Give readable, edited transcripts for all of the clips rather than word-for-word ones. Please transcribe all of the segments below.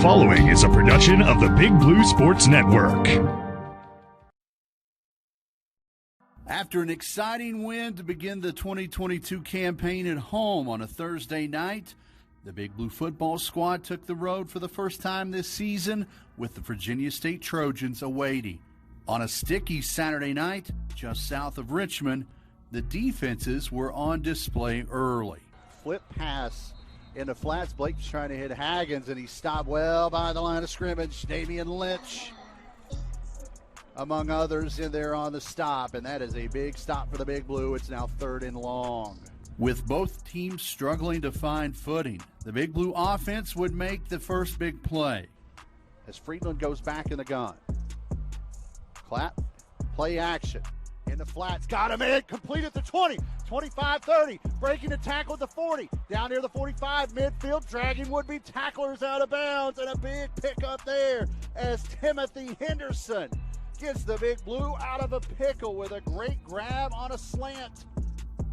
following is a production of the Big Blue Sports Network. After an exciting win to begin the 2022 campaign at home on a Thursday night, the Big Blue football squad took the road for the first time this season with the Virginia State Trojans awaiting. On a sticky Saturday night just south of Richmond, the defenses were on display early. Flip pass in the flats. Blake's trying to hit Haggins, and he stopped well by the line of scrimmage. Damian Lynch, among others, in there on the stop, and that is a big stop for the Big Blue. It's now 3rd and long. With both teams struggling to find footing, the Big Blue offense would make the first big play. As Friedland goes back in the gun. Clap, play action. In the flats, got him in, complete at the 20, 25-30, breaking the tackle at the 40, down near the 45, midfield, dragging would-be tacklers out of bounds, and a big pickup there as Timothy Henderson gets the Big Blue out of a pickle with a great grab on a slant.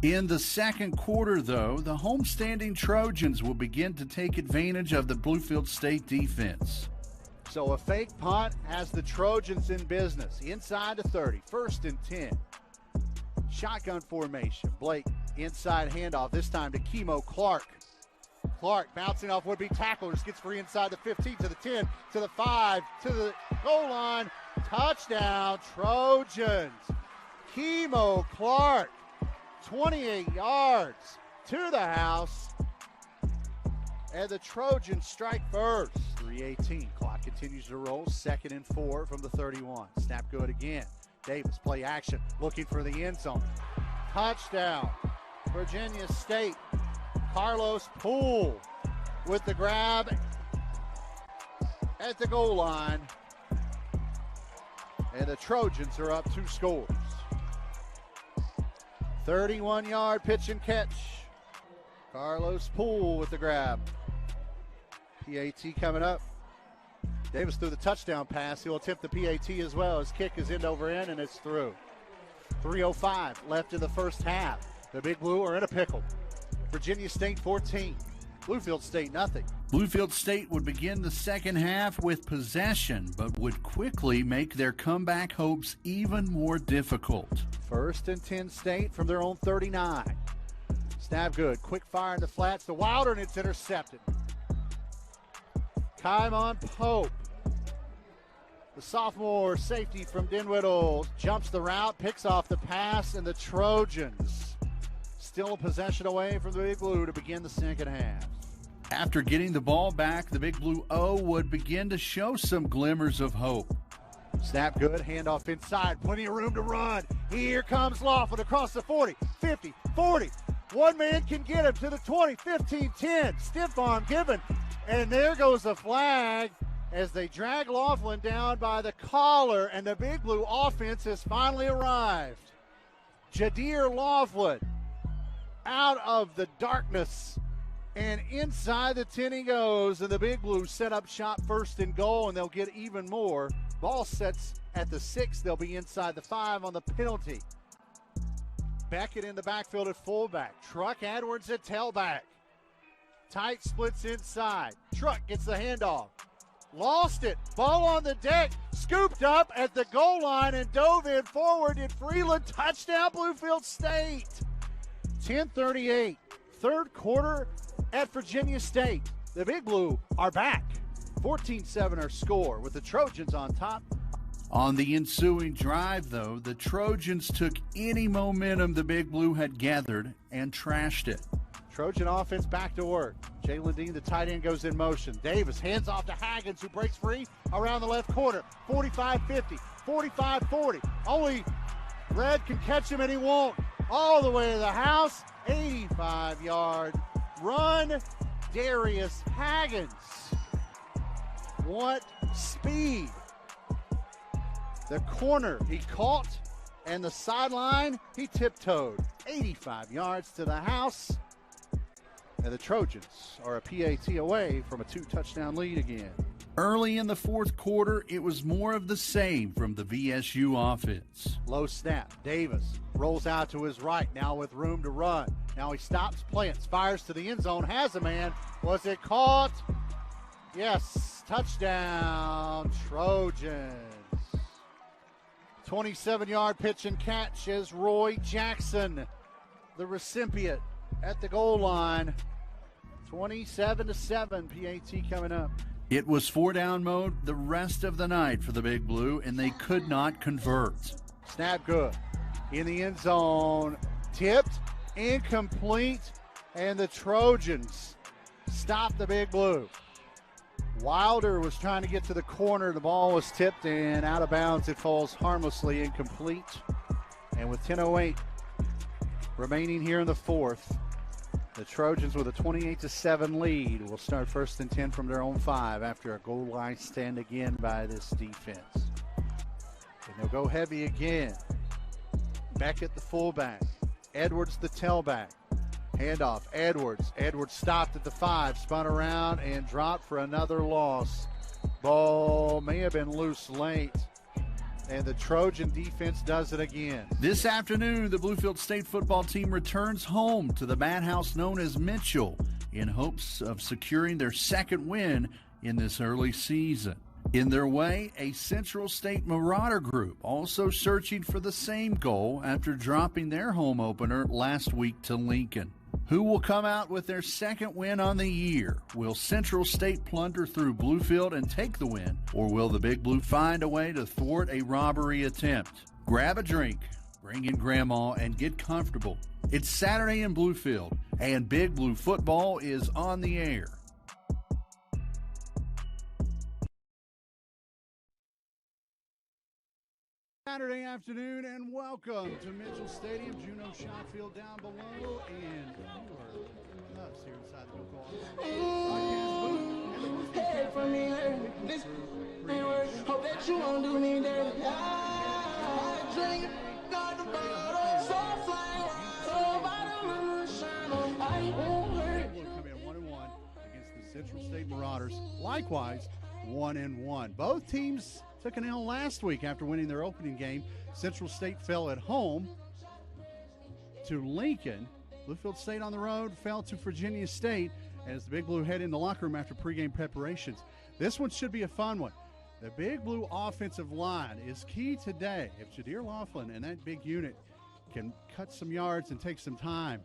In the second quarter, though, the homestanding Trojans will begin to take advantage of the BLUEFIELD State defense. So a fake punt has the Trojans in business. Inside to 30, 1st and 10. Shotgun formation. Blake inside handoff, this time to Kimo Clark. Clark bouncing off would-be tacklers, gets free inside the 15, to the 10, to the 5, to the goal line. Touchdown, Trojans. Kimo Clark, 28 yards to the house. And the Trojans strike first. 3:18. Clock continues to roll. 2nd and 4 from the 31. Snap good again. Davis play action. Looking for the end zone. Touchdown. Virginia State. Carlos Poole with the grab at the goal line. And the Trojans are up 2 scores. 31-yard pitch and catch. Carlos Poole with the grab. PAT coming up. Davis threw the touchdown pass. He'll attempt the PAT as well. His kick is end over end, and it's through. 3:05 left in the first half. The Big Blue are in a pickle. Virginia State 14. BLUEFIELD State nothing. BLUEFIELD State would begin the second half with possession, but would quickly make their comeback hopes even more difficult. 1st and 10 State from their own 39. Snap good. Quick fire in the flats to Wilder, and it's intercepted. Kymon Pope, the sophomore safety from Dinwiddie, jumps the route, picks off the pass, and the Trojans still a possession away from the Big Blue to begin the second half. After getting the ball back, the Big Blue O would begin to show some glimmers of hope. Snap good, handoff inside, plenty of room to run. Here comes Laughlin across the 40, 50, 40. One man can get him to the 20, 15, 10. Stiff arm given. And there goes the flag as they drag Laughlin down by the collar, and the Big Blue offense has finally arrived. Jadir Laughlin out of the darkness, and inside the 10 he goes, and the Big Blue set up shop 1st and goal, and they'll get even more. Ball sets at the 6. They'll be inside the 5 on the penalty. Beckett in the backfield at fullback. Truck Edwards at tailback. Tight splits inside. Truck gets the handoff. Lost it. Ball on the deck. Scooped up at the goal line and dove in forward. Did Freeland. Touchdown, BLUEFIELD State. 10:38. 3rd quarter at Virginia State. The Big Blue are back. 14-7 our score with the Trojans on top. On the ensuing drive, though, the Trojans took any momentum the Big Blue had gathered and trashed it. Trojan offense back to work. Jalen Dean, the tight end, goes in motion. Davis hands off to Haggins, who breaks free around the left corner. 45-50, 45-40. Only Red can catch him, and he won't. All the way to the house. 85-yard run. Darius Haggins. What speed. The corner he caught, and the sideline he tiptoed. 85 yards to the house. And the Trojans are a PAT away from a 2-touchdown lead again. Early in the 4th quarter, it was more of the same from the VSU offense. Low snap. Davis rolls out to his right, now with room to run. Now he stops, plants, fires to the end zone, has a man. Was it caught? Yes. Touchdown, Trojans. 27-yard pitch and catch as Roy Jackson, the recipient at the goal line. 27-7, PAT coming up. It was 4-down mode the rest of the night for the Big Blue, and they could not convert. Snap good. In the end zone. Tipped, incomplete, and the Trojans stop the Big Blue. Wilder was trying to get to the corner. The ball was tipped and out of bounds. It falls harmlessly incomplete. And with 10:08 remaining here in the fourth, the Trojans with a 28-7 lead will start 1st and 10 from their own 5 after a goal line stand again by this defense. And they'll go heavy again. Beckett the fullback. Edwards the tailback. Handoff, Edwards. Edwards stopped at the 5, spun around and dropped for another loss. Ball may have been loose late, and the Trojan defense does it again. This afternoon, the Bluefield State football team returns home to the madhouse known as Mitchell in hopes of securing their second win in this early season. In their way, a Central State Marauder group also searching for the same goal after dropping their home opener last week to Lincoln. Who will come out with their second win on the year? Will Central State plunder through Bluefield and take the win, or will the Big Blue find a way to thwart a robbery attempt? Grab a drink, bring in Grandma, and get comfortable. It's Saturday in Bluefield, and Big Blue football is on the air. Saturday afternoon, and welcome to Mitchell Stadium. Juno shot field down below, and you are with us here inside the broadcast booth. Hey, from me, this hope that you won't do me dirty. I drink, got the bottle, so fly, so bottom, shine on, I won't hurt. Come in 1-1 against the Central State Marauders. Likewise, 1-1. Both teams took an L last week after winning their opening game. Central State fell at home to Lincoln. Bluefield State on the road fell to Virginia State as the Big Blue head in the locker room after pregame preparations. This one should be a fun one. The Big Blue offensive line is key today. If Jadir Laughlin and that big unit can cut some yards and take some time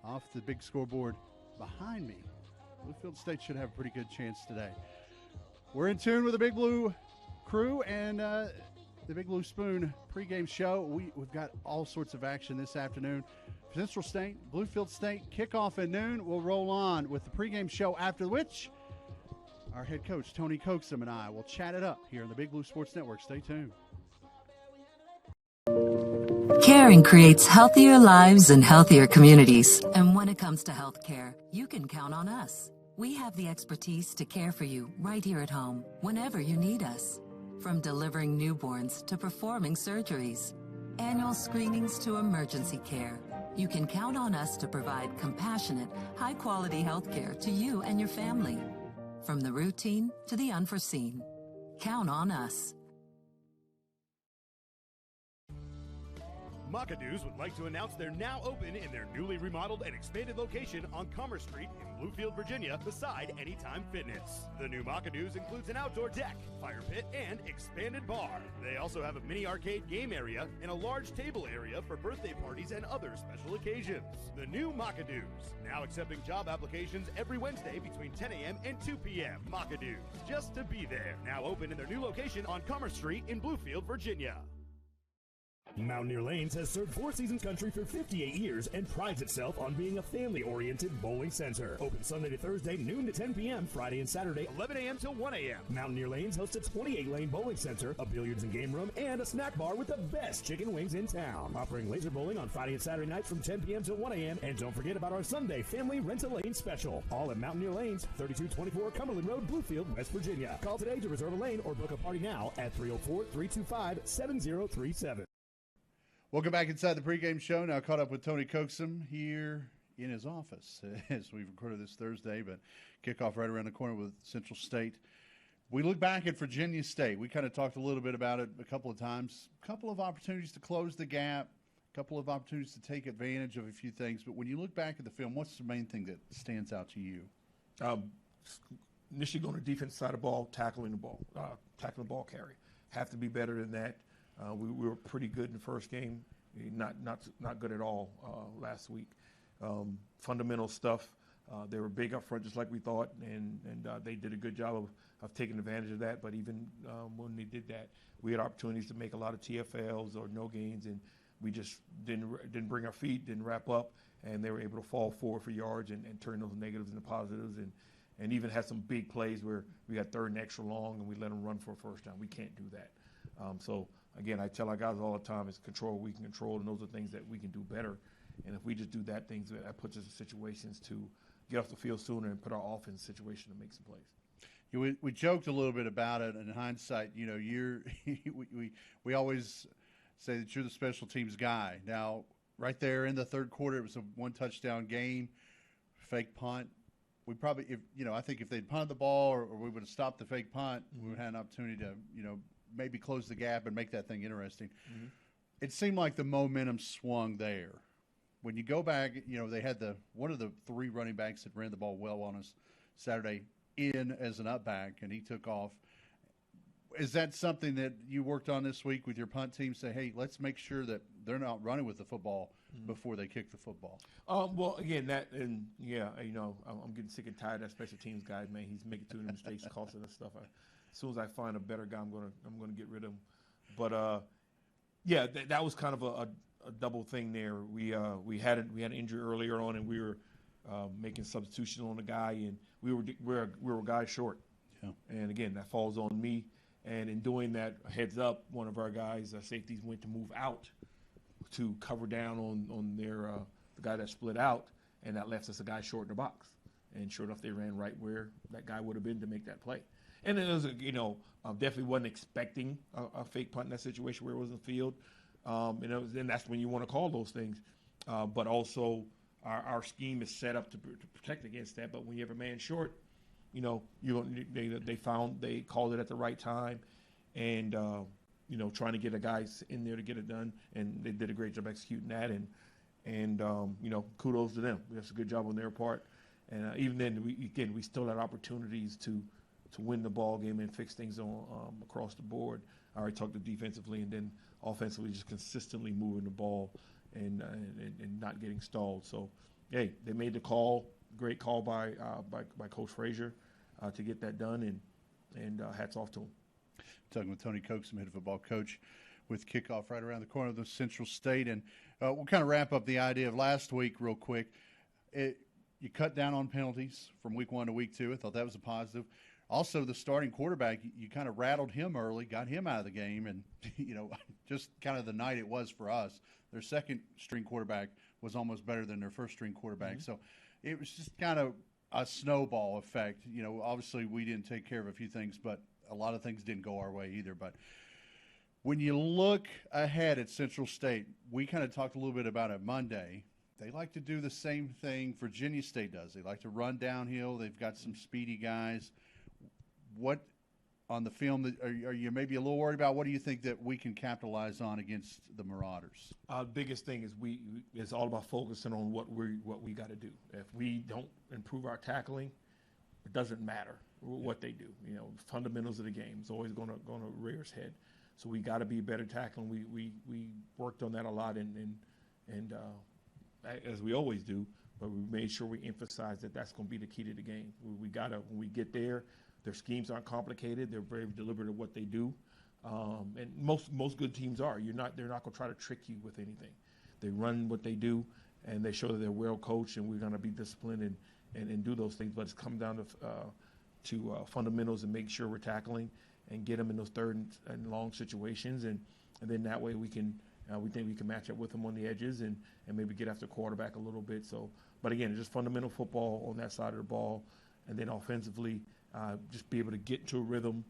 off the big scoreboard behind me, Bluefield State should have a pretty good chance today. We're in tune with the Big Blue crew and the Big Blue Spoon pregame show. We've got all sorts of action this afternoon. Central State, Bluefield State, kickoff at noon. We'll roll on with the pregame show, after which our head coach, Tony Coaxum, and I will chat it up here on the Big Blue Sports Network. Stay tuned. Caring creates healthier lives and healthier communities. And when it comes to health care, you can count on us. We have the expertise to care for you right here at home, whenever you need us. From delivering newborns to performing surgeries, annual screenings to emergency care, you can count on us to provide compassionate, high-quality health care to you and your family. From the routine to the unforeseen, count on us. Macadoo's would like to announce they're now open in their newly remodeled and expanded location on Commerce Street in Bluefield, Virginia, beside Anytime Fitness. The new Macadoo's includes an outdoor deck, fire pit, and expanded bar. They also have a mini arcade game area and a large table area for birthday parties and other special occasions. The new Macadoo's, now accepting job applications every Wednesday between 10 a.m. and 2 p.m. Macadoo's, just to be there. Now open in their new location on Commerce Street in Bluefield, Virginia. Mountaineer Lanes has served Four Seasons Country for 58 years and prides itself on being a family-oriented bowling center. Open Sunday to Thursday, noon to 10 p.m., Friday and Saturday, 11 a.m. till 1 a.m. Mountaineer Lanes hosts a 28-lane bowling center, a billiards and game room, and a snack bar with the best chicken wings in town. Offering laser bowling on Friday and Saturday nights from 10 p.m. till 1 a.m. And don't forget about our Sunday family rent-a-lane special. All at Mountaineer Lanes, 3224 Cumberland Road, Bluefield, West Virginia. Call today to reserve a lane or book a party now at 304-325-7037. Welcome back inside the pregame show. Now caught up with Tony Coaxum here in his office as we recorded this Thursday, but kickoff right around the corner with Central State. We look back at Virginia State. We kind of talked a little bit about it a couple of times. A couple of opportunities to close the gap, a couple of opportunities to take advantage of a few things. But when you look back at the film, what's the main thing that stands out to you? initially on the defense side of the ball, tackling the ball carry. Have to be better than that. We were pretty good in the first game, not good at all last week. Fundamental stuff. They were big up front, just like we thought, and they did a good job of taking advantage of that. But even when they did that, we had opportunities to make a lot of TFLs or no gains, and we just didn't bring our feet, didn't wrap up, and they were able to fall forward for yards and turn those negatives into positives, and even had some big plays where we got third and extra long and we let them run for a first down. We can't do that. So again, I tell our guys all the time, it's control what we can control, and those are things that we can do better. And if we just do that, that puts us in situations to get off the field sooner and put our offense in a situation to make some plays. We joked a little bit about it. In hindsight, we always say that you're the special teams guy. Now, right there in the third quarter, it was a one-touchdown game, fake punt. We probably, I think if they'd punted the ball or we would have stopped the fake punt, we would have had an opportunity to, maybe close the gap and make that thing interesting. Mm-hmm. It seemed like the momentum swung there. When you go back, they had one of the three running backs that ran the ball well on us Saturday in as an up back, and he took off. Is that something that you worked on this week with your punt team? Say, hey, let's make sure that they're not running with the football before they kick the football. Well, again, I'm getting sick and tired of that special teams guy, man. He's making too many mistakes, costing us stuff. As soon as I find a better guy, I'm gonna get rid of him. But that was kind of a double thing there. We had an injury earlier on, and we were making substitution on the guy, and we were guys short. Yeah. And again, that falls on me. And in doing that, heads up, one of our guys, safeties, went to move out to cover down on their the guy that split out, and that left us a guy short in the box. And sure enough, they ran right where that guy would have been to make that play. And then it was, definitely wasn't expecting a fake punt in that situation where it was in the field. And that's when you want to call those things. But also, our scheme is set up to protect against that. But when you have a man short, they called it at the right time, and trying to get a guy in there to get it done, and they did a great job executing that. And kudos to them. That's a good job on their part. And even then, we still had opportunities to win the ball game and fix things on across the board. I already talked to defensively, and then offensively just consistently moving the ball and not getting stalled. So, hey, they made the call. Great call by Coach Frazier to get that done, and hats off to him. Talking with Tony Coaxum, head football coach, with kickoff right around the corner of the Central State. And we'll kind of wrap up the idea of last week real quick. You cut down on penalties from week 1 to week 2. I thought that was a positive. Also, the starting quarterback, you kind of rattled him early, got him out of the game, and, just kind of the night it was for us. Their second-string quarterback was almost better than their first-string quarterback. Mm-hmm. So it was just kind of a snowball effect. Obviously we didn't take care of a few things, but a lot of things didn't go our way either. But when you look ahead at Central State, we kind of talked a little bit about it Monday. They like to do the same thing Virginia State does. They like to run downhill. They've got some speedy guys. What on the film that are you maybe a little worried about? What do you think that we can capitalize on against the Marauders? Biggest thing is it's all about focusing on what we got to do. If we don't improve our tackling, it doesn't matter what they do. Fundamentals of the game is always going to rear its head. So we got to be better tackling. We worked on that a lot, and as we always do, but we made sure we emphasize that that's going to be the key to the game. We got to, when we get there, their schemes aren't complicated. They're very deliberate of what they do, and most good teams are. They're not going to try to trick you with anything. They run what they do, and they show that they're well coached, and we're going to be disciplined and do those things. But it's come down to fundamentals and make sure we're tackling and get them in those third and long situations, and then that way we think we can match up with them on the edges and maybe get after quarterback a little bit. So, but again, it's just fundamental football on that side of the ball, and then offensively, just be able to get into a rhythm,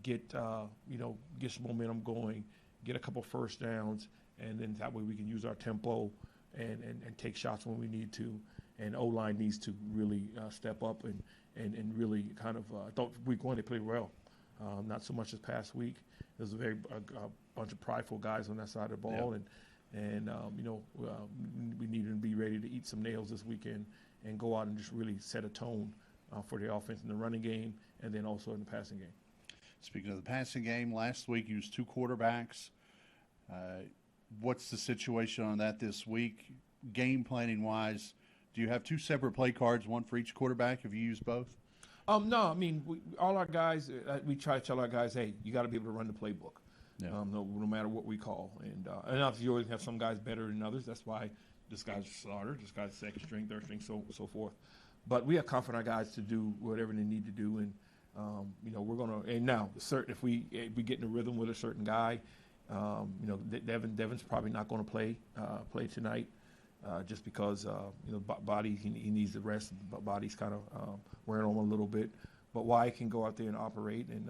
get some momentum going, get a couple first downs, and then that way we can use our tempo and take shots when we need to. And O-line needs to really step up and really kind of I thought week 1 they played well. Not so much this past week. There's a bunch of prideful guys on that side of the ball, and we need to be ready to eat some nails this weekend and go out and just really set a tone for the offense in the running game and then also in the passing game. Speaking of the passing game, last week you used 2 quarterbacks. What's the situation on that this week? Game planning wise, do you have 2 separate play cards, one for each quarterback? Have you used both? No, I mean, all our guys, we try to tell our guys, hey, you got to be able to run the playbook, no matter what we call. And obviously you always have some guys better than others. That's why this guy's a starter, this guy's second string, third string, so forth. But we have confident our guys to do whatever they need to do. And, we're going to – and now, if we get in a rhythm with a certain guy, Devin's probably not going to play tonight. Just because body he needs the rest. Body's kind of wearing on a little bit, but Wyatt can go out there and operate. And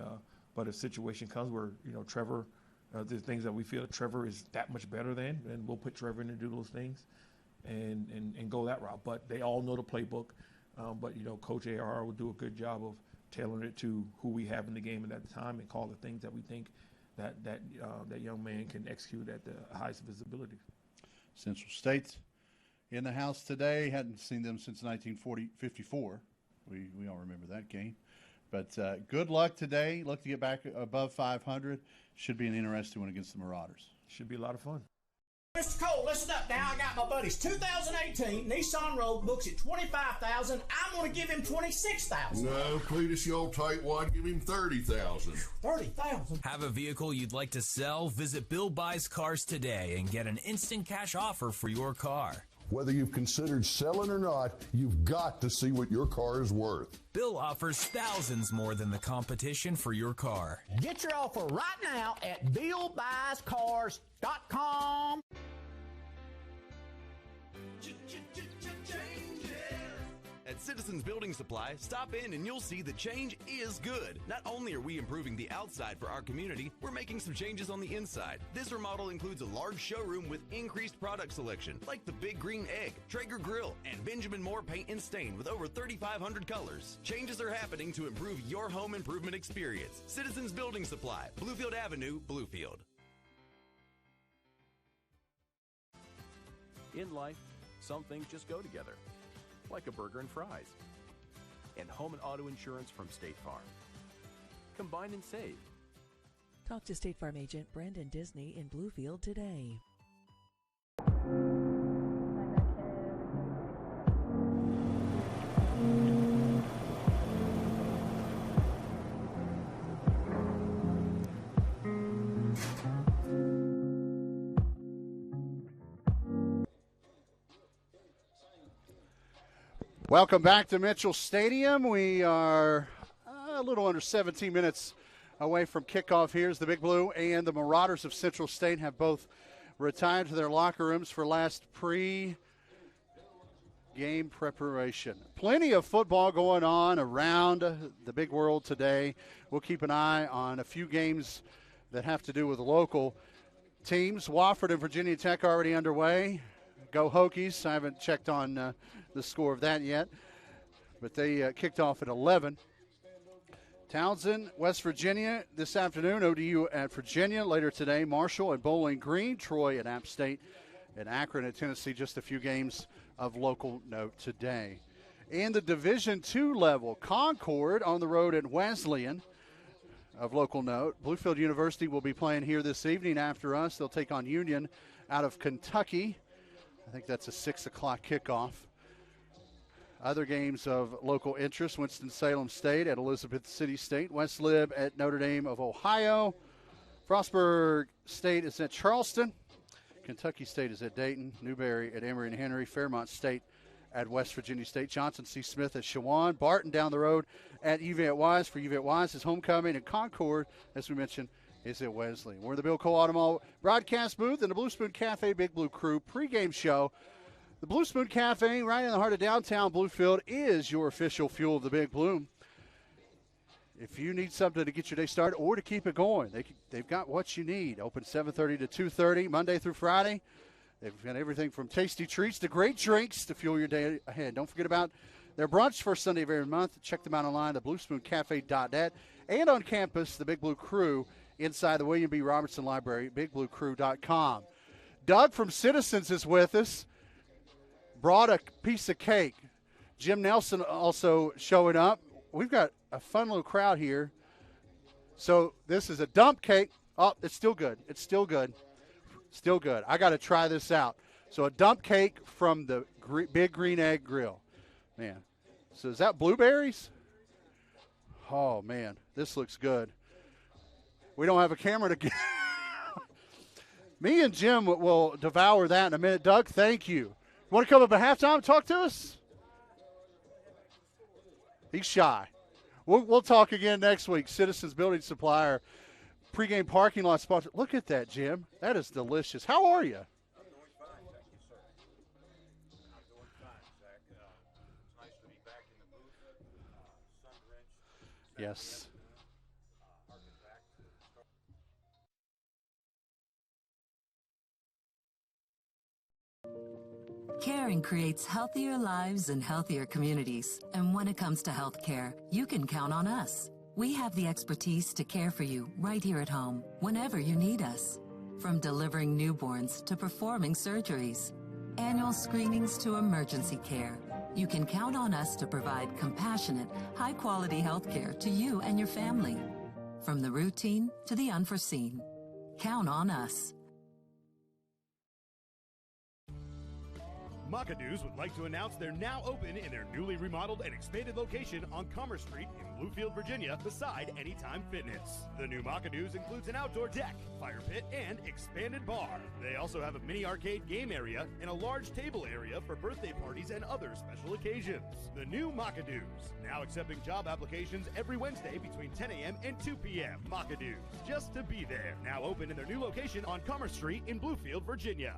but if situation comes where Trevor, the things that we feel Trevor is that much better than, then we'll put Trevor in to do those things, and go that route. But they all know the playbook. But Coach AR will do a good job of tailoring it to who we have in the game at that time and call the things that we think that young man can execute at the highest visibility. Central State in the house today. Hadn't seen them since 1954. We all remember that game. But good luck today. Look to get back above 500. Should be an interesting one against the Marauders. Should be a lot of fun. Mr. Cole, listen up now. I got my buddies. 2018 Nissan Rogue books at $25,000. I'm going to give him $26,000. No, Cletus, you old tightwad, give him $30,000. $30,000. Have a vehicle you'd like to sell? Visit Bill Buys Cars today and get an instant cash offer for your car. Whether you've considered selling or not, you've got to see what your car is worth. Bill offers thousands more than the competition for your car. Get your offer right now at BillBuysCars.com. At Citizens Building Supply, stop in and you'll see the change is good. Not only are we improving the outside for our community, we're making some changes on the inside. This remodel includes a large showroom with increased product selection, like the Big Green Egg, Traeger Grill, and Benjamin Moore Paint and Stain with over 3,500 colors. Changes are happening to improve your home improvement experience. Citizens Building Supply, Bluefield Avenue, Bluefield. In life, some things just go together, like a burger and fries, and home and auto insurance from State Farm. Combine and save. Talk to State Farm agent Brandon Disney in Bluefield today. Welcome back to Mitchell Stadium. We are a little under 17 minutes away from kickoff. Here's the Big Blue and the Marauders of Central State have both retired to their locker rooms for last pre-game preparation. Plenty of football going on around the big world today. We'll keep an eye on a few games that have to do with the local teams. Wofford and Virginia Tech already underway. Go Hokies. I haven't checked on the score of that yet, but they kicked off at 11. Townsend, West Virginia this afternoon. ODU at Virginia later today. Marshall at Bowling Green. Troy at App State. And Akron at Tennessee. Just a few games of local note today. In the Division II level, Concord on the road at Wesleyan of local note. Bluefield University will be playing here this evening after us. They'll take on Union out of Kentucky. I think that's a 6 o'clock kickoff. Other games of local interest, Winston-Salem State at Elizabeth City State. West Lib at Notre Dame of Ohio. Frostburg State is at Charleston. Kentucky State is at Dayton. Newberry at Emory and Henry. Fairmont State at West Virginia State. Johnson C. Smith at Shawan. Barton down the road at UVA Wise for UVA Wise's homecoming. And Concord, as we mentioned, is at Wesley. We're in the Bill Cole Automall broadcast booth in the Blue Spoon Cafe Big Blue Crew pregame show. The Blue Spoon Cafe, right in the heart of downtown Bluefield, is your official fuel of the Big Blue. If you need something to get your day started or to keep it going, they've got what you need. Open 7:30 to 2:30, Monday through Friday. They've got everything from tasty treats to great drinks to fuel your day ahead. Don't forget about their brunch first Sunday of every month. Check them out online at bluespooncafe.net. And on campus, the Big Blue Crew inside the William B. Robertson Library, bigbluecrew.com. Doug from Citizens is with us. Brought a piece of cake. Jim Nelson also showing up. We've got a fun little crowd here. So this is a dump cake. Oh, it's still good. It's still good. Still good. I got to try this out. So a dump cake from the Big Green Egg Grill. Man. So is that blueberries? Oh, man. This looks good. We don't have a camera to get. Me and Jim will devour that in a minute. Doug, thank you. You want to come up at halftime and talk to us? He's shy. We'll talk again next week. Citizens Building Supplier, pregame parking lot sponsor. Look at that, Jim. That is delicious. How are you? I'm doing fine, thank you, sir. I'm doing fine, Zach. It's nice to be back in the booth. Sun-drenched. Yes. Caring creates healthier lives and healthier communities. And when it comes to health care, you can count on us. We have the expertise to care for you right here at home, whenever you need us. From delivering newborns to performing surgeries, annual screenings to emergency care, you can count on us to provide compassionate, high-quality health care to you and your family. From the routine to the unforeseen, count on us. Macadoo's would like to announce they're now open in their newly remodeled and expanded location on Commerce Street in Bluefield, Virginia, beside Anytime Fitness. The new Macadoo's includes an outdoor deck, fire pit, and expanded bar. They also have a mini arcade game area and a large table area for birthday parties and other special occasions. The new Macadoo's, now accepting job applications every Wednesday between 10 a.m. and 2 p.m. Macadoo's, just to be there. Now open in their new location on Commerce Street in Bluefield, Virginia.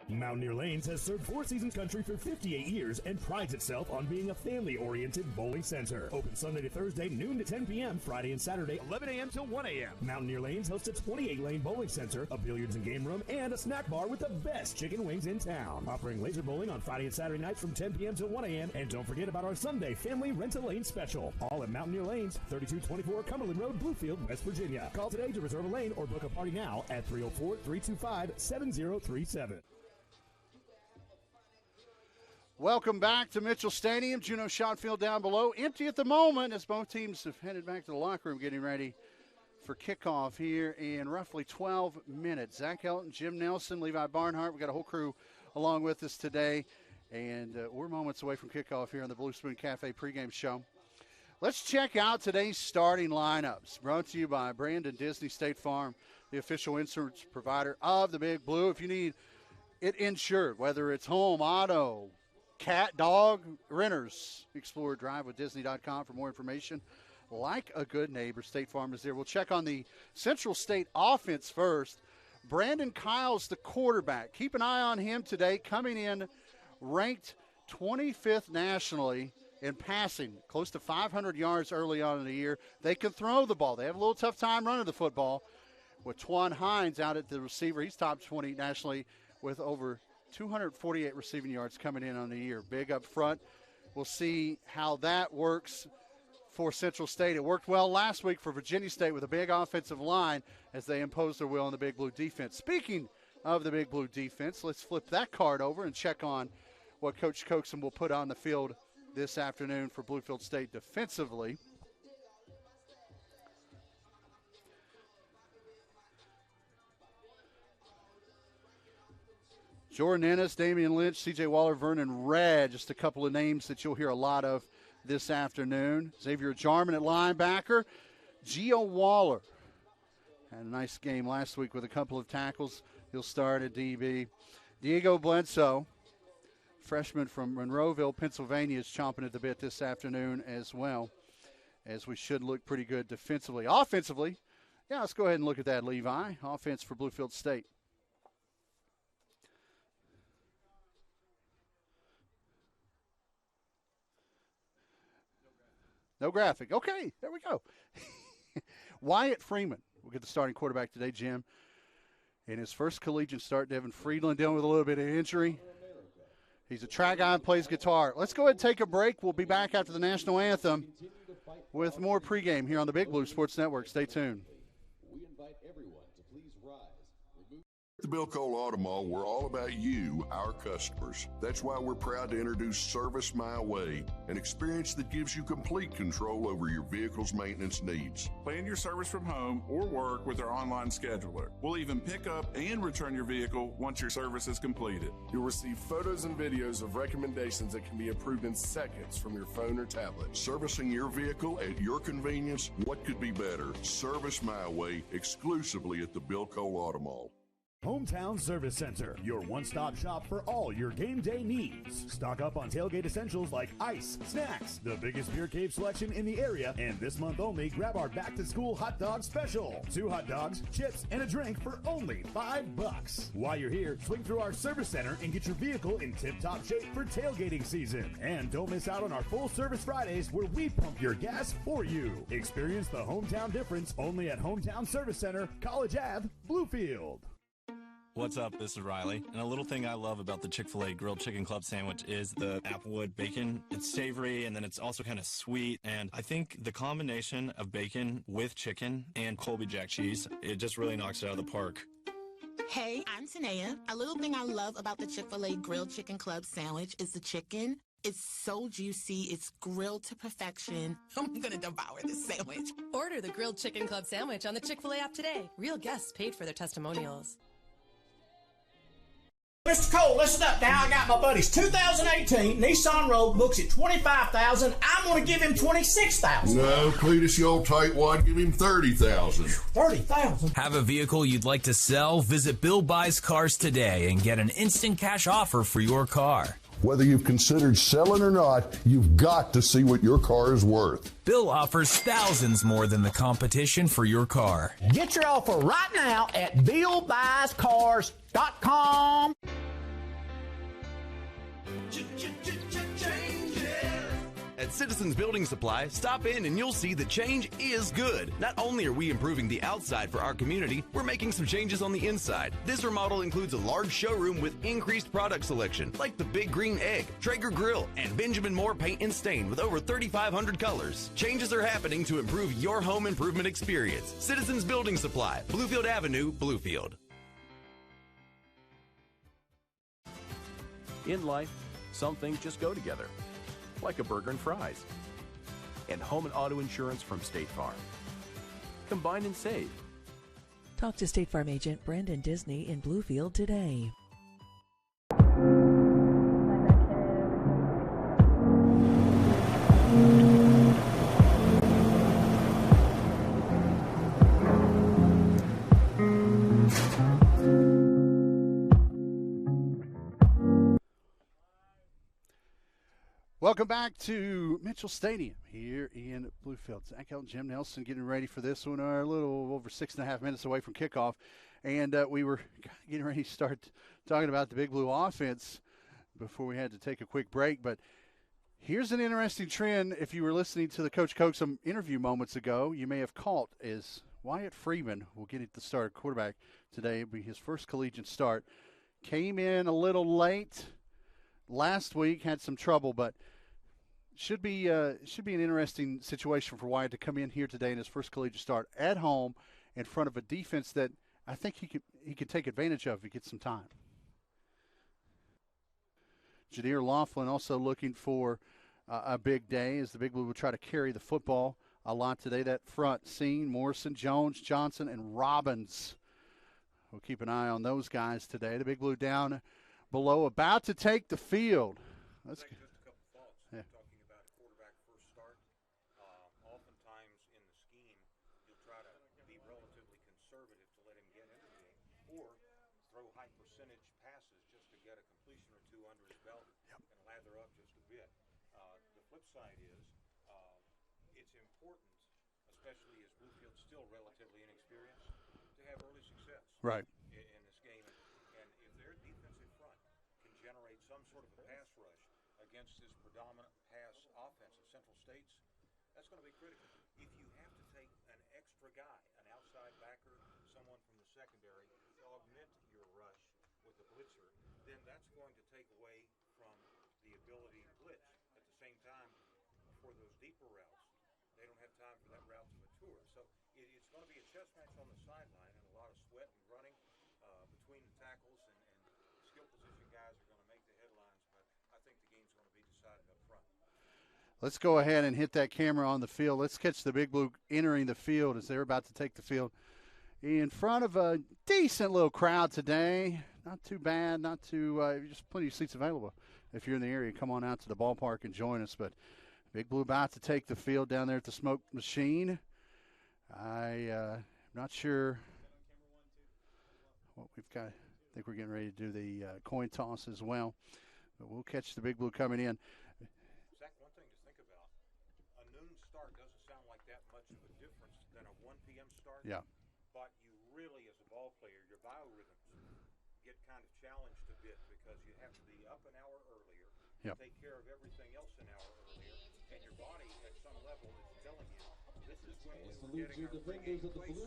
Mountaineer Lanes has served Four Seasons Country for 58 years and prides itself on being a family-oriented bowling center. Open Sunday to Thursday, noon to 10 p.m., Friday and Saturday, 11 a.m. till 1 a.m. Mountaineer Lanes hosts a 28-lane bowling center, a billiards and game room, and a snack bar with the best chicken wings in town. Offering laser bowling on Friday and Saturday nights from 10 p.m. till 1 a.m. And don't forget about our Sunday family rent-a-lane special. All at Mountaineer Lanes, 3224 Cumberland Road, Bluefield, West Virginia. Call today to reserve a lane or book a party now at 304-325-7037. Welcome back to Mitchell Stadium. Juno shot field down below. Empty at the moment as both teams have headed back to the locker room getting ready for kickoff here in roughly 12 minutes. Zach Elton, Jim Nelson, Levi Barnhart. We've got a whole crew along with us today. And we're moments away from kickoff here on the Blue Spoon Cafe pregame show. Let's check out today's starting lineups. Brought to you by Brandon Disney State Farm, the official insurance provider of the Big Blue. If you need it insured, whether it's home, auto, cat, dog, renters, explore drivewithdisney.com for more information. Like a good neighbor, State Farm is there. We'll check on the Central State offense first. Brandon Kyle's the quarterback. Keep an eye on him today, coming in ranked 25th nationally in passing, close to 500 yards early on in the year. They can throw the ball. They have a little tough time running the football. With Twan Hines out at the receiver, he's top 20 nationally with over 248 receiving yards coming in on the year. Big up front. We'll see how that works for Central State. It worked well last week for Virginia State with a big offensive line as they imposed their will on the Big Blue defense. Speaking of the Big Blue defense, let's flip that card over and check on what Coach Coxum will put on the field this afternoon for Bluefield State defensively. Jordan Ennis, Damian Lynch, C.J. Waller, Vernon Red, just a couple of names that you'll hear a lot of this afternoon. Xavier Jarman at linebacker. Gio Waller had a nice game last week with a couple of tackles. He'll start at DB. Diego Bledsoe, freshman from Monroeville, Pennsylvania, is chomping at the bit this afternoon as well, as we should look pretty good defensively. Offensively, yeah, let's go ahead and look at that, Levi. Offense for Bluefield State. No graphic. Okay, there we go. Wyatt Freeman will get the starting quarterback today, Jim. In his first collegiate start, Devin Friedland dealing with a little bit of injury. He's a track guy and plays guitar. Let's go ahead and take a break. We'll be back after the national anthem with more pregame here on the Big Blue Sports Network. Stay tuned. At the Bill Cole Auto Mall, we're all about you, our customers. That's why we're proud to introduce Service My Way, an experience that gives you complete control over your vehicle's maintenance needs. Plan your service from home or work with our online scheduler. We'll even pick up and return your vehicle once your service is completed. You'll receive photos and videos of recommendations that can be approved in seconds from your phone or tablet. Servicing your vehicle at your convenience, what could be better? Service My Way, exclusively at the Bill Cole Auto Mall. Hometown Service Center, your one-stop shop for all your game day needs. Stock up on tailgate essentials like ice, snacks, the biggest beer cave selection in the area, and this month only, grab our back-to-school hot dog special. 2 hot dogs, chips, and a drink for only $5. While you're here, swing through our service center and get your vehicle in tip-top shape for tailgating season. And don't miss out on our full service Fridays where we pump your gas for you. Experience the hometown difference only at Hometown Service Center, College Ave, Bluefield. What's up? This is Riley. And a little thing I love about the Chick-fil-A Grilled Chicken Club sandwich is the applewood bacon. It's savory, and then it's also kind of sweet. And I think the combination of bacon with chicken and Colby Jack cheese, it just really knocks it out of the park. Hey, I'm Tanea. A little thing I love about the Chick-fil-A Grilled Chicken Club sandwich is the chicken. It's so juicy. It's grilled to perfection. I'm going to devour this sandwich. Order the Grilled Chicken Club sandwich on the Chick-fil-A app today. Real guests paid for their testimonials. Mr. Cole, listen up now. I got my buddies. 2018 Nissan Rogue books at $25,000. I'm going to give him $26,000. No, Cletus, you old tightwad, give him $30,000. $30,000. Have a vehicle you'd like to sell? Visit Bill Buys Cars today and get an instant cash offer for your car. Whether you've considered selling or not, you've got to see what your car is worth. Bill offers thousands more than the competition for your car. Get your offer right now at BillBuysCars.com. At Citizens Building Supply, stop in and you'll see the change is good. Not only are we improving the outside for our community, we're making some changes on the inside. This remodel includes a large showroom with increased product selection, like the Big Green Egg, Traeger Grill, and Benjamin Moore Paint and Stain with over 3,500 colors. Changes are happening to improve your home improvement experience. Citizens Building Supply, Bluefield Avenue, Bluefield. In life, some things just go together, like a burger and fries, and home and auto insurance from State Farm. Combine and save. Talk to State Farm agent Brandon Disney in Bluefield today. Welcome back to Mitchell Stadium here in Bluefield. Zach Elton, Jim Nelson getting ready for this one. We're a little over 6.5 minutes away from kickoff. And we were getting ready to start talking about the Big Blue offense before we had to take a quick break. But here's an interesting trend. If you were listening to the Coach Coaxum interview moments ago, you may have caught is Wyatt Freeman will get the start quarterback today. It'll be his first collegiate start. Came in a little late last week, had some trouble, but should be an interesting situation for Wyatt to come in here today in his first collegiate start at home in front of a defense that I think he could take advantage of if he gets some time. Jadeer Laughlin also looking for a big day as the Big Blue will try to carry the football a lot today. That front scene, Morrison, Jones, Johnson, and Robbins. We'll keep an eye on those guys today. The Big Blue down below, about to take the field. Let's just a couple thoughts. Yeah. Talking about a quarterback first start. Oftentimes in the scheme, you'll try to be relatively conservative to let him get into the game, or throw high percentage passes just to get a completion or two under his belt and lather up just a bit. The flip side is it's important, especially as Bluefield's still relatively inexperienced, to have early success. Right. In this game, and if their defensive front can generate some sort of a pass rush against this predominant pass offense of Central State's, that's going to be critical. If you have to take an extra guy, an outside backer, someone from the secondary, to augment your rush with a blitzer, then that's going to take away from the ability to blitz. At the same time, for those deeper routes, they don't have time for that route to mature. So it's going to be a chess match on the sideline and a lot of sweat and running between the skill position guys are going to make the headlines, but I think the game's going to be decided up front. Let's go ahead and hit that camera on the field. Let's catch the Big Blue entering the field as they're about to take the field in front of a decent little crowd today. Not too bad, not too just plenty of seats available. If you're in the area, come on out to the ballpark and join us. But Big Blue about to take the field down there at the Smoke Machine. I'm not sure what we've got. I think we're getting ready to do the coin toss as well. But we'll catch the Big Blue coming in. Zach, one thing to think about, a noon start doesn't sound like that much of a difference than a 1 p.m. start. Yeah. But you really, as a ball player, your biorhythms get kind of challenged a bit because you have to be up an hour earlier, yep. take care of everything else an hour earlier, and your body at some level is telling you, this is when we're getting our pregame game face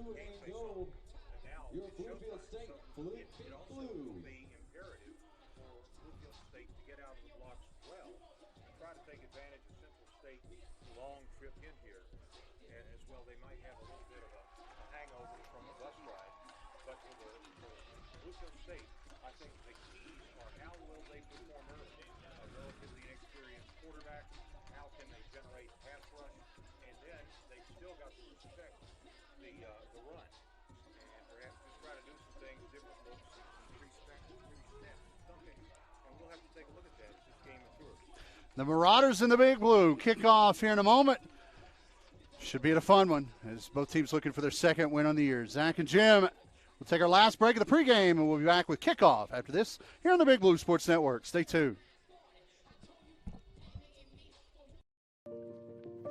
on. And now Your it's Bluefield showtime. State, So it also Blue. will be imperative for Bluefield State to get out of the blocks well and try to take advantage of Central State's long trip in here. And as well, they might have a little bit of a hangover from the bus ride. But for Bluefield State, I think the keys are how will they perform early. A relatively inexperienced quarterback, how can they generate pass rush, and then they've still got to respect the run. And perhaps just try to do some things, different looks, some three-snap thumping. And we'll have to take a look at that as this game matures. The Marauders in the Big Blue kick off here in a moment. Should be a fun one as both teams looking for their second win on the year. Zach and Jim, we'll take our last break of the pregame, and we'll be back with kickoff after this here on the Big Blue Sports Network. Stay tuned.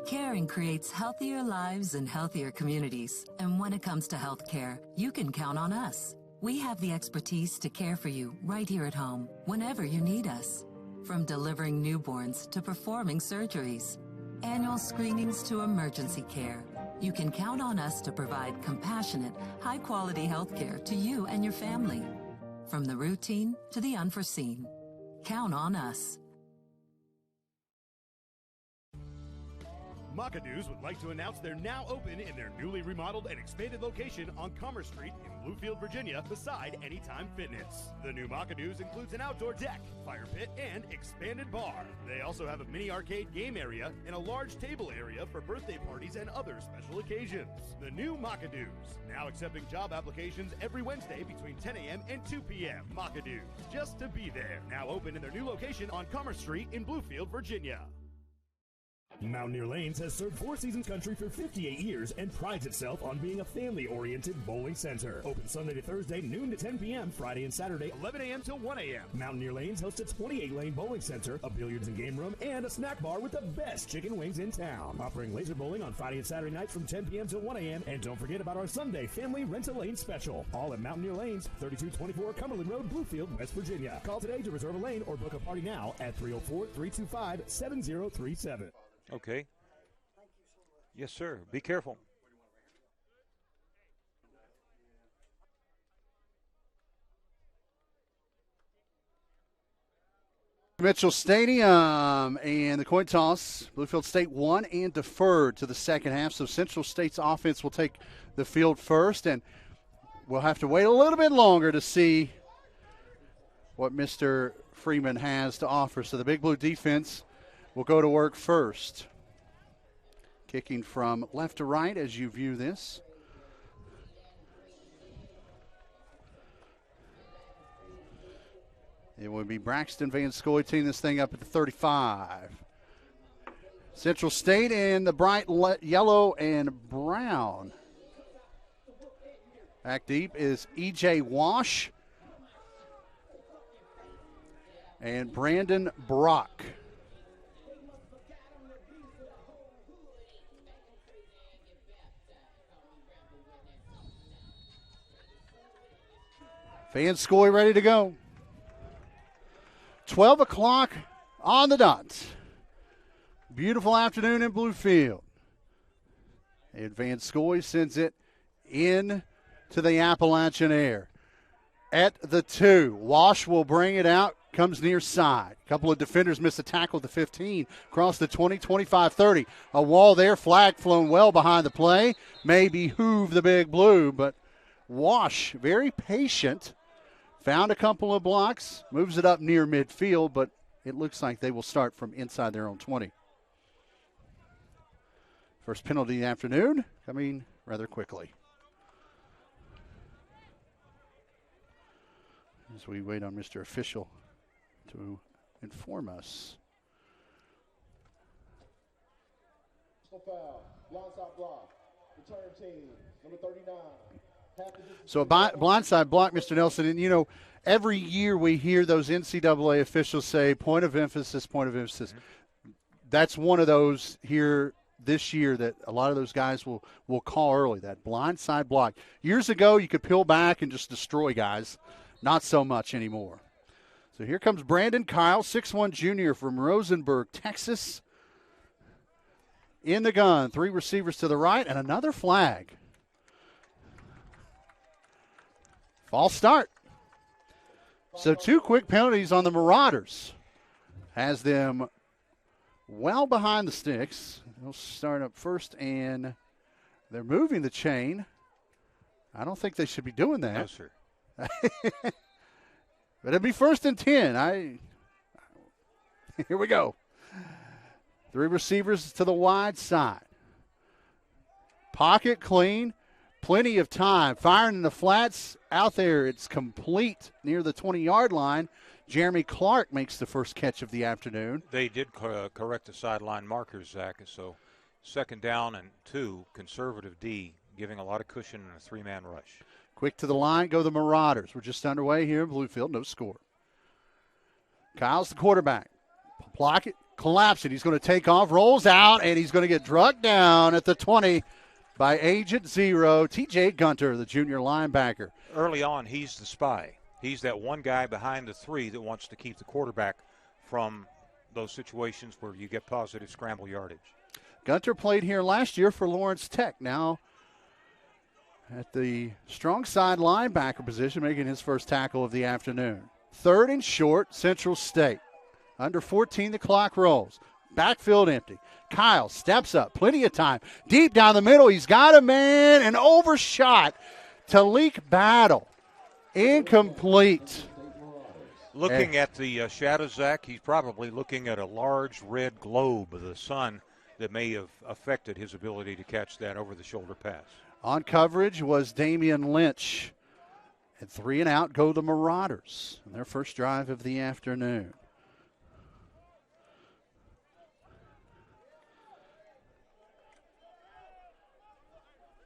Caring creates healthier lives and healthier communities. And when it comes to healthcare, you can count on us. We have the expertise to care for you right here at home, whenever you need us. From delivering newborns to performing surgeries, annual screenings to emergency care, you can count on us to provide compassionate, high-quality healthcare to you and your family. From the routine to the unforeseen, count on us. Macadoo's would like to announce they're now open in their newly remodeled and expanded location on Commerce Street in Bluefield, Virginia, beside Anytime Fitness. The new Macadoo's includes an outdoor deck, fire pit, and expanded bar. They also have a mini arcade game area and a large table area for birthday parties and other special occasions. The new Macadoo's, now accepting job applications every Wednesday between 10 a.m. and 2 p.m. Macadoo's, just to be there. Now open in their new location on Commerce Street in Bluefield, Virginia. Mountaineer Lanes has served Four Seasons Country for 58 years and prides itself on being a family-oriented bowling center. Open Sunday to Thursday, noon to 10 p.m., Friday and Saturday, 11 a.m. till 1 a.m. Mountaineer Lanes hosts a 28-lane bowling center, a billiards and game room, and a snack bar with the best chicken wings in town. Offering laser bowling on Friday and Saturday nights from 10 p.m. till 1 a.m. And don't forget about our Sunday family rent-a-lane special. All at Mountaineer Lanes, 3224 Cumberland Road, Bluefield, West Virginia. Call today to reserve a lane or book a party now at 304-325-7037. Okay. Yes, sir. Be careful. Mitchell Stadium and the coin toss. Bluefield State won and deferred to the second half, so Central State's offense will take the field first, and we'll have to wait a little bit longer to see what Mr. Freeman has to offer. So the Big Blue defense will go to work first. Kicking from left to right as you view this. It would be Braxton Van Scoy teeing this thing up at the 35. Central State in the bright yellow and brown. Back deep is E.J. Wash and Brandon Brock. Van Scoy ready to go. 12 o'clock on the dot. Beautiful afternoon in Bluefield. And Van Scoy sends it in to the Appalachian air. At the 2, Wash will bring it out, comes near side. A couple of defenders miss a tackle at the 15, across the 20, 25, 30. A wall there, flag flown well behind the play. May behoove the Big Blue, but Wash very patient. Found a couple of blocks, moves it up near midfield, but it looks like they will start from inside their own 20. First penalty of the afternoon coming rather quickly. As we wait on Mr. Official to inform us. Foul, blindside block, return team, number 39. So a blindside block, Mr. Nelson, and you know, every year we hear those NCAA officials say point of emphasis, point of emphasis. That's one of those here this year that a lot of those guys will call early, that blindside block. Years ago, you could peel back and just destroy guys. Not so much anymore. So here comes Brandon Kyle, 6'1" junior from Rosenberg, Texas. In the gun, 3 receivers to the right, and another flag. False start. So 2 quick penalties on the Marauders. Has them well behind the sticks. They'll start up first, and they're moving the chain. I don't think they should be doing that. No, sir. But it'll be 1st and 10. Here we go. 3 receivers to the wide side. Pocket clean. Plenty of time. Firing in the flats. Out there, it's complete near the 20-yard line. Jeremy Clark makes the first catch of the afternoon. They did correct the sideline markers, Zach. So 2nd down and 2, conservative D, giving a lot of cushion in a 3-man rush. Quick to the line, go the Marauders. We're just underway here in Bluefield, no score. Kyle's the quarterback. Block it, collapse it. He's going to take off, rolls out, and he's going to get drugged down at the 20 by Agent Zero, T.J. Gunter, the junior linebacker. Early on, he's the spy. He's that one guy behind the 3 that wants to keep the quarterback from those situations where you get positive scramble yardage. Gunter played here last year for Lawrence Tech. Now at the strong side linebacker position, making his first tackle of the afternoon. 3rd and short, Central State. Under 14, the clock rolls. Backfield empty. Kyle steps up, plenty of time. Deep down the middle, he's got a man, and overshot. Talik Battle. Incomplete. Looking at the shadow, Zach, he's probably looking at a large red globe of the sun that may have affected his ability to catch that over-the-shoulder pass. On coverage was Damian Lynch. At 3 and out go the Marauders on their first drive of the afternoon.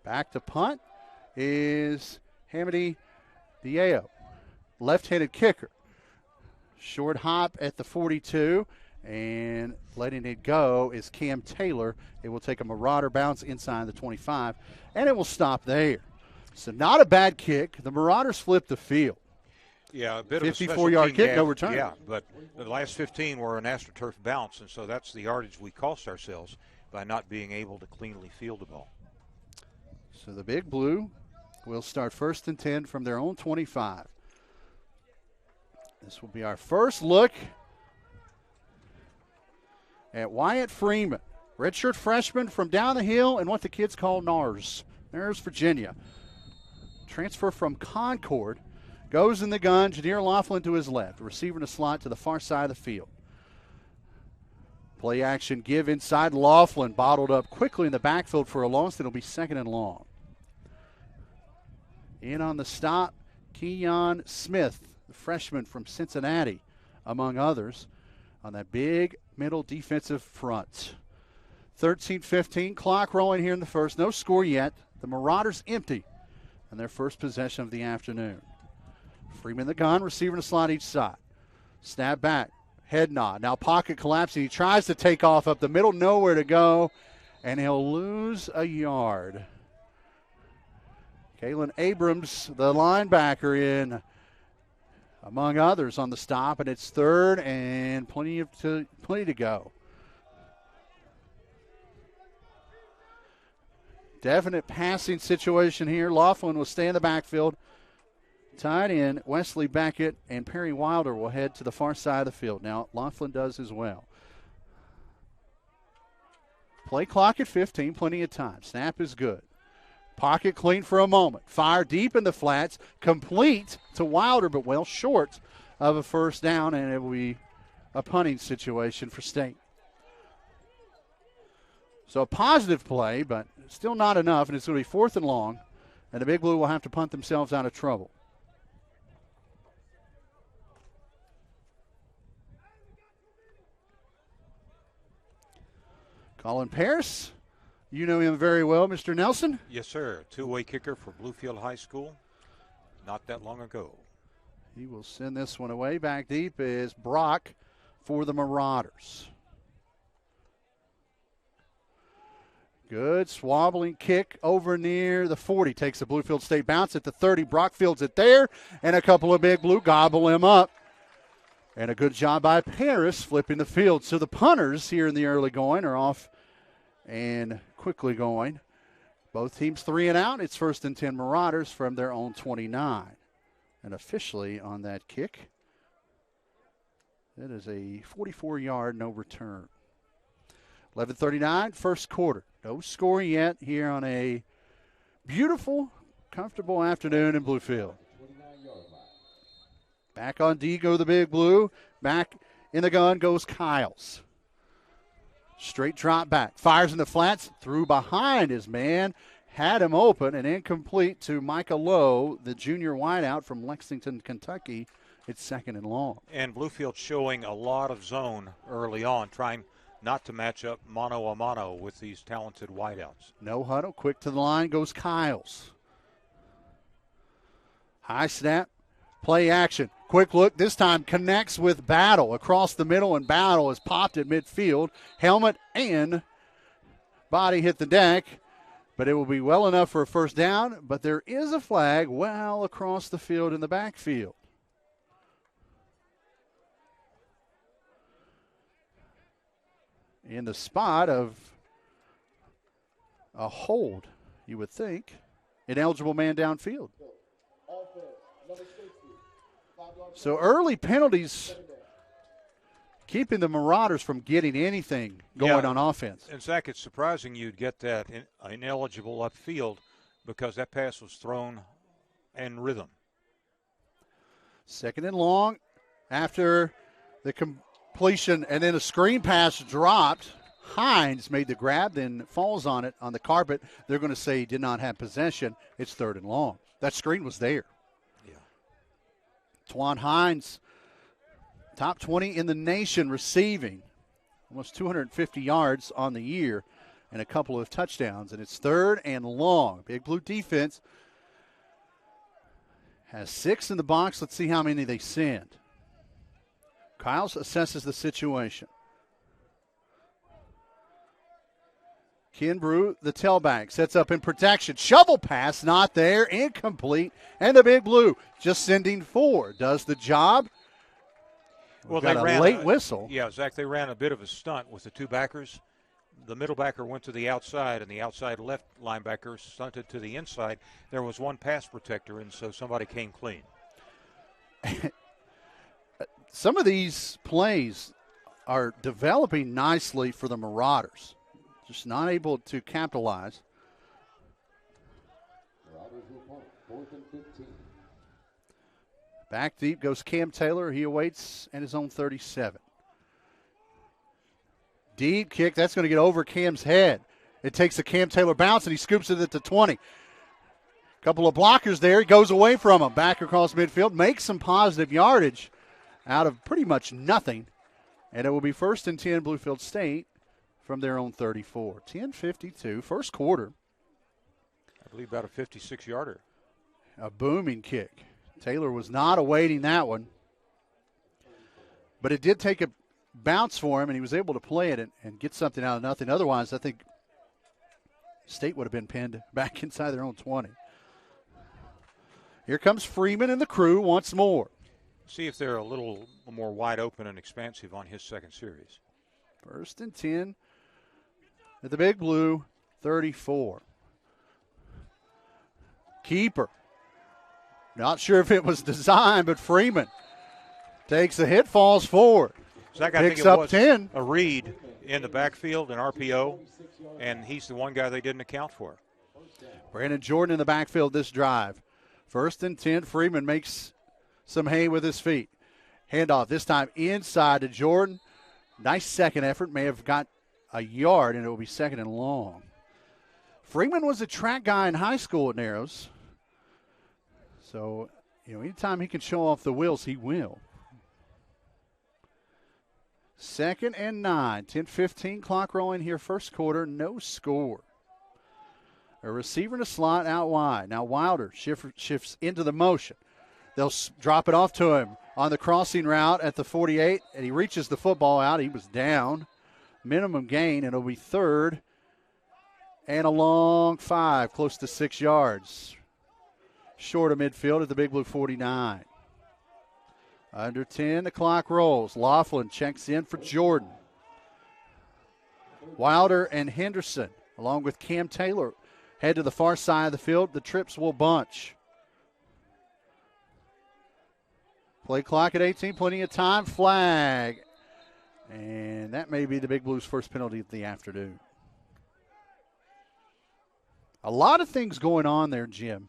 Back to punt is Hamidi Diao, left-handed kicker. Short hop at the 42, and letting it go is Cam Taylor. It will take a Marauder bounce inside the 25, and it will stop there. So not a bad kick. The Marauders flip the field. Yeah, a bit 54-yard kick, no return. Yeah, but the last 15 were an AstroTurf bounce, and so that's the yardage we cost ourselves by not being able to cleanly field the ball. So the Big Blue will start 1st and 10 from their own 25. This will be our first look at Wyatt Freeman, redshirt freshman from down the hill in what the kids call NARS, Virginia. Transfer from Concord, goes in the gun, Jadir Laughlin to his left, receiver in a slot to the far side of the field. Play action, give inside, Laughlin bottled up quickly in the backfield for a loss. It'll be 2nd and long. In on the stop, Keon Smith, the freshman from Cincinnati, among others, on that big middle defensive front. 13-15, clock rolling here in the first. No score yet. The Marauders empty on their first possession of the afternoon. Freeman the gun, receiver in a slot each side. Snap back, head nod. Now pocket collapsing. He tries to take off up the middle, nowhere to go, and he'll lose a yard. Kalen Abrams, the linebacker, in among others on the stop, and it's 3rd and plenty to go. Definite passing situation here. Laughlin will stay in the backfield. Tied in, Wesley Beckett and Perry Wilder will head to the far side of the field. Now, Laughlin does as well. Play clock at 15, plenty of time. Snap is good. Pocket clean for a moment. Fire deep in the flats. Complete to Wilder, but well short of a first down, and it will be a punting situation for State. So a positive play, but still not enough, and it's going to be 4th and long, and the Big Blue will have to punt themselves out of trouble. Colin Paris, you know him very well, Mr. Nelson. Yes, sir. Two-way kicker for Bluefield High School not that long ago. He will send this one away. Back deep is Brock for the Marauders. Good swabbling kick over near the 40. Takes a Bluefield State bounce at the 30. Brock fields it there, and a couple of Big Blue gobble him up. And a good job by Paris flipping the field. So the punters here in the early going are off and quickly going. Both teams 3 and out. It's 1st and 10 Marauders from their own 29. And officially on that kick, it is a 44-yard no return. 11:39, first quarter. No score yet here on a beautiful, comfortable afternoon in Bluefield. Back on D go the Big Blue. Back in the gun goes Kyles. Straight drop back. Fires in the flats. Threw behind his man. Had him open and incomplete to Micah Lowe, the junior wideout from Lexington, Kentucky. It's 2nd and long. And Bluefield showing a lot of zone early on, trying not to match up mano-a-mano with these talented wideouts. No huddle. Quick to the line goes Kyles. High snap. Play action. Quick look. This time connects with Battle across the middle, and Battle is popped at midfield. Helmet and body hit the deck, but it will be well enough for a first down. But there is a flag well across the field in the backfield. In the spot of a hold, you would think. Ineligible man downfield. So early penalties keeping the Marauders from getting anything going on offense. And, Zach, it's surprising you'd get that ineligible upfield because that pass was thrown in rhythm. 2nd and long after the completion, and then a screen pass dropped. Hines made the grab, then falls on it on the carpet. They're going to say he did not have possession. It's 3rd and long. That screen was there. Twan Hines, top 20 in the nation receiving, almost 250 yards on the year and a couple of touchdowns, and it's 3rd and long. Big Blue defense has 6 in the box. Let's see how many they send. Kyles assesses the situation. Kimbrough, the tailback, sets up in protection. Shovel pass, not there, incomplete. And the Big Blue just sending 4. Does the job. Well, got they a ran late whistle. Yeah, Zach, they ran a bit of a stunt with the two backers. The middle backer went to the outside, and the outside left linebacker stunted to the inside. There was one pass protector, and so somebody came clean. Some of these plays are developing nicely for the Marauders. Just not able to capitalize. Back deep goes Cam Taylor. He awaits at his own 37. Deep kick. That's going to get over Cam's head. It takes a Cam Taylor bounce, and he scoops it at the 20. Couple of blockers there. He goes away from him. Back across midfield. Makes some positive yardage out of pretty much nothing. And it will be 1st and 10 Bluefield State from their own 34. 10:52, first quarter. I believe about a 56-yarder. A booming kick. Taylor was not awaiting that one. But it did take a bounce for him, and he was able to play it and get something out of nothing. Otherwise, I think State would have been pinned back inside their own 20. Here comes Freeman and the crew once more. See if they're a little more wide open and expansive on his second series. 1st and 10 at the Big Blue 34. Keeper. Not sure if it was designed, but Freeman takes a hit, falls forward. Zach, I picks think it up was 10. A read in the backfield, an RPO, and he's the one guy they didn't account for. Brandon Jordan in the backfield this drive. 1st and 10. Freeman makes some hay with his feet. Handoff this time inside to Jordan. Nice second effort. May have got a yard, and it will be 2nd and long. Freeman was a track guy in high school at Narrows. So, anytime he can show off the wheels, he will. 2nd and 9. 10-15 clock rolling here. First quarter, no score. A receiver in a slot out wide. Now Wilder shifts into the motion. They'll drop it off to him on the crossing route at the 48, and he reaches the football out. He was down. Minimum gain, and it'll be 3rd and a long 5, close to 6 yards. Short of midfield at the Big Blue 49. Under 10, the clock rolls. Laughlin checks in for Jordan. Wilder and Henderson, along with Cam Taylor, head to the far side of the field. The trips will bunch. Play clock at 18, plenty of time. Flag. And that may be the Big Blues' first penalty of the afternoon. A lot of things going on there, Jim.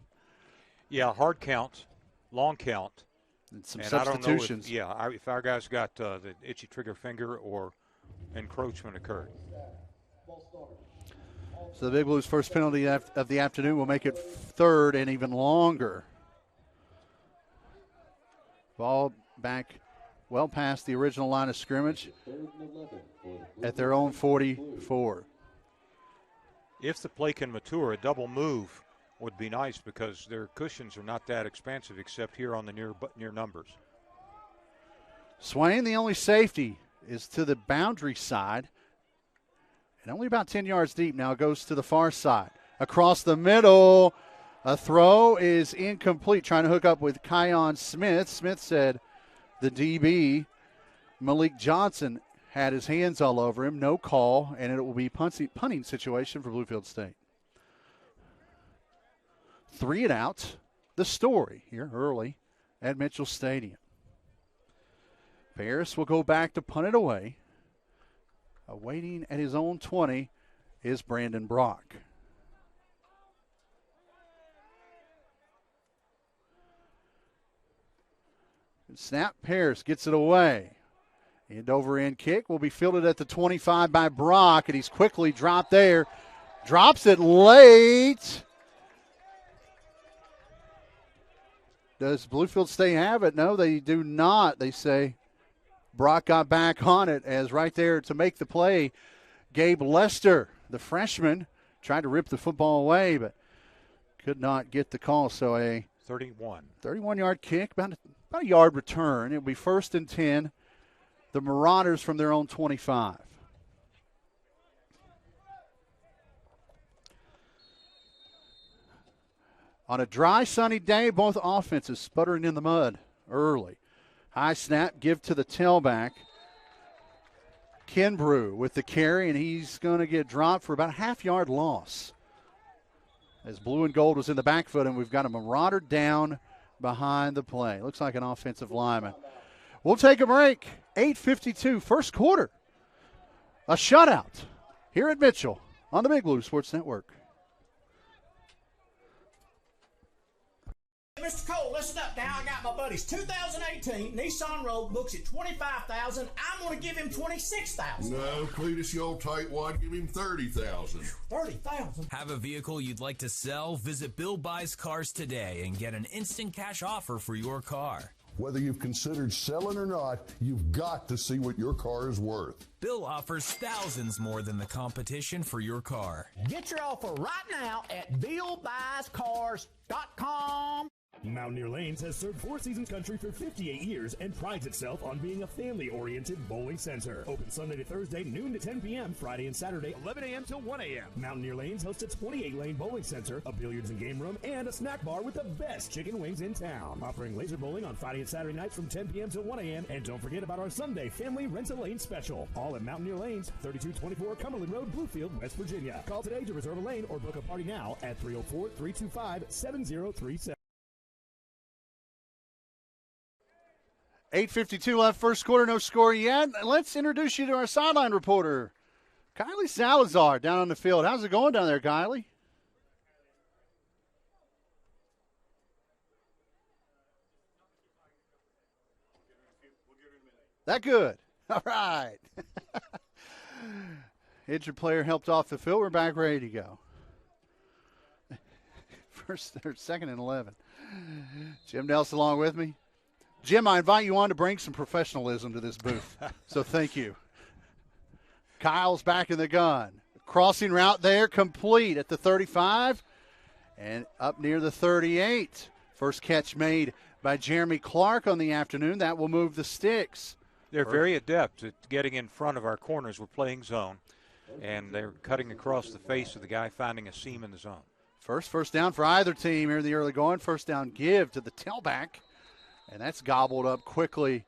Yeah, hard count, long count. And some substitutions. If our guys got the itchy trigger finger or encroachment occurred. So the Big Blues' first penalty of the afternoon will make it 3rd and even longer. Ball back well past the original line of scrimmage at their own 44. If the play can mature, a double move would be nice because their cushions are not that expansive except here on the near numbers. Swain, the only safety, is to the boundary side and only about 10 yards deep. Now it goes to the far side. Across the middle, a throw is incomplete. Trying to hook up with Kion Smith. Smith said the DB, Malik Johnson, had his hands all over him. No call, and it will be punting situation for Bluefield State. 3 and out. The story here early at Mitchell Stadium. Paris will go back to punt it away. Awaiting at his own 20 is Brandon Brock. Snap, Paris gets it away. End over end kick will be fielded at the 25 by Brock, and he's quickly dropped there. Drops it late. Does Bluefield State have it? No, they do not. They say Brock got back on it as right there to make the play. Gabe Lester, the freshman, tried to rip the football away, but could not get the call. So a 31-yard kick, about a yard return. It'll be 1st and 10. The Marauders from their own 25. On a dry, sunny day, both offenses sputtering in the mud early. High snap, give to the tailback. Kimbrew with the carry, and he's going to get dropped for about a half-yard loss. As blue and gold was in the back foot, and we've got a Marauder down behind the play. Looks like an offensive lineman. We'll take a break. 8:52, first quarter. A shutout here at Mitchell on the Big Blue Sports Network. Mr. Cole, listen up now. I got my buddies. 2018 Nissan Rogue books at $25,000. I'm going to give him $26,000. No, Cletus, you old tightwad, give him $30,000. $30,000. Have a vehicle you'd like to sell? Visit Bill Buys Cars today and get an instant cash offer for your car. Whether you've considered selling or not, you've got to see what your car is worth. Bill offers thousands more than the competition for your car. Get your offer right now at BillBuysCars.com. Mountaineer Lanes has served Four Seasons Country for 58 years and prides itself on being a family-oriented bowling center. Open Sunday to Thursday, noon to 10 p.m., Friday and Saturday, 11 a.m. till 1 a.m. Mountaineer Lanes hosts a 28-lane bowling center, a billiards and game room, and a snack bar with the best chicken wings in town. Offering laser bowling on Friday and Saturday nights from 10 p.m. till 1 a.m. And don't forget about our Sunday Family Rent-A-Lane special. All at Mountaineer Lanes, 3224 Cumberland Road, Bluefield, West Virginia. Call today to reserve a lane or book a party now at 304-325-7037. 8:52 left, first quarter, no score yet. Let's introduce you to our sideline reporter, Kylie Salazar, down on the field. How's it going down there, Kylie? That good. All right. Injured player helped off the field. We're back ready to go. Second and 11. Jim Nelson along with me. Jim, I invite you on to bring some professionalism to this booth. So thank you. Kyle's back in the gun. Crossing route there, complete at the 35 and up near the 38. First catch made by Jeremy Clark on the afternoon. That will move the sticks. They're very adept at getting in front of our corners. We're playing zone, and they're cutting across the face of the guy, finding a seam in the zone. First down for either team here in the early going. First down give to the tailback, and that's gobbled up quickly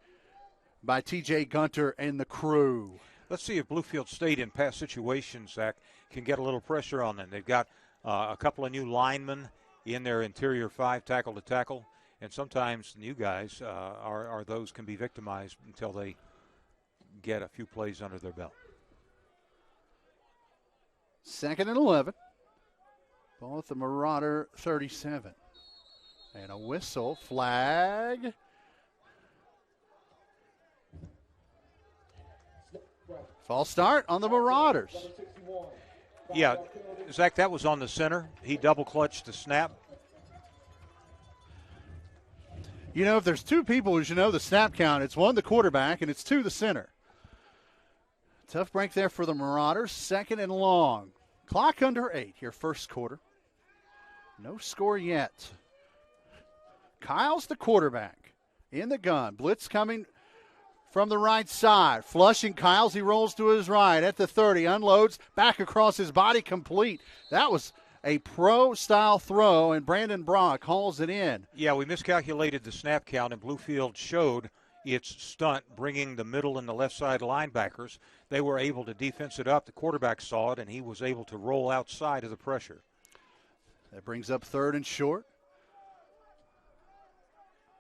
by T.J. Gunter and the crew. Let's see if Bluefield State in past situations, Zach, can get a little pressure on them. They've got a couple of new linemen in their interior 5 tackle to tackle, and sometimes new guys are those can be victimized until they get a few plays under their belt. 2nd and 11. Ball at the Marauder 37. And a whistle, flag. False start on the Marauders. Yeah, Zach, that was on the center. He double-clutched the snap. You know, if there's two people who should know the snap count, it's one the quarterback and it's two the center. Tough break there for the Marauders. 2nd and long. Clock under 8 here, first quarter. No score yet. Kyle's the quarterback in the gun. Blitz coming from the right side. Flushing Kyle's. He rolls to his right at the 30. Unloads. Back across his body. Complete. That was a pro-style throw, and Brandon Brock hauls it in. Yeah, we miscalculated the snap count, and Bluefield showed its stunt, bringing the middle and the left side linebackers. They were able to defense it up. The quarterback saw it, and he was able to roll outside of the pressure. That brings up 3rd and short.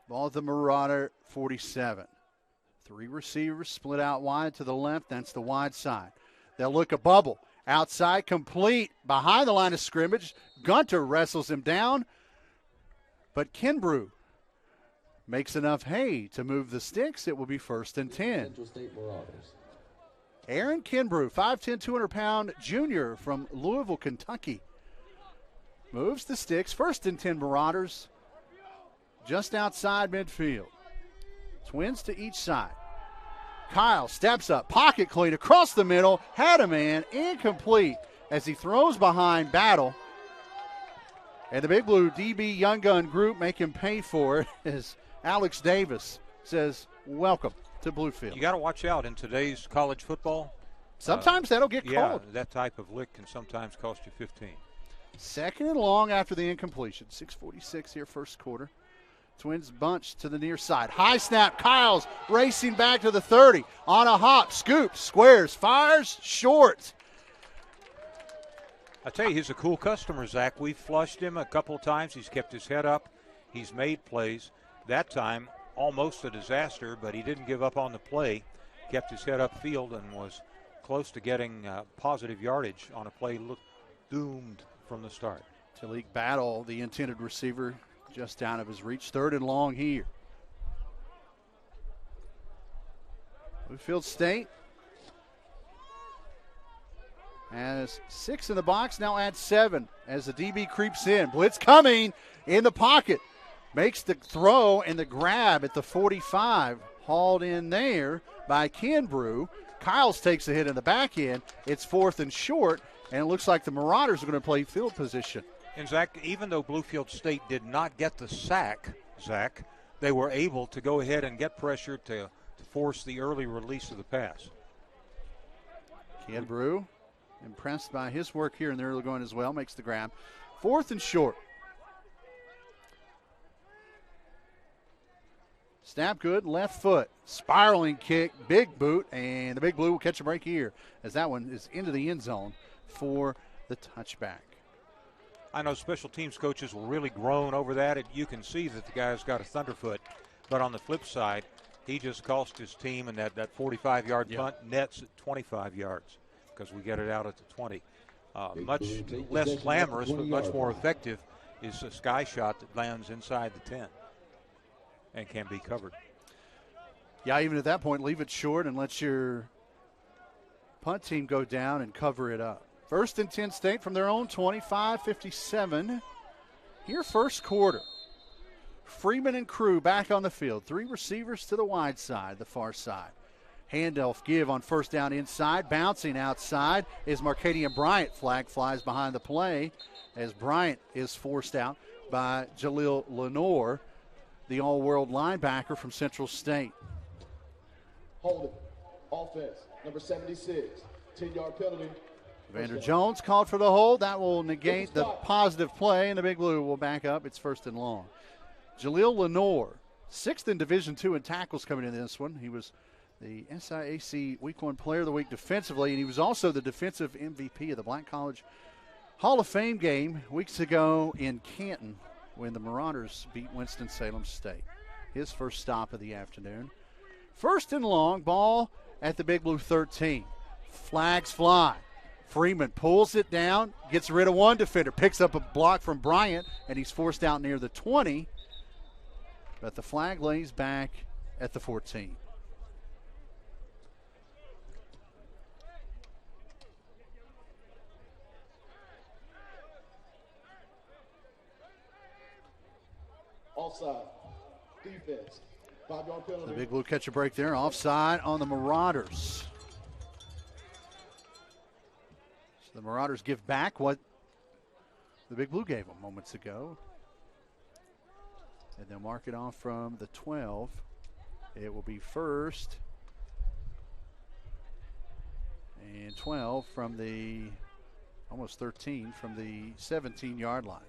Ball at the Marauder 47. 3 receivers split out wide to the left. That's the wide side. They'll look a bubble. Outside, complete. Behind the line of scrimmage. Gunter wrestles him down. But Kimbrough makes enough hay to move the sticks. It will be 1st and 10. Aaron Kimbrough, 5'10", 200-pound junior from Louisville, Kentucky. Moves the sticks. 1st and 10 Marauders. Just outside midfield. Twins to each side. Kyle steps up, pocket clean across the middle, had a man, incomplete as he throws behind Battle. And the Big Blue DB Young Gun group make him pay for it as Alex Davis says, welcome to Bluefield. You got to watch out in today's college football. Sometimes that'll get called. Yeah, that type of lick can sometimes cost you 15. 2nd and long after the incompletion. 6:46 here, first quarter. Twins bunch to the near side. High snap. Kyle's racing back to the 30. On a hop. Scoops. Squares. Fires. Short. I tell you, he's a cool customer, Zach. We've flushed him a couple of times. He's kept his head up. He's made plays. That time, almost a disaster, but he didn't give up on the play. Kept his head upfield and was close to getting positive yardage on a play doomed from the start. Talik Battle, the intended receiver, just out of his reach. 3rd and long here. Bluefield State has 6 in the box, now adds 7 as the DB creeps in. Blitz coming in the pocket. Makes the throw and the grab at the 45. Hauled in there by Kimbrough. Kyles takes a hit in the back end. It's 4th and short, and it looks like the Marauders are going to play field position. And, Zach, even though Bluefield State did not get the sack, Zach, they were able to go ahead and get pressure to force the early release of the pass. Kimbrough, impressed by his work here in the early going as well, makes the grab. 4th and short. Snap good, left foot, spiraling kick, big boot, and the Big Blue will catch a break here as that one is into the end zone for the touchback. I know special teams coaches will really groan over that. You can see that the guy's got a thunderfoot. But on the flip side, he just cost his team, and that 45-yard punt nets at 25 yards because we get it out at the 20. Much less glamorous, but much more effective is a sky shot that lands inside the 10 and can be covered. Yeah, even at that point, leave it short and let your punt team go down and cover it up. 1st and 10 State from their own 25-57. Here, first quarter. Freeman and crew back on the field. 3 receivers to the wide side, the far side. Handoff give on first down inside. Bouncing outside is Marcadian Bryant. Flag flies behind the play as Bryant is forced out by Jaleel Lenore, the all-world linebacker from Central State. Hold it. Offense, number 76. 10-yard penalty. Vander Jones called for the hold. That will negate the positive play, and the Big Blue will back up. It's 1st and long. Jaleel Lenore, 6th in Division II in tackles coming into this one. He was the SIAC Week 1 Player of the Week defensively, and he was also the defensive MVP of the Black College Hall of Fame game weeks ago in Canton when the Marauders beat Winston-Salem State. His first stop of the afternoon. 1st and long, ball at the Big Blue 13. Flags fly. Freeman pulls it down, gets rid of one defender, picks up a block from Bryant, and he's forced out near the 20. But the flag lays back at the 14. Offside. Defense. 5-yard penalty. The Big Blue catch a break there. Offside on the Marauders. So the Marauders give back what the Big Blue gave them moments ago. And they'll mark it off from the 12. It will be 1st and 12 from the, almost 13 from the 17-yard line.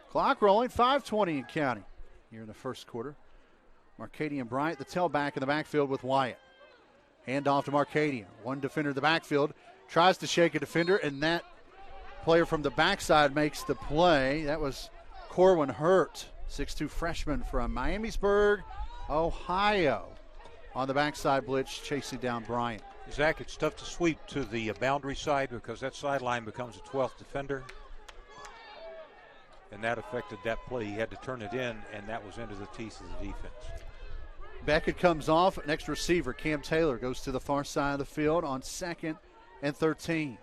Clock rolling, 5:20 in counting here in the first quarter. Marcadian Bryant, the tailback in the backfield with Wyatt. Hand off to Marcadian. One defender in the backfield, tries to shake a defender, and that player from the backside makes the play. That was Corwin Hurt, 6'2 freshman from Miamisburg, Ohio. On the backside blitz, chasing down Bryant. Zach, it's tough to sweep to the boundary side because that sideline becomes a 12th defender. And that affected that play. He had to turn it in, and that was into the teeth of the defense. Beckett comes off. Next receiver, Cam Taylor, goes to the far side of the field on 2nd and 13.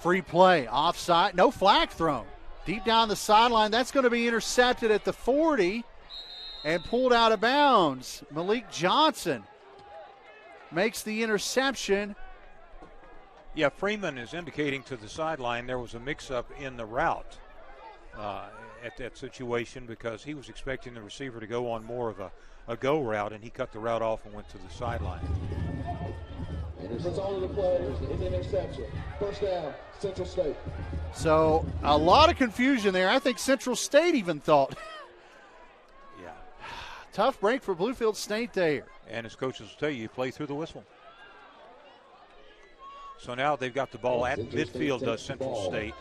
Free play, offside, no flag thrown. Deep down the sideline, that's going to be intercepted at the 40 and pulled out of bounds. Malik Johnson makes the interception. Yeah, Freeman is indicating to the sideline there was a mix-up in the route at that situation because he was expecting the receiver to go on more of a go route, and he cut the route off and went to the sideline. Result of the play is an interception. 1st down, Central State. So a lot of confusion there. I think Central State even thought. Yeah. Tough break for Bluefield State there. And as coaches will tell you, you play through the whistle. So now they've got the ball at midfield, Central State.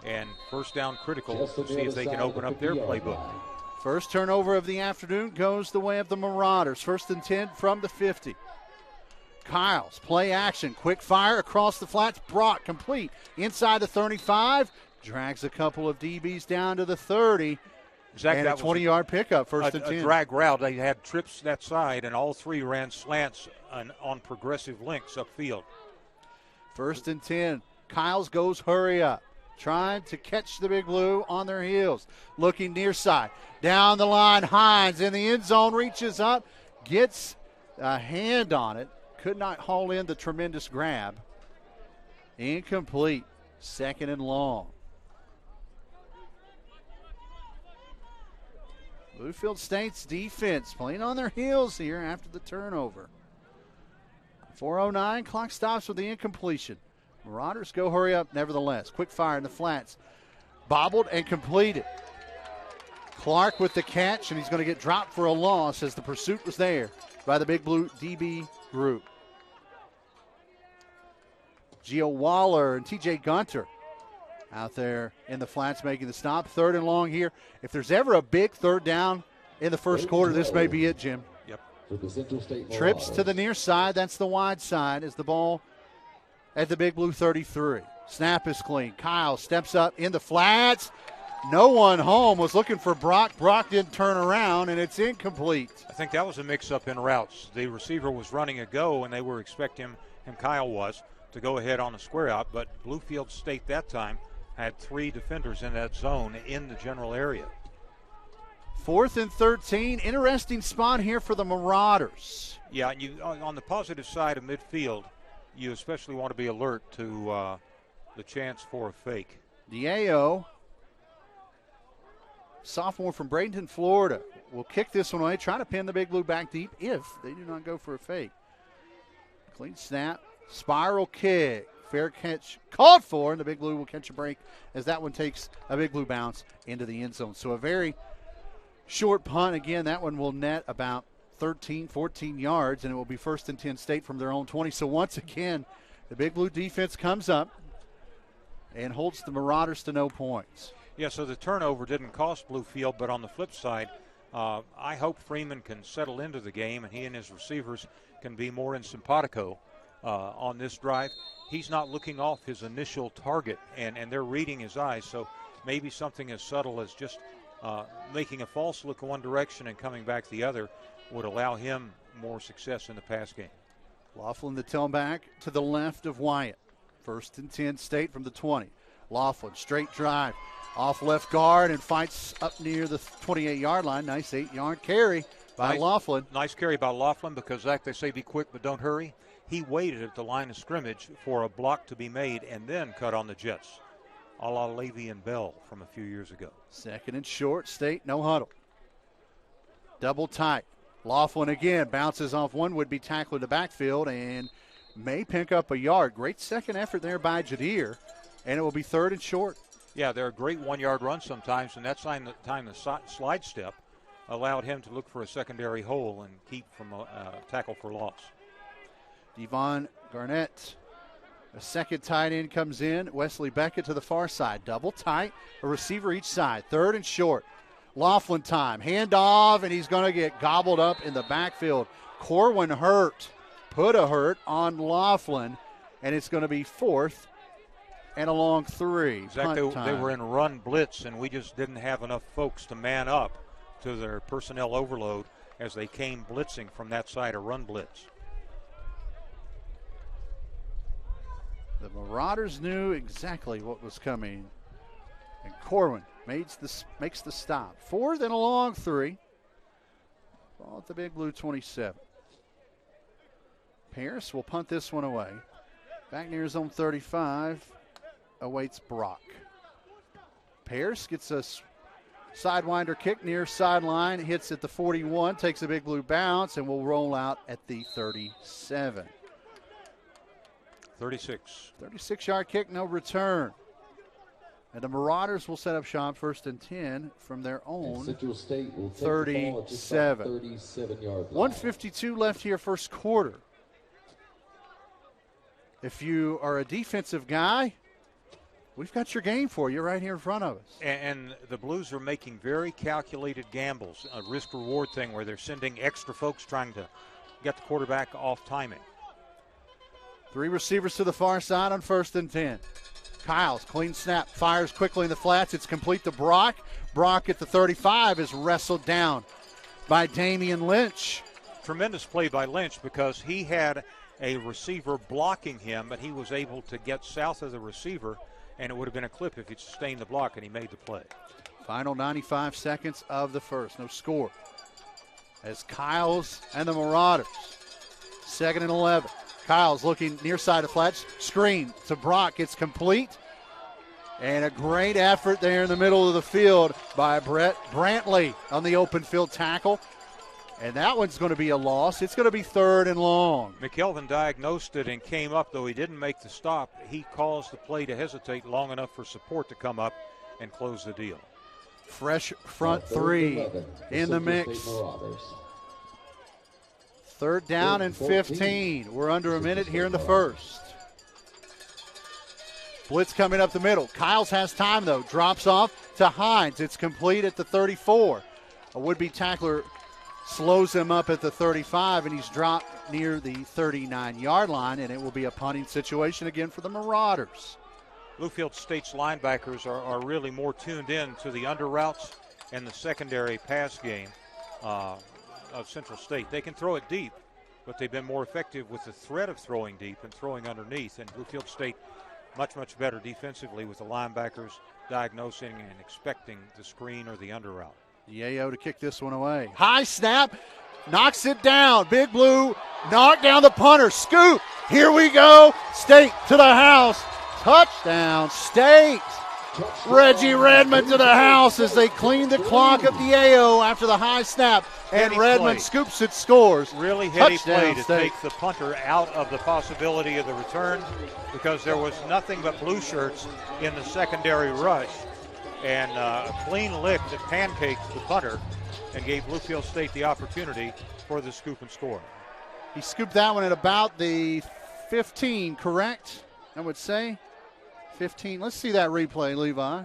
And 1st down critical to see if they can open up their playbook. First turnover of the afternoon goes the way of the Marauders. 1st and 10 from the 50. Kyles, play action, quick fire across the flats, brought complete inside the 35, drags a couple of DBs down to the 30, Zach, and a 20-yard pickup, 1st and 10. A drag route. They had trips that side, and all 3 ran slants on progressive links upfield. 1st and 10. Kyles goes hurry up, trying to catch the Big Blue on their heels. Looking near side. Down the line, Hines in the end zone, reaches up, gets a hand on it. Could not haul in the tremendous grab. Incomplete. 2nd and long. Bluefield State's defense playing on their heels here after the turnover. 4:09, clock stops with the incompletion. Marauders go hurry up nevertheless. Quick fire in the flats. Bobbled and completed. Clark with the catch, and he's going to get dropped for a loss as the pursuit was there by the Big Blue DB group. Gio Waller and TJ Gunter out there in the flats making the stop. 3rd and long here. If there's ever a big 3rd down in the first quarter, this may be it, Jim. Yep. Trips to the near side. That's the wide side as the ball at the Big Blue 33. Snap is clean. Kyle steps up in the flats. No one home. Was looking for Brock. Brock didn't turn around, and it's incomplete. I think that was a mix-up in routes. The receiver was running a go, and they were expecting him, and Kyle was, to go ahead on a square out. But Bluefield State that time had 3 defenders in that zone in the general area. 4th and 13. Interesting spot here for the Marauders. Yeah, you on the positive side of midfield, you especially want to be alert to the chance for a fake. Diego, sophomore from Bradenton, Florida, will kick this one away, try to pin the Big Blue back deep if they do not go for a fake. Clean snap, spiral kick, fair catch called for, and the Big Blue will catch a break as that one takes a Big Blue bounce into the end zone. So a very short punt. Again, that one will net about 13, 14 yards, and it will be 1st and 10 State from their own 20. So once again, the Big Blue defense comes up and holds the Marauders to no points. Yeah, so the turnover didn't cost Bluefield, but on the flip side, I hope Freeman can settle into the game and he and his receivers can be more in simpatico on this drive. He's not looking off his initial target, and they're reading his eyes, so maybe something as subtle as just making a false look in one direction and coming back the other would allow him more success in the pass game. Laughlin, the tailback, to the left of Wyatt. 1st and 10 State from the 20. Laughlin, straight drive, off left guard and fights up near the 28-yard line. Nice 8-yard carry by Laughlin. Nice carry by Laughlin because, Zach, they say be quick but don't hurry. He waited at the line of scrimmage for a block to be made and then cut on the Jets, a la Le'Veon Bell from a few years ago. 2nd and short, State, no huddle. Double tight. Laughlin again bounces off one would-be tackler in the backfield and may pick up a yard. Great second effort there by Jadir, and it will be 3rd and short. Yeah, they're a great 1-yard run sometimes, and that time the slide step allowed him to look for a secondary hole and keep from a tackle for loss. Devon Garnett, a second tight end comes in. Wesley Beckett to the far side. Double tight, a receiver each side. 3rd and short. Laughlin time. Handoff, and he's going to get gobbled up in the backfield. Corwin Hurt put a hurt on Laughlin, and it's going to be 4th and a long 3. Zach, they were in run blitz, and we just didn't have enough folks to man up to their personnel overload as they came blitzing from that side of run blitz. The Marauders knew exactly what was coming, and Corwin makes the stop. 4th and a long 3. Ball at the Big Blue 27. Paris will punt this one away. Back near his own 35 awaits Brock. Paris gets a sidewinder kick near sideline, hits at the 41, takes a Big Blue bounce, and will roll out at the 37. 36. 36-yard kick, no return. And the Marauders will set up shop 1st and 10 from their own 37. 1:52 left here, first quarter. If you are a defensive guy, we've got your game for you right here in front of us. And the Blues are making very calculated gambles, a risk-reward thing where they're sending extra folks trying to get the quarterback off timing. 3 receivers to the far side on 1st and 10. Kyles, clean snap, fires quickly in the flats. It's complete to Brock. Brock at the 35 is wrestled down by Damian Lynch. Tremendous play by Lynch because he had a receiver blocking him, but he was able to get south of the receiver, and it would have been a clip if he'd sustained the block, and he made the play. Final 95 seconds of the first. No score. As Kyles and the Marauders. 2nd and 11. Kyles looking near side of flats. Screen to Brock. It's complete. And a great effort there in the middle of the field by Brett Brantley on the open field tackle. And that one's going to be a loss. It's going to be 3rd and long. McKelvin diagnosed it and came up, though he didn't make the stop. He caused the play to hesitate long enough for support to come up and close the deal. Fresh front 3 in the mix. 3rd down and 15. We're under a minute here in the first. Blitz coming up the middle. Kyles has time, though. Drops off to Hines. It's complete at the 34. A would-be tackler slows him up at the 35, and he's dropped near the 39-yard line, and it will be a punting situation again for the Marauders. Bluefield State's linebackers are really more tuned in to the under routes and the secondary pass game of Central State. They can throw it deep, but they've been more effective with the threat of throwing deep and throwing underneath. And Bluefield State much, much better defensively with the linebackers diagnosing and expecting the screen or the under route. Yayo to kick this one away. High snap, knocks it down. Big Blue knocked down the punter. Scoop. Here we go. State to the house. Touchdown, State. Reggie Redmond to the house as they clean the clock of Yayo after the high snap. And Redmond scoops it, scores. Really heady play to State. take the punter out of the possibility of the return because there was nothing but blue shirts in the secondary rush. And a clean lick that pancaked the punter and gave Bluefield State the opportunity for the scoop and score. He scooped that one at about the 15, correct? I would say 15. Let's see that replay, Levi.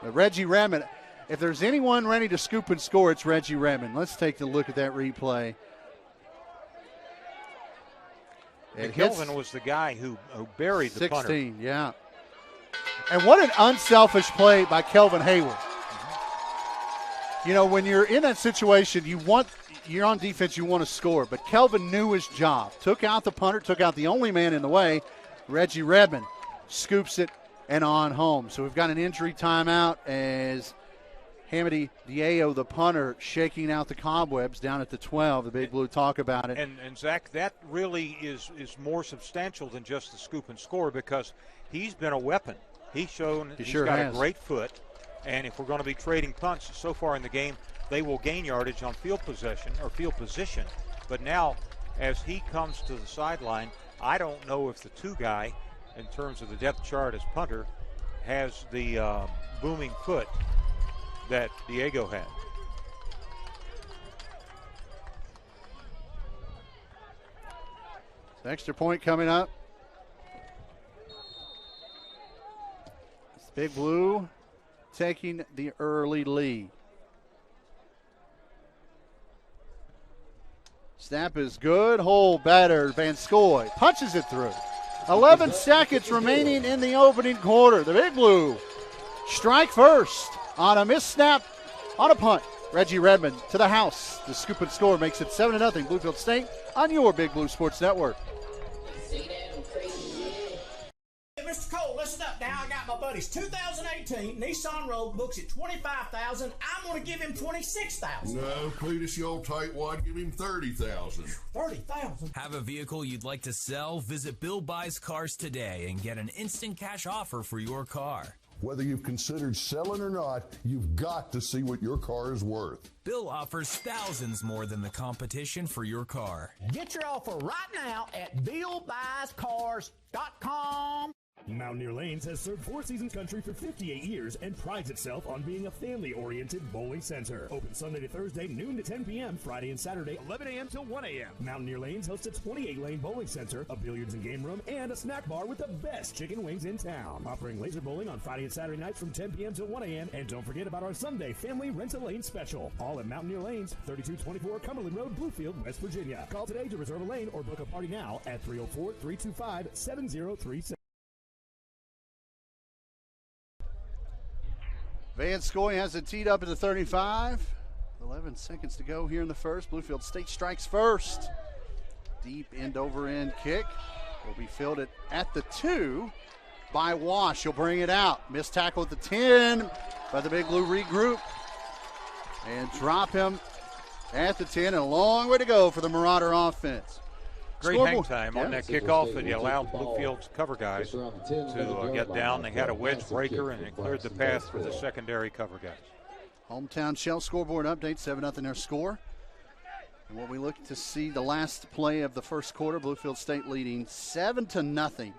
But Reggie Redmond, if there's anyone ready to scoop and score, it's Reggie Redmond. Let's take a look at that replay. And Kelvin was the guy who buried the punter. 16, yeah. And what an unselfish play by Kelvin Hayward. You know, when you're in that situation, you're on defense, you want to score. But Kelvin knew his job. Took out the punter, took out the only man in the way. Reggie Redmond scoops it and on home. So we've got an injury timeout as Hamady Yayo, the punter, shaking out the cobwebs down at the 12. The Big Blue talk about it. And Zach, that really is more substantial than just the scoop and score because he's been a weapon. He's shown he's got a great foot. And if we're going to be trading punts so far in the game, they will gain yardage on field possession or field position. But now, as he comes to the sideline, I don't know if the two guy, in terms of the depth chart as punter, has the booming foot that Diego had. Extra point coming up. It's Big Blue taking the early lead. Snap is good. Hold better. Van Scoy punches it through. 11 seconds remaining in the opening quarter. The Big Blue strike first on a missed snap on a punt. Reggie Redmond to the house. The scoop and score makes it 7-0 Bluefield State on your Big Blue Sports Network. Mr. Cole, listen up now. I got my buddies. 2018 Nissan Rogue books at $25,000. I'm going to give him $26,000. No, Cletus, you old tightwad, give him $30,000. $30,000. Have a vehicle you'd like to sell? Visit Bill Buys Cars today and get an instant cash offer for your car. Whether you've considered selling or not, you've got to see what your car is worth. Bill offers thousands more than the competition for your car. Get your offer right now at BillBuysCars.com. Mountaineer Lanes has served Four Seasons Country for 58 years and prides itself on being a family-oriented bowling center. Open Sunday to Thursday, noon to 10 p.m., Friday and Saturday, 11 a.m. till 1 a.m. Mountaineer Lanes hosts a 28-lane bowling center, a billiards and game room, and a snack bar with the best chicken wings in town. Offering laser bowling on Friday and Saturday nights from 10 p.m. till 1 a.m. And don't forget about our Sunday family rent-a-lane special. All at Mountaineer Lanes, 3224 Cumberland Road, Bluefield, West Virginia. Call today to reserve a lane or book a party now at 304-325-7037. Van Scoy has it teed up at the 35. 11 seconds to go here in the first. Bluefield State strikes first. Deep end-over-end kick will be fielded at the 2 by Wash. He'll bring it out. Missed tackle at the 10, but the Big Blue regroup and drop him at the 10. And a long way to go for the Marauder offense. Great hang time on that kickoff that he allowed Bluefield's cover guys to get down. They had a wedge breaker and it cleared the path for the secondary cover guys. Hometown Shell scoreboard update, 7-0 their score. And what we look to see the last play of the first quarter, Bluefield State leading 7-0.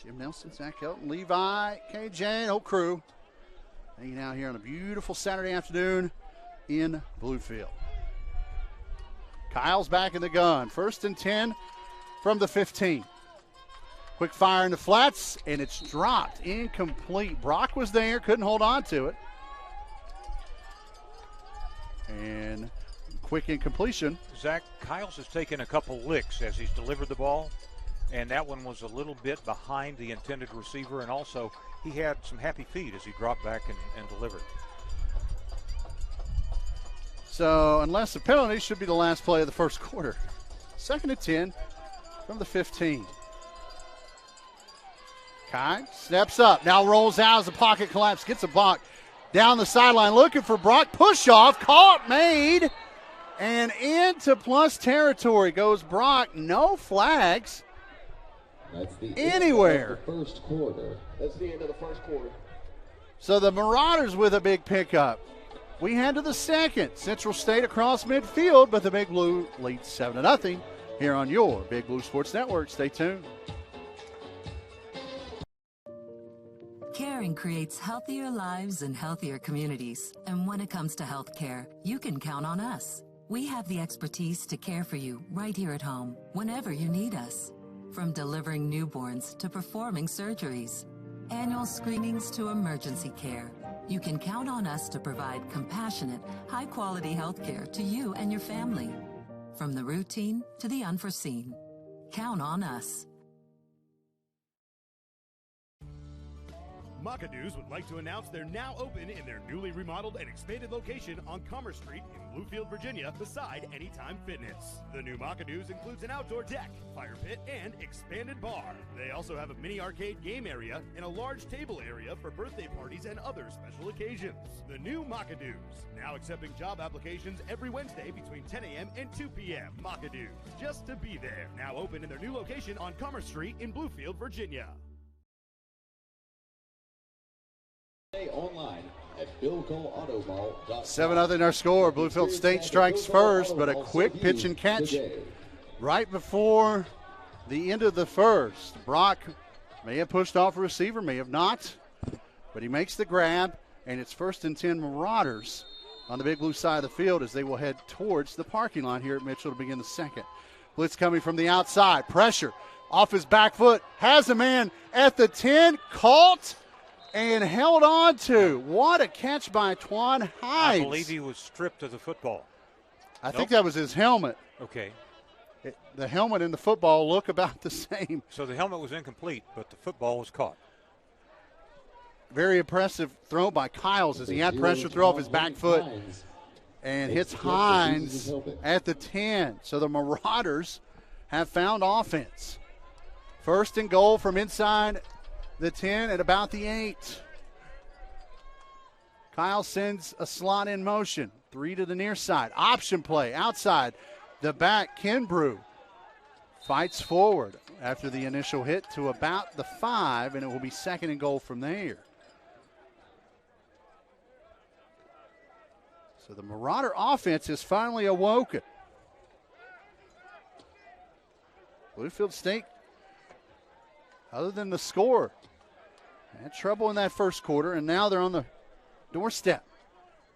Jim Nelson, Zach Helton, Levi, KJ, and whole crew hanging out here on a beautiful Saturday afternoon in Bluefield. Kyle's back in the gun. 1st and 10 from the 15. Quick fire in the flats, and it's dropped. Incomplete. Brock was there, couldn't hold on to it. And quick incompletion. Zach, Kyles has taken a couple licks as he's delivered the ball, and that one was a little bit behind the intended receiver, and also he had some happy feet as he dropped back and delivered. So unless the penalty, should be the last play of the first quarter. 2nd and 10 from the 15. Kai steps up, now rolls out as the pocket collapse, gets a block down the sideline, looking for Brock. Push off, caught, made, and into plus territory goes Brock. No flags. That's the anywhere. End of the first quarter. That's the end of the first quarter. So the Marauders with a big pickup. We head to the second. Central State across midfield, but the Big Blue leads 7-0 here on your Big Blue Sports Network. Stay tuned. Caring creates healthier lives and healthier communities. And when it comes to health care, you can count on us. We have the expertise to care for you right here at home, whenever you need us. From delivering newborns to performing surgeries, annual screenings to emergency care, you can count on us to provide compassionate, high-quality health care to you and your family. From the routine to the unforeseen, count on us. Macadoo's would like to announce they're now open in their newly remodeled and expanded location on Commerce Street in Bluefield, Virginia, beside Anytime Fitness. The new Macadoo's includes an outdoor deck, fire pit, and expanded bar. They also have a mini arcade game area and a large table area for birthday parties and other special occasions. The new Macadoo's, now accepting job applications every Wednesday between 10 a.m. and 2 p.m. Macadoo's, just to be there. Now open in their new location on Commerce Street in Bluefield, Virginia. Online at BillColeAutomall.com. 7-0 our score. Bluefield State strikes first, but a quick pitch and catch right before the end of the first. Brock may have pushed off a receiver, may have not, but he makes the grab, and it's 1st and 10 Marauders on the Big Blue side of the field as they will head towards the parking lot here at Mitchell to begin the second. Blitz coming from the outside. Pressure off his back foot. Has a man at the 10. Caught and held on to. What a catch by Twan Hides. I believe he was stripped of the football. I think that was his helmet. Okay. The helmet and the football look about the same. So the helmet was incomplete, but the football was caught. Very impressive throw by Kyles as he had pressure throw off his back foot and hits Hines at the 10. So the Marauders have found offense. 1st and goal from inside the 10 at about the 8. Kyle sends a slot in motion. 3 to the near side. Option play outside the back. Kimbrough fights forward after the initial hit to about the 5, and it will be 2nd and goal from there. So the Marauder offense is finally awoken. Bluefield State, other than the score, had trouble in that first quarter, and now they're on the doorstep.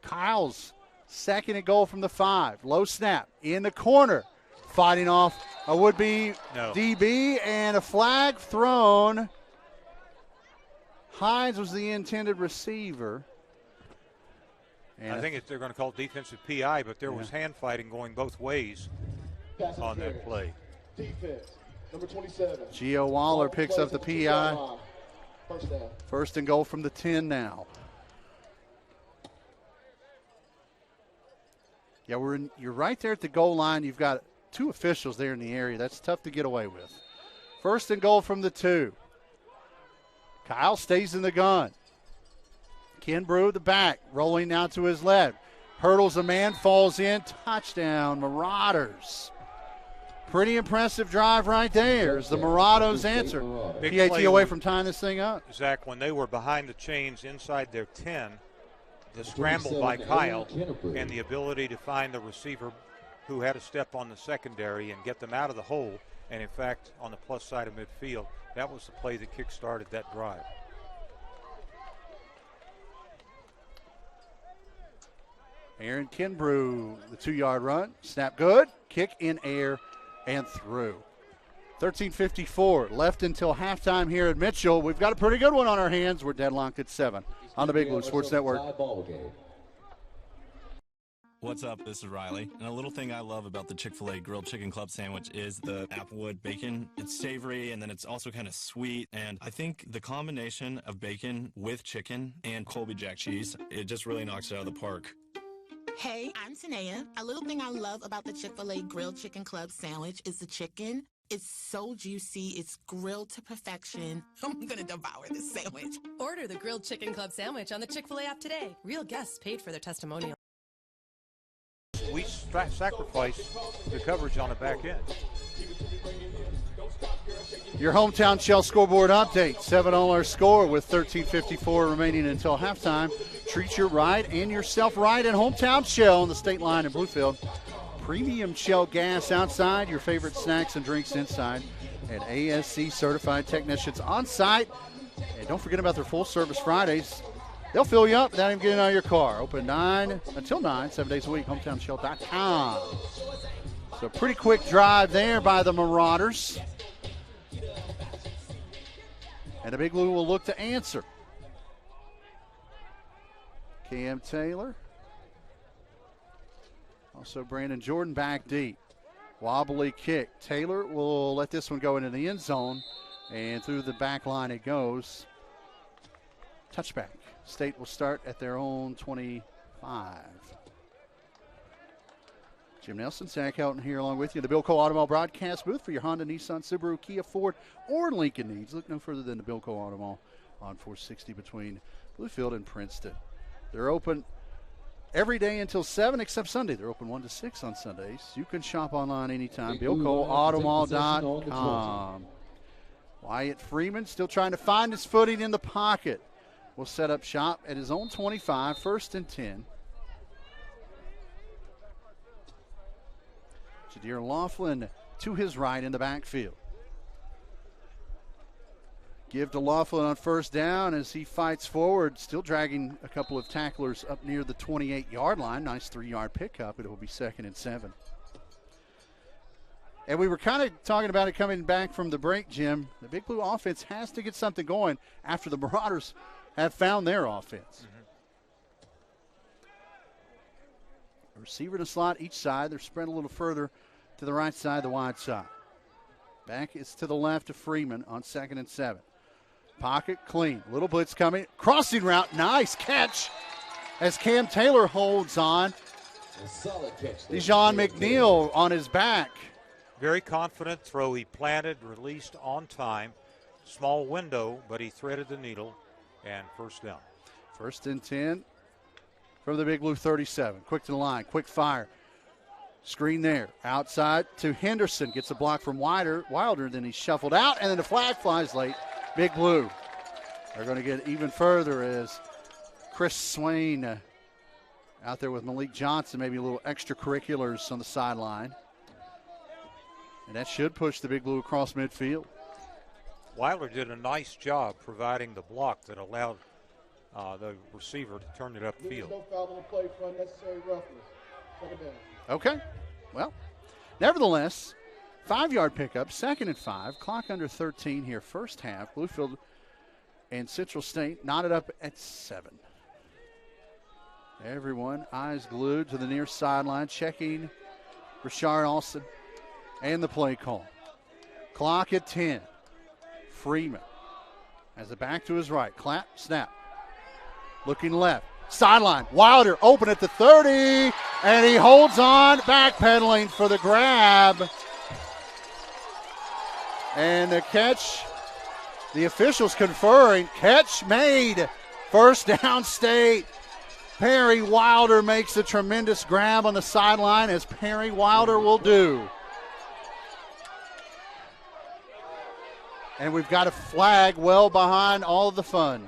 Kyle's 2nd and goal from the 5. Low snap in the corner. Fighting off a would-be DB, and a flag thrown. Hines was the intended receiver. And I think they're going to call defensive PI, but there was hand fighting going both ways on that play. Defense, number 27. Gio Waller picks up the PI. 1st and goal from the 10 now. Yeah, you're right there at the goal line. You've got 2 officials there in the area. That's tough to get away with. 1st and goal from the 2. Kyle stays in the gun. Kimbrough the back, rolling now to his left. Hurdles a man, falls in. Touchdown, Marauders. Pretty impressive drive right there as the Marauders answer. PAT away from tying this thing up. Zach, when they were behind the chains inside their 10, the scramble by Kyle and the ability to find the receiver who had a step on the secondary and get them out of the hole, and in fact on the plus side of midfield, that was the play that kick-started that drive. Aaron Kimbrough, the 2-yard run. Snap good. Kick in air and through. 13:54 left until halftime here at Mitchell. We've got a pretty good one on our hands. We're deadlocked at 7 on the Big Blue Sports Network. What's up? This is Riley. And a little thing I love about the Chick-fil-A grilled chicken club sandwich is the applewood bacon. It's savory, and then it's also kind of sweet. And I think the combination of bacon with chicken and Colby Jack cheese, it just really knocks it out of the park. Hey, I'm Tanea. A little thing I love about the Chick-fil-A grilled chicken club sandwich is the chicken. It's so juicy. It's grilled to perfection. I'm going to devour this sandwich. Order the grilled chicken club sandwich on the Chick-fil-A app today. Real guests paid for their testimonial. We sacrifice the coverage on the back end. Your hometown Shell scoreboard update. 7-all our score with 13:54 remaining until halftime. Treat your ride and yourself right at hometown Shell on the state line in Bluefield. Premium Shell gas outside, your favorite snacks and drinks inside, and ASC certified technicians on site. And don't forget about their full service Fridays. They'll fill you up without even getting out of your car. Open 9 until 9, 7 days a week, hometownshell.com. So pretty quick drive there by the Marauders. And the Big Blue will look to answer. Cam Taylor. Also Brandon Jordan back deep. Wobbly kick. Taylor will let this one go into the end zone. And through the back line it goes. Touchback. State will start at their own 25. Jim Nelson, Zach Helton here along with you. The Bill Cole Automall broadcast booth for your Honda, Nissan, Subaru, Kia, Ford, or Lincoln needs. Look no further than the Bill Cole Automall on 460 between Bluefield and Princeton. They're open every day until 7 except Sunday. They're open 1 to 6 on Sundays. You can shop online anytime. BillColeAutomall.com. Wyatt Freeman still trying to find his footing in the pocket. Will set up shop at his own 25, 1st and 10. Jadir Laughlin to his right in the backfield. Give to Laughlin on 1st down as he fights forward, still dragging a couple of tacklers up near the 28-yard line. Nice 3-yard pickup. It will be 2nd and 7. And we were kind of talking about it coming back from the break, Jim. The Big Blue offense has to get something going after the Marauders have found their offense. A receiver in a slot each side. They're spread a little further to the right side, the wide side. Back is to the left of Freeman on 2nd and 7. Pocket clean. Little blitz coming. Crossing route. Nice catch as Cam Taylor holds on. Dejon McNeil on his back. Very confident throw. He planted, released on time. Small window, but he threaded the needle. And 1st down. 1st and 10 from the Big Blue 37. Quick to the line. Quick fire. Screen there. Outside to Henderson. Gets a block from Wilder. Then he's shuffled out. And then the flag flies late. Big Blue. They're going to get even further as Chris Swain out there with Malik Johnson. Maybe a little extracurriculars on the sideline. And that should push the Big Blue across midfield. Wilder did a nice job providing the block that allowed the receiver to turn it upfield. No foul on the play for unnecessary roughness. Second down. Okay. Well, nevertheless, 5-yard pickup, 2nd and 5. Clock under 13 here, first half. Bluefield and Central State knotted up at 7. Everyone eyes glued to the near sideline, checking Rashard Alston and the play call. Clock at 10. Freeman has it back to his right. Clap, snap. Looking left. Sideline. Wilder open at the 30. And he holds on, backpedaling for the grab. And the catch, the officials conferring. Catch made. 1st down State. Perry Wilder makes a tremendous grab on the sideline, as Perry Wilder will do. And we've got a flag well behind all of the fun.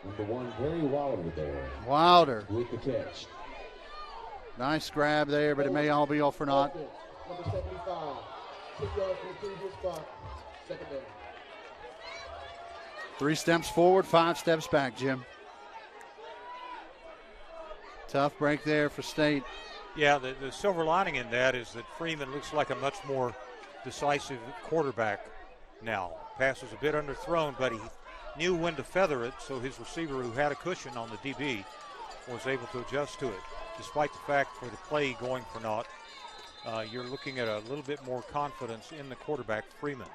Number 1, Perry Wilder there. Wilder. With the catch. Nice grab there, but it may all be all for naught. Number 75. 6 yards from the previous spot. 2nd down. 3 steps forward, 5 steps back, Jim. Tough break there for State. Yeah, the silver lining in that is that Freeman looks like a much more decisive quarterback now. Pass was a bit underthrown, but he knew when to feather it, so his receiver, who had a cushion on the DB, was able to adjust to it. despite the fact for the play going for naught, you're looking at a little bit more confidence in the quarterback, Freeman.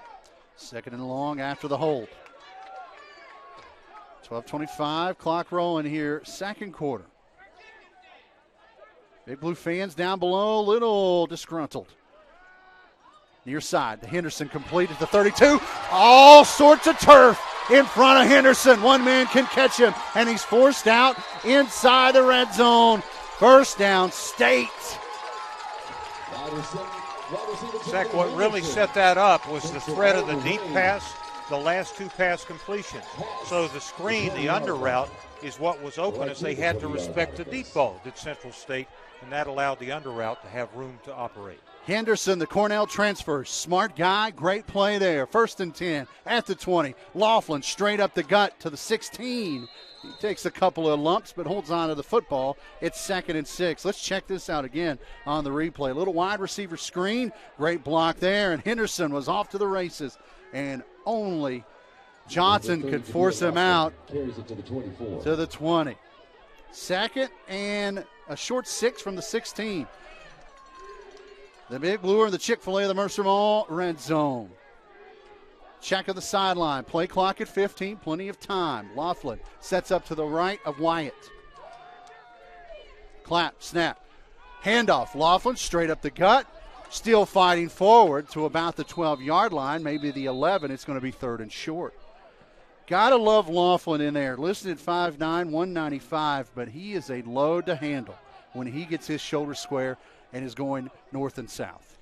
Second and long after the hold. 12:25, clock rolling here, second quarter. Big Blue fans down below, a little disgruntled. Near side, the Henderson completed the 32. All sorts of turf in front of Henderson. One man can catch him, and he's forced out inside the red zone. First down, State. Zach, what really set that up was the threat of the deep pass, the last two pass completions. So the screen, the under route, is what was open as they had to respect the deep ball, did Central State, and that allowed the under route to have room to operate. Henderson, the Cornell transfer, smart guy, great play there. First and 10 at the 20. Laughlin straight up the gut to the 16. He takes a couple of lumps but holds on to the football. It's second and 6. Let's check this out again on the replay. A little wide receiver screen, great block there, and Henderson was off to the races, and only Johnson could force him out to the 20. Second and a short 6 from the 16. The Big Blue are the Chick-fil-A of the Mercer Mall red zone. Check of the sideline. Play clock at 15. Plenty of time. Laughlin sets up to the right of Wyatt. Clap, snap. Handoff. Laughlin straight up the gut. Still fighting forward to about the 12-yard line, maybe the 11. It's going to be third and short. Gotta love Laughlin in there. Listed at 5'9", 195, but he is a load to handle when he gets his shoulder square and is going north and south.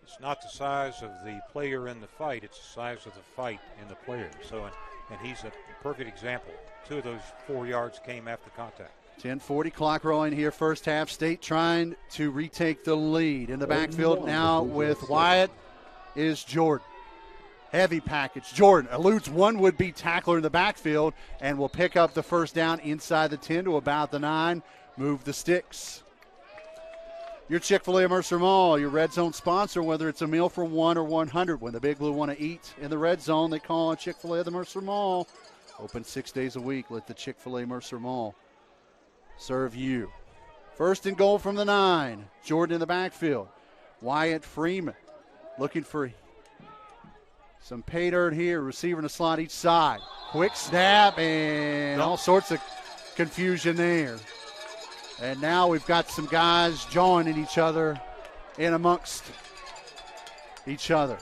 It's not the size of the player in the fight, it's the size of the fight in the player. So, and he's a perfect example. 2 of those 4 yards came after contact. 10:40 clock rolling here, first half. State trying to retake the lead. In the backfield now with Wyatt is Jordan. Heavy package. Jordan eludes one would-be tackler in the backfield and will pick up the first down inside the 10 to about the 9. Move the sticks. Your Chick-fil-A Mercer Mall, your red zone sponsor, whether it's a meal for 1 or 100. When the Big Blue want to eat in the red zone, they call on Chick-fil-A of the Mercer Mall. Open 6 days a week. Let the Chick-fil-A Mercer Mall serve you. First and goal from the 9. Jordan in the backfield. Wyatt Freeman looking for some pay dirt here. Receiver in the slot each side. Quick snap and all sorts of confusion there. And now we've got some guys joining each other in amongst each other.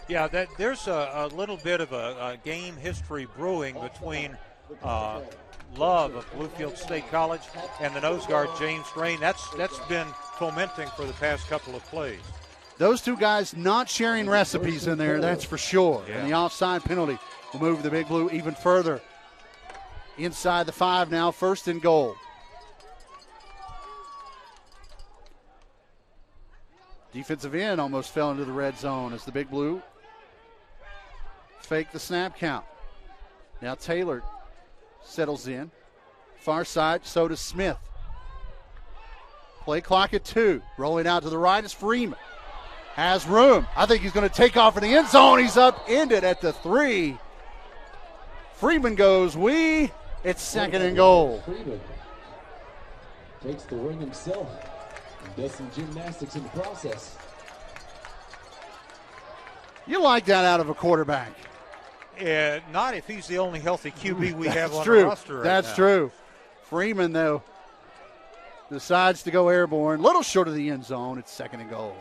Yeah, there's a little bit of a game history brewing between Love of Bluefield State College and the nose guard, James Drain. That's been fomenting for the past couple of plays. Those two guys not sharing recipes in there, that's for sure. Yeah. And the offside penalty will move the Big Blue even further. Inside the 5 now, first and goal. Defensive end almost fell into the red zone as the Big Blue fake the snap count. Now Taylor settles in. Far side, so does Smith. Play clock at 2. Rolling out to the right is Freeman. Has room. I think he's going to take off in the end zone. He's upended at the 3. Freeman goes wee. It's second and goal. Freeman takes the ring himself. Does some gymnastics in the process. You like that out of a quarterback. Not if he's the only healthy QB we have on true. the roster right That's now. true. Freeman, though, decides to go airborne. Little short of the end zone. It's second and goal.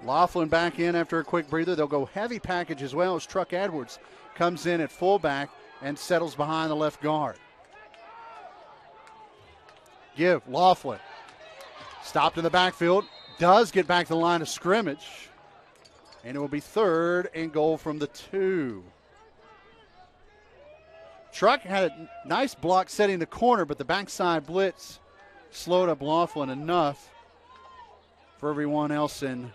Laughlin back in after a quick breather. They'll go heavy package as well as Truck Edwards comes in at fullback and settles behind the left guard. Give Laughlin. Stopped in the backfield. Does get back to the line of scrimmage. And it will be third and goal from the 2. Truck had a nice block setting the corner, but the backside blitz slowed up Laughlin enough for everyone else in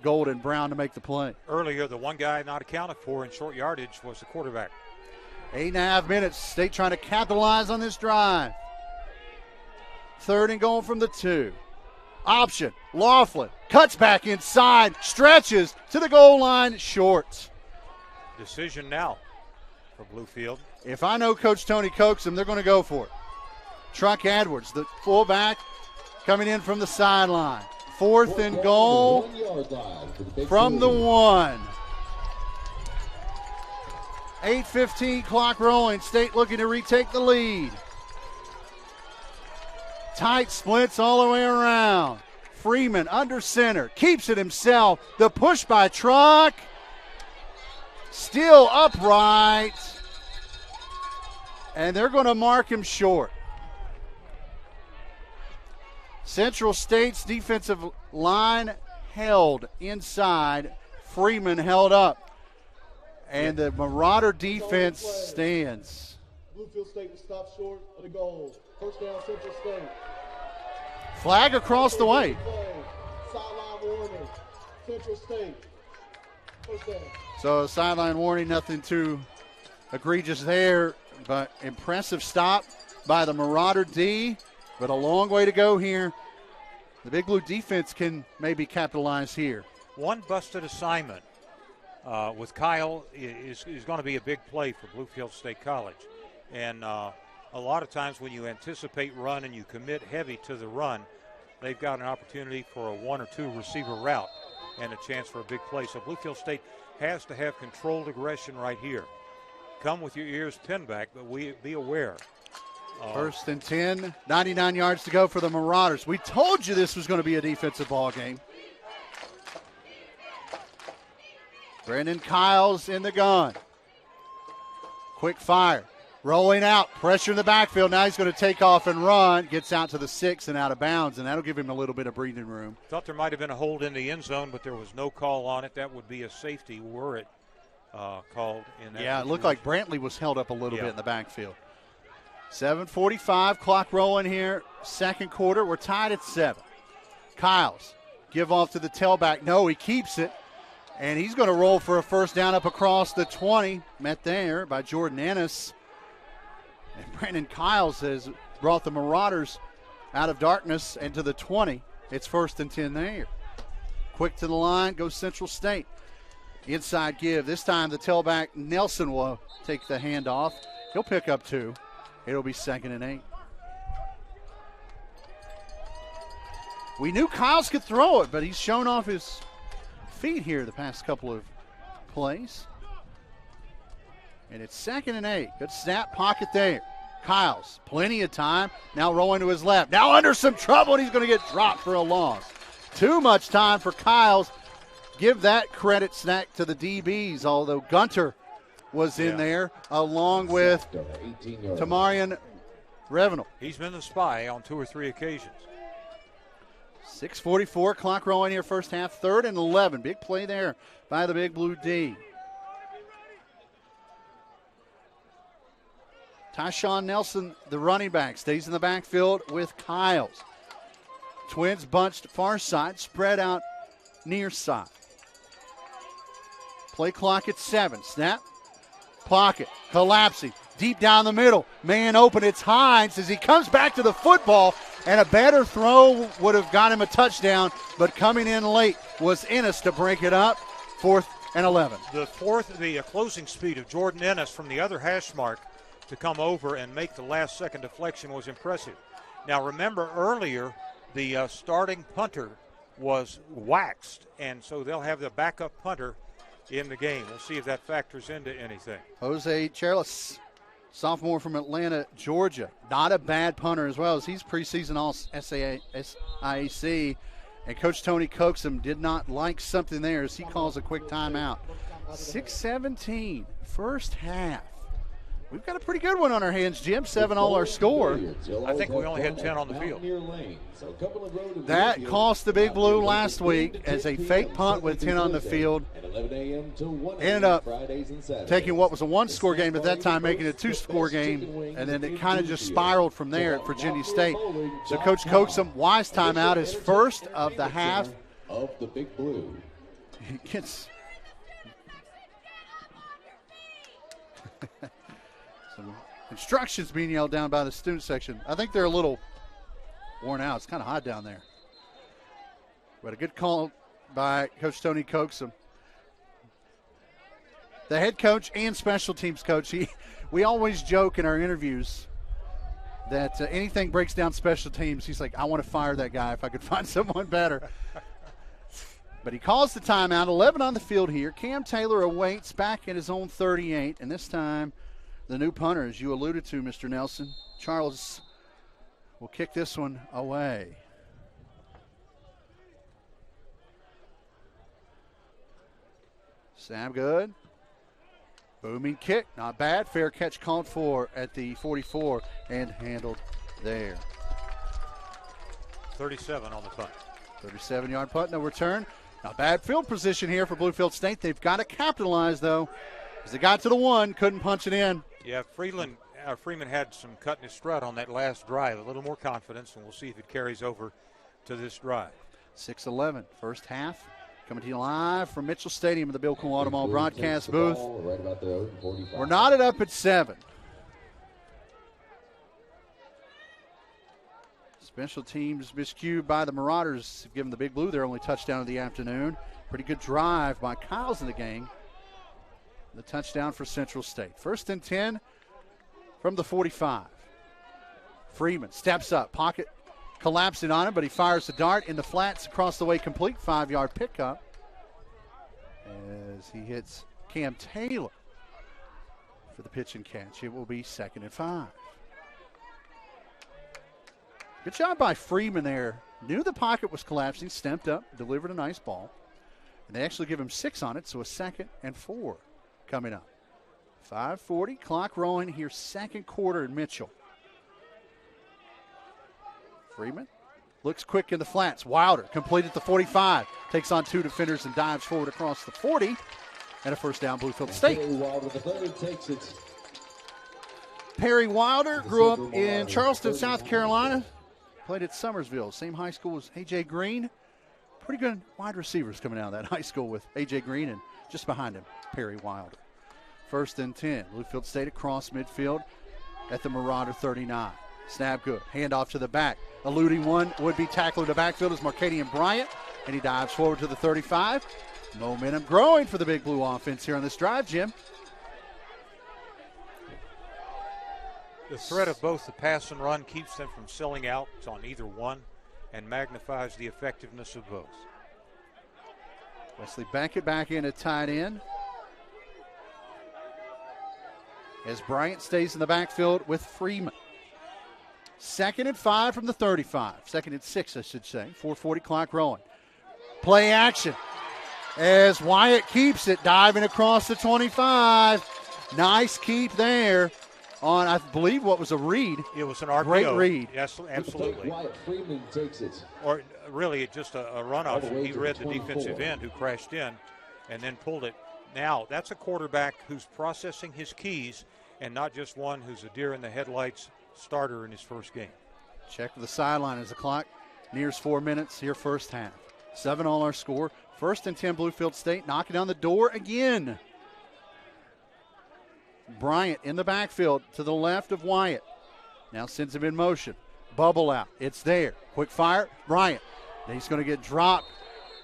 gold and brown to make the play. Earlier, the one guy not accounted for in short yardage was the quarterback. 8.5 minutes. State trying to capitalize on this drive. Third and goal from the 2. Option. Laughlin cuts back inside, stretches to the goal line, short. Decision now for Bluefield. If I know Coach Tony coaxed them, they're going to go for it. Truck Edwards, the fullback, coming in from the sideline. 4th and goal from the 1. 8:15 clock rolling. State looking to retake the lead. Tight splits all the way around. Freeman under center, keeps it himself. The push by Truck, still upright, and they're going to mark him short. Central State's defensive line held inside. Freeman held up, and the Marauder defense stands. Bluefield State will stop short of the goal. First down, Central State. Flag across the way. Sideline warning. Central State. First down. So sideline warning, nothing too egregious there, but impressive stop by the Marauder D, but a long way to go here. The Big Blue defense can maybe capitalize here. One busted assignment with Kyle is going to be a big play for Bluefield State College. And a lot of times when you anticipate run and you commit heavy to the run, they've got an opportunity for a 1 or 2 receiver route and a chance for a big play. So Bluefield State has to have controlled aggression right here. Come with your ears pinned back, but be aware. 1st and 10, 99 yards to go for the Marauders. We told you this was going to be a defensive ball game. Brandon Kyles in the gun. Quick fire. Rolling out, pressure in the backfield. Now he's going to take off and run. Gets out to the 6 and out of bounds, and that'll give him a little bit of breathing room. Thought there might have been a hold in the end zone, but there was no call on it. That would be a safety were it called in that Yeah, situation. it looked like Brantley was held up a little bit in the backfield. 7:45, clock rolling here. Second quarter, we're tied at 7. Kyles, give off to the tailback. No, he keeps it. And he's going to roll for a first down up across the 20. Met there by Jordan Ennis. And Brandon Kyles has brought the Marauders out of darkness and to the 20. It's 1st and 10 there. Quick to the line, goes Central State. Inside give. This time the tailback Nelson will take the handoff. He'll pick up 2. It'll be 2nd and 8. We knew Kyles could throw it, but he's shown off his feet here the past couple of plays. And it's 2nd and 8. Good snap pocket there. Kyles, plenty of time. Now rolling to his left. Now under some trouble, and he's going to get dropped for a loss. Too much time for Kyles. Give that credit snack to the DBs, although Gunter was in there along with Tamarian Revenal. He's been the spy on 2 or 3 occasions. 6:44, clock rolling here, first half, 3rd and 11. Big play there by the Big Blue D. Tyshawn Nelson, the running back, stays in the backfield with Kyles. Twins bunched far side, spread out near side. Play clock at 7. Snap. Pocket. Collapsing. Deep down the middle. Man open. It's Hines as he comes back to the football. And a better throw would have got him a touchdown. But coming in late was Ennis to break it up. 4th and 11. The closing speed of Jordan Ennis from the other hash mark to come over and make the last second deflection was impressive. Now remember earlier the starting punter was waxed, and so they'll have the backup punter in the game. We'll see if that factors into anything. Jose Charles, sophomore from Atlanta, Georgia. Not a bad punter as well, as he's preseason all SIAC. And Coach Tony Coaxum did not like something there as he calls a quick timeout. 6:17, first half. We've got a pretty good one on our hands, Jim. 7 all our score. I think we only had 10 on the field. That cost the Big Blue last week as a fake punt with 10 on the field. Ended up taking what was a 1-score game at that time, making it a 2-score game, and then it kind of just spiraled from there at Virginia State. So Coach Coaxum, wise timeout, his first of the half. Of the Big Blue. He gets some instructions being yelled down by the student section. I think they're a little worn out. It's kind of hot down there. But a good call by Coach Tony Coaxum. The head coach and special teams coach. We always joke in our interviews that anything breaks down special teams, he's like, I want to fire that guy if I could find someone better. But he calls the timeout. 11 on the field here. Cam Taylor awaits back at his own 38, and this time the new punter, as you alluded to, Mr. Nelson, Charles, will kick this one away. Snap good. Booming kick, not bad. Fair catch called for at the 44 and handled there. 37 on the punt. 37-yard punt, no return. Not bad field position here for Bluefield State. They've got to capitalize, though, as they got to the one, couldn't punch it in. Yeah, Freeman had some cut in his strut on that last drive. A little more confidence, and we'll see if it carries over to this drive. 6-11, first half. Coming to you live from Mitchell Stadium in the Bill Cole Automall broadcast booth. Right about their own 45. We're knotted up at 7. Special teams miscued by the Marauders have given the Big Blue their only touchdown of the afternoon. Pretty good drive by Kyles and the gang. The touchdown for Central State. 1st and 10 from the 45. Freeman steps up, pocket collapsing on him, but he fires the dart in the flats across the way, complete 5-yard pickup as he hits Cam Taylor for the pitch and catch. It will be 2nd and 5. Good job by Freeman there. Knew the pocket was collapsing, stepped up, delivered a nice ball. And they actually give him 6 on it, so a 2nd and 4 coming up. 5:40, clock rolling here, second quarter in Mitchell. Freeman looks quick in the flats. Wilder completed the 45. Takes on 2 defenders and dives forward across the 40. And a first down, Bluefield State. Perry Wilder, the third, takes it. Perry Wilder grew up in Charleston, South Carolina. Played at Summersville, same high school as A.J. Green. Pretty good wide receivers coming out of that high school with A.J. Green and just behind him, Perry Wilder. 1st and 10. Bluefield State across midfield at the Marauder 39. Snap good. Handoff to the back. Eluding one would-be tackler to backfield is Marcadian Bryant, and he dives forward to the 35. Momentum growing for the Big Blue offense here on this drive, Jim. The threat of both the pass and run keeps them from selling out on either one and magnifies the effectiveness of both. Wesley Beckett back in at tight end, as Bryant stays in the backfield with Freeman. 2nd and 5 from the 35. 2nd and 6, I should say. 4:40 clock rolling. Play action as Wyatt keeps it, diving across the 25. Nice keep there on, I believe, what was a read. It was an RPO. Great read. Yes, absolutely. Wyatt Freeman takes it. Or really just a runoff. He read the defensive end who crashed in and then pulled it. Now, that's a quarterback who's processing his keys and not just one who's a deer in the headlights starter in his first game. Check the sideline as the clock nears 4 minutes here, first half. 7 all our score. 1st and 10 Bluefield State knocking on the door again. Bryant in the backfield to the left of Wyatt. Now sends him in motion. Bubble out. It's there. Quick fire. Bryant. He's going to get dropped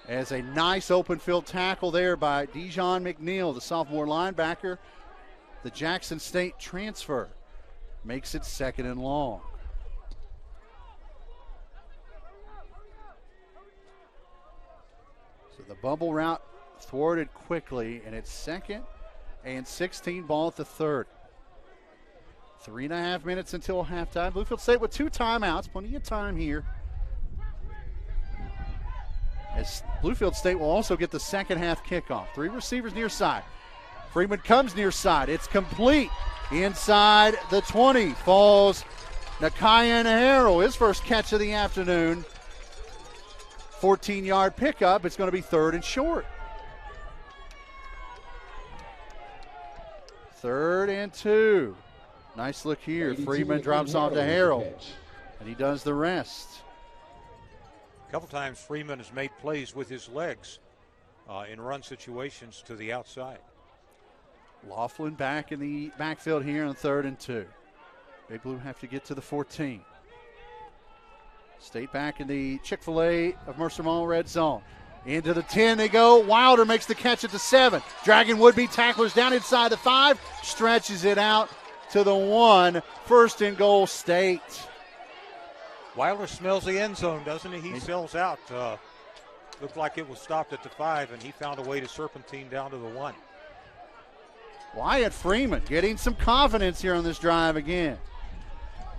as a nice open field tackle there by Dijon McNeil, the sophomore linebacker. The Jackson State transfer makes it 2nd and long. So the bubble route thwarted quickly, and it's 2nd and 16, ball at the 30. 3.5 minutes until halftime. Bluefield State with 2 timeouts, plenty of time here. As Bluefield State will also get the second half kickoff. 3 receivers near side. Freeman comes near side. It's complete. Inside the 20. Falls Nakayan Harrell, his first catch of the afternoon. 14-yard pickup. It's going to be 3rd and short. 3rd and 2. Nice look here. Freeman drops off to Harrell, and he does the rest. A couple times Freeman has made plays with his legs in run situations to the outside. Laughlin back in the backfield here on 3rd and 2. Big Blue have to get to the 14. State back in the Chick-fil-A of Mercer Mall red zone. Into the 10 they go. Wilder makes the catch at the 7. Dragging would-be tacklers down inside the 5. Stretches it out to the 1. First and goal, State. Wilder smells the end zone, doesn't he? He sells out. Looked like it was stopped at the 5, and he found a way to serpentine down to the 1. Wyatt Freeman getting some confidence here on this drive again.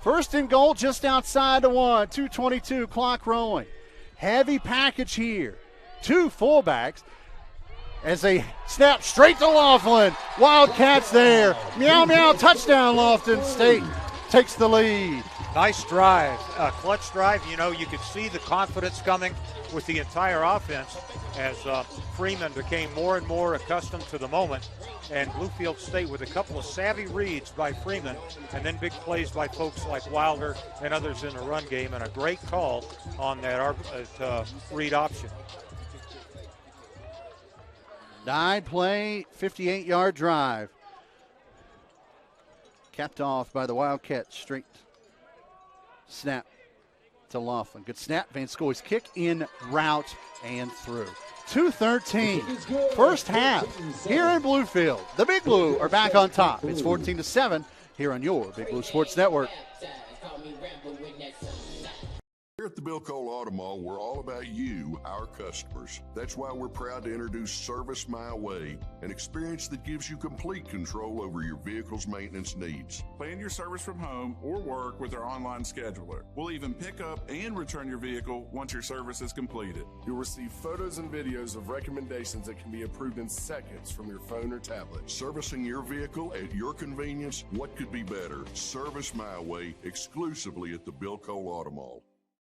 First and goal just outside the 1. 2:22, clock rolling. Heavy package here. 2 fullbacks as they snap straight to Laughlin. Wildcats there. Meow, meow, touchdown, Lofton. State takes the lead. Nice drive, clutch drive. You know, you could see the confidence coming with the entire offense as Freeman became more and more accustomed to the moment. And Bluefield State with a couple of savvy reads by Freeman and then big plays by folks like Wilder and others in the run game, and a great call on that read option. 9-play, 58-yard drive. Capped off by the Wildcats. Straight snap to Laughlin. Good snap. Van Scoy's kick in route and through. 2:13. First half here in Bluefield. The Big Blue are back on top. It's 14-7 here on your Big Blue Sports Network. Here at the Bill Cole Auto Mall, we're all about you, our customers. That's why we're proud to introduce Service My Way, an experience that gives you complete control over your vehicle's maintenance needs. Plan your service from home or work with our online scheduler. We'll even pick up and return your vehicle once your service is completed. You'll receive photos and videos of recommendations that can be approved in seconds from your phone or tablet. Servicing your vehicle at your convenience, what could be better? Service My Way, exclusively at the Bill Cole Auto Mall.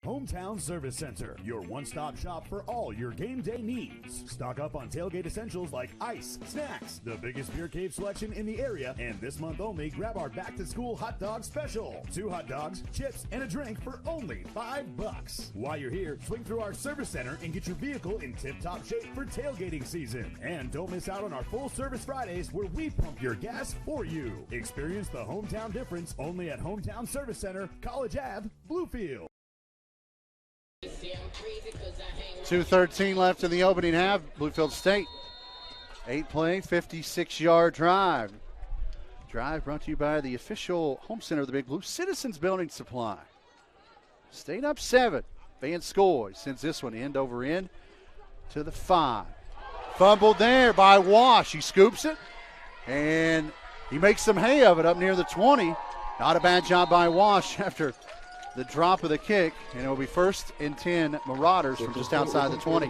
Hometown Service Center, your one-stop shop for all your game day needs. Stock up on tailgate essentials like ice, snacks, the biggest beer cave selection in the area, and this month only, grab our back-to-school hot dog special. 2 hot dogs, chips, and a drink for only $5. While you're here, swing through our service center and get your vehicle in tip-top shape for tailgating season. And don't miss out on our full service Fridays where we pump your gas for you. Experience the hometown difference only at Hometown Service Center, College Ave, Bluefield. 2:13 left in the opening half. Bluefield State, 8-play, 56-yard drive. Drive brought to you by the official home center of the Big Blue, Citizens Building Supply. State up 7. Van Scoy sends this one end over end to the 5. Fumbled there by Wash. He scoops it, and he makes some hay of it up near the 20. Not a bad job by Wash after the drop of the kick, and it will be 1st and 10 Marauders from just outside the 20.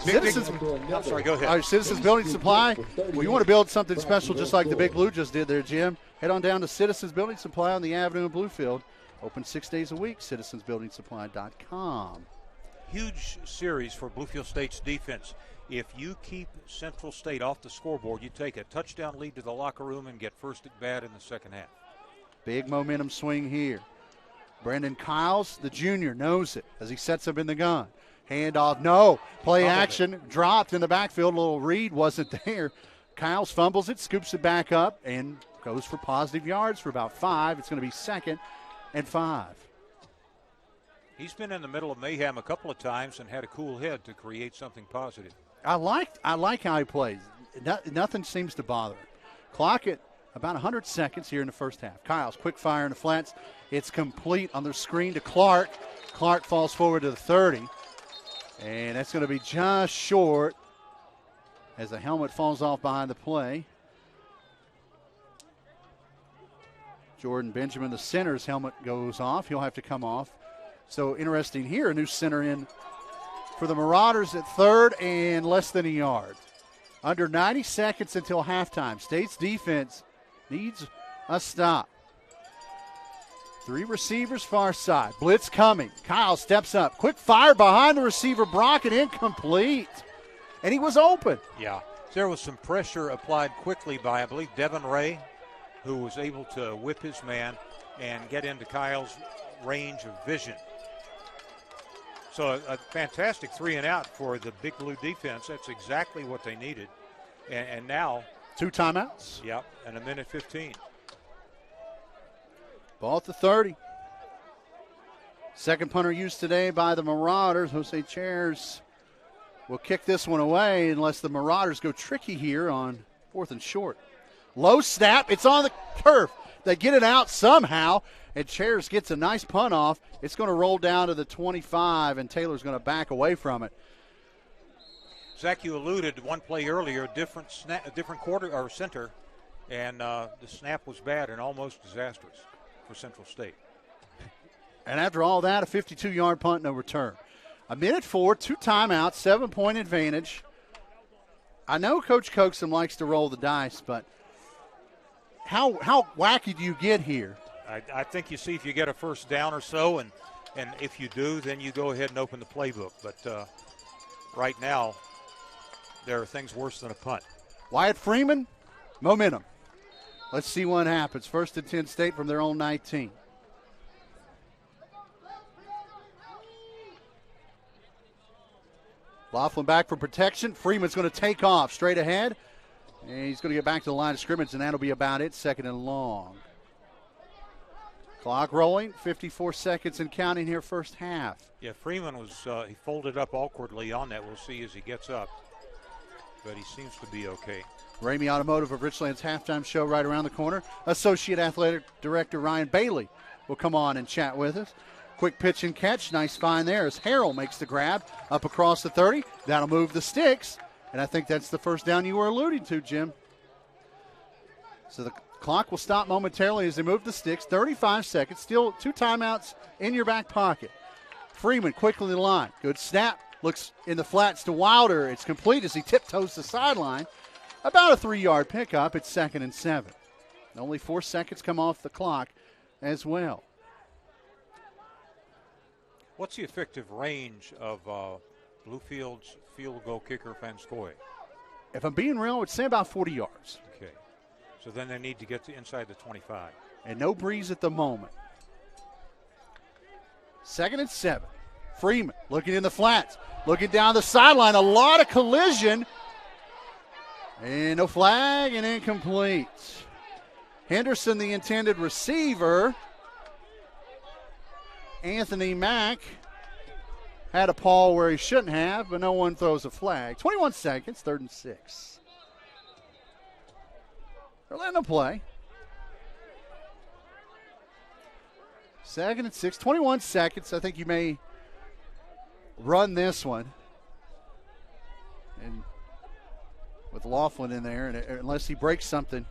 Citizens, I'm sorry, go ahead. Citizens Building Supply. Well, you want to build something special just like the Big Blue just did there, Jim. Head on down to Citizens Building Supply on the Avenue in Bluefield. Open 6 days a week, citizensbuildingsupply.com. Huge series for Bluefield State's defense. If you keep Central State off the scoreboard, you take a touchdown lead to the locker room and get first at bat in the second half. Big momentum swing here. Brandon Kiles, the junior, knows it as he sets up in the gun. Handoff, no. Play action, dropped in the backfield. A little read wasn't there. Kiles fumbles it, scoops it back up, and goes for positive yards for about 5. It's going to be 2nd and 5. He's been in the middle of mayhem a couple of times and had a cool head to create something positive. I like how he plays. Nothing seems to bother him. Clock it. About 100 seconds here in the first half. Kyle's quick fire in the flats. It's complete on the screen to Clark. Clark falls forward to the 30. And that's going to be just short as the helmet falls off behind the play. Jordan Benjamin, the center's helmet goes off. He'll have to come off. So interesting here, a new center in for the Marauders at 3rd and less than a yard. Under 90 seconds until halftime. State's defense needs a stop. 3 receivers far side. Blitz coming. Kyle steps up. Quick fire behind the receiver. Brockett incomplete. And he was open. Yeah. There was some pressure applied quickly by, I believe, Devin Ray, who was able to whip his man and get into Kyle's range of vision. So a fantastic 3 and out for the Big Blue defense. That's exactly what they needed. And now 2 timeouts. Yep, and 1:15. Ball at the 30. Second punter used today by the Marauders. Jose Chairs will kick this one away unless the Marauders go tricky here on 4th and short. Low snap. It's on the turf. They get it out somehow, and Chairs gets a nice punt off. It's going to roll down to the 25, and Taylor's going to back away from it. Zach, you alluded one play earlier, different quarter or center, and the snap was bad and almost disastrous for Central State. And after all that, a 52-yard punt, no return. A minute 4, 2 timeouts, 7-point advantage. I know Coach Coaxum likes to roll the dice, but how wacky do you get here? I think you see if you get a first down or so, and if you do, then you go ahead and open the playbook. But right now, there are things worse than a punt. Wyatt Freeman, momentum. Let's see what happens. First and 10 State from their own 19. Laughlin back for protection. Freeman's going to take off straight ahead. And he's going to get back to the line of scrimmage, and that'll be about it. Second and long. Clock rolling. 54 seconds and counting here first half. Yeah, Freeman was he folded up awkwardly on that. We'll see as he gets up. But he seems to be okay. Ramey Automotive of Richland's halftime show right around the corner. Associate Athletic Director Ryan Bailey will come on and chat with us. Quick pitch and catch. Nice find there as Harrell makes the grab up across the 30. That'll move the sticks. And I think that's the first down you were alluding to, Jim. So the clock will stop momentarily as they move the sticks. 35 seconds. Still 2 timeouts in your back pocket. Freeman quickly to the line. Good snap. Looks in the flats to Wilder. It's complete as he tiptoes the sideline. About a 3-yard pickup. It's 2nd and 7. Only 4 seconds come off the clock as well. What's the effective range of Bluefield's field goal kicker, Vanskoy? If I'm being real, I would say about 40 yards. Okay. So then they need to get to inside the 25. And no breeze at the moment. 2nd and 7. Freeman looking in the flats, looking down the sideline. A lot of collision. And no flag and incomplete. Henderson, the intended receiver. Anthony Mack had a paw where he shouldn't have, but no one throws a flag. 21 seconds, 3rd and 6. They're letting them play. 2nd and 6, 21 seconds. I think you may run this one. And with Laughlin in there, and unless he breaks something,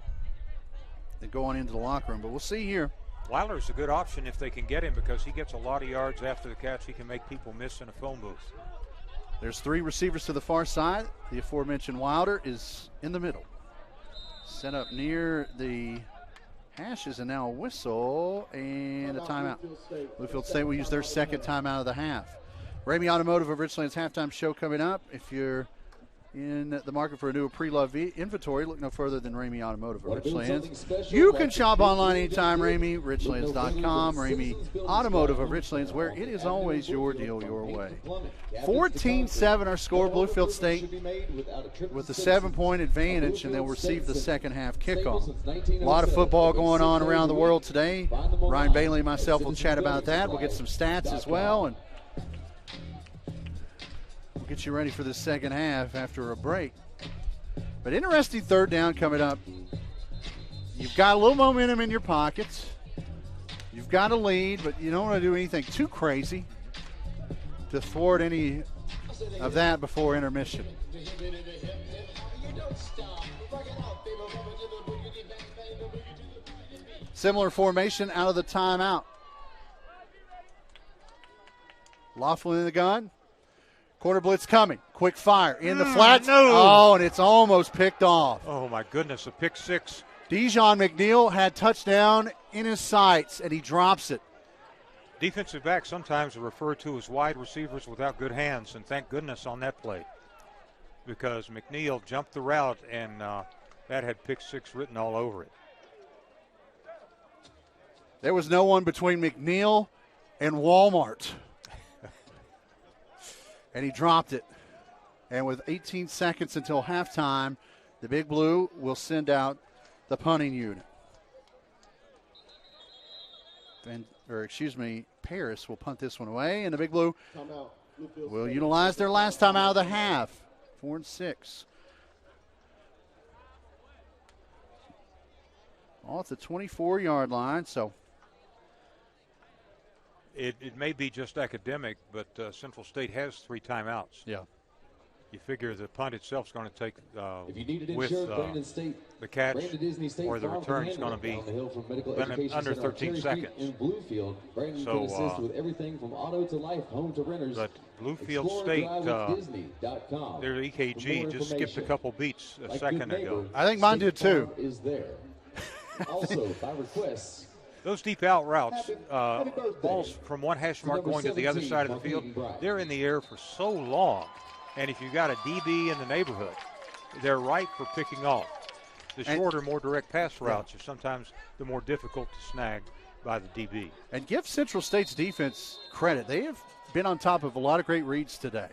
then go on into the locker room. But we'll see here. Wilder's a good option if they can get him because he gets a lot of yards after the catch. He can make people miss in a phone booth. There's 3 receivers to the far side. The aforementioned Wilder is in the middle. Set up near the hashes, and now a whistle and a timeout. Bluefield State will use their second timeout of the half. Ramey Automotive of Richland's halftime show coming up. If you're in the market for a new pre-loved inventory, look no further than Ramey Automotive of Richlands. You can shop online anytime, Ramey, richlands.com, Ramey Automotive of Richlands, where it is always your deal your way. 14-7 our score, Bluefield State with the 7-point advantage, and they'll receive the second half kickoff. A lot of football going on around the world today. Ryan Bailey and myself will chat about that. We'll get some stats as well, and we'll get you ready for the second half after a break. But interesting third down coming up. You've got a little momentum in your pockets. You've got a lead, but you don't want to do anything too crazy to thwart any of that before intermission. Similar formation out of the timeout. Laughlin in the gun. Quarter blitz coming. Quick fire in the flats. No. Oh, and it's almost picked off. Oh, my goodness, a pick six. Dijon McNeil had touchdown in his sights, and he drops it. Defensive backs sometimes are referred to as wide receivers without good hands, and thank goodness on that play because McNeil jumped the route, and that had pick six written all over it. There was no one between McNeil and Walmart. And he dropped it. And with 18 seconds until halftime, the Big Blue will send out the punting unit. Paris will punt this one away, and the Big Blue will utilize their last time out of the half. 4 and 6. All at the 24-yard line, so. It may be just academic, but Central State has 3 timeouts. Yeah. You figure the punt itself is going to take if you need it with insured, Brandon State, the catch Brandon Disney State or the Farm return can is going to handle be it down the hill from Medical Education under Center on 13 Cherry seconds. Street in Bluefield. Brandon can assist with everything from auto to life, home to renters. But Bluefield State, their EKG just skipped a couple beats a second ago. I think mine did too. Is there. Also, by request. Those deep out routes, balls from one hash mark going to the other side of the field, they're in the air for so long. And if you've got a DB in the neighborhood, they're ripe for picking off. The shorter, more direct pass routes are sometimes the more difficult to snag by the DB. And give Central State's defense credit. They have been on top of a lot of great reads today.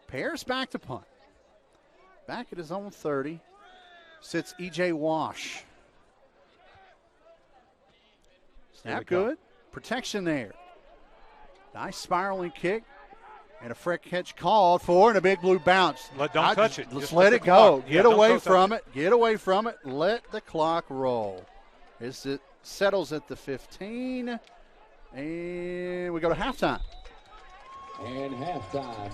Pears back to punt. Back at his own 30. Sits E.J. Wash. Snap good. Protection there. Nice spiraling kick. And a freak catch called for, and a big blue bounce. Don't touch it. Let's let it go. Get away from it. Get away from it. Let the clock roll. It settles at the 15. And we go to halftime. And halftime.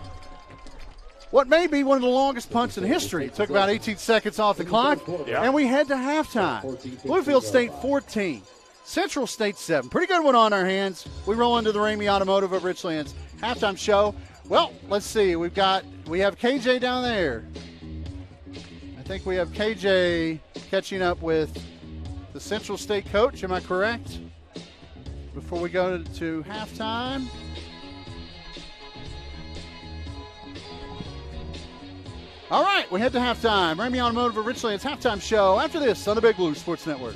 What may be one of the longest punts in history. It took about 18 seconds off the clock, and we head to halftime. Bluefield State 14. Central State 7. Pretty good one on our hands. We roll into the Ramey Automotive of Richlands halftime show. Well, let's see. We have KJ down there. I think we have KJ catching up with the Central State coach. Am I correct? Before we go to halftime. All right, we head to halftime. Ramey Automotive of Richlands halftime show after this on the Big Blue Sports Network.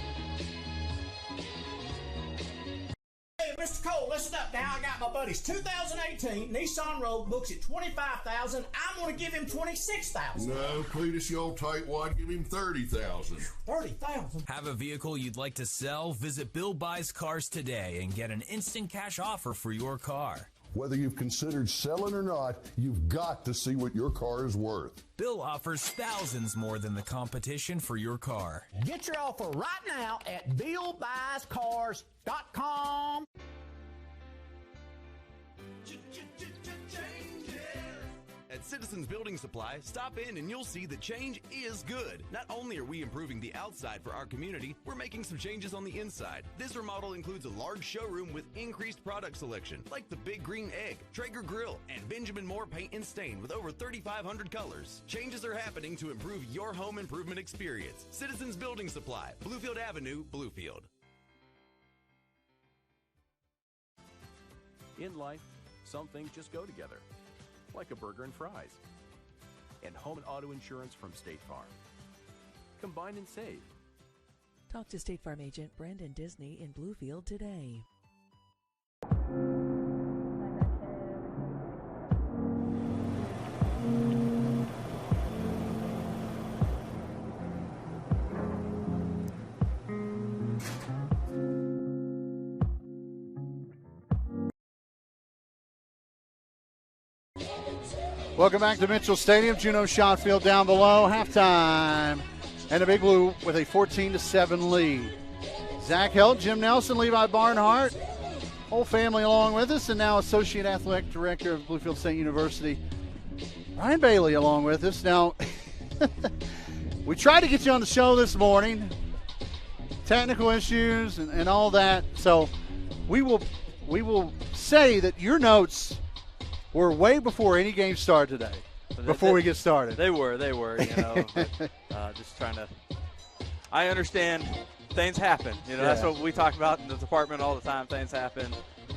Hey, Mr. Cole, listen up now. I got my buddies. 2018 Nissan Rogue books at $25,000. I'm going to give him $26,000. No, Cletus, you old tightwad, give him $30,000. $30,000. Have a vehicle you'd like to sell? Visit Bill Buys Cars today and get an instant cash offer for your car. Whether you've considered selling or not, you've got to see what your car is worth. Bill offers thousands more than the competition for your car. Get your offer right now at BillBuysCars.com. At Citizens Building Supply, stop in and you'll see that change is good. Not only are we improving the outside for our community, we're making some changes on the inside. This remodel includes a large showroom with increased product selection, like the Big Green Egg, Traeger Grill, and Benjamin Moore Paint and Stain with over 3,500 colors. Changes are happening to improve your home improvement experience. Citizens Building Supply, Bluefield Avenue, Bluefield. In life, some things just go together, like a burger and fries, and home and auto insurance from State Farm. Combine and save. Talk to State Farm agent Brandon Disney in Bluefield today. Welcome back to Mitchell Stadium. Juno shot field down below. Halftime. And the Big Blue with a 14-7 lead. Zach Helt, Jim Nelson, Levi Barnhart, whole family along with us, and now Associate Athletic Director of Bluefield State University, Ryan Bailey, along with us. Now, we tried to get you on the show this morning. Technical issues and all that. So we will say that your notes were way before any game started today, before we get started. They were, you know. Just trying to – I understand things happen. You know, that's what we talk about in the department all the time. Things happen.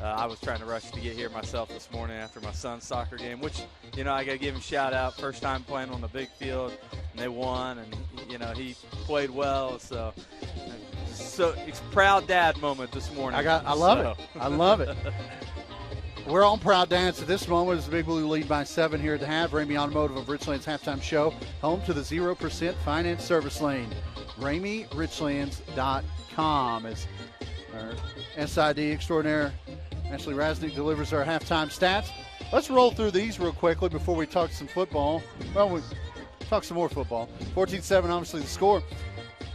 I was trying to rush to get here myself this morning after my son's soccer game, which, you know, I got to give him a shout-out. First time playing on the big field, and they won, and, you know, he played well. So it's a proud dad moment this morning. I love it. I love it. We're on proud dance at this moment as the Big Blue lead by 7 here at the half. Ramey Automotive of Richlands halftime show, home to the 0% finance service lane. RameyRichlands.com as our SID extraordinaire Ashley Rasnick delivers our halftime stats. Let's roll through these real quickly before we talk some football. Well, we talk some more football. 14-7, obviously the score.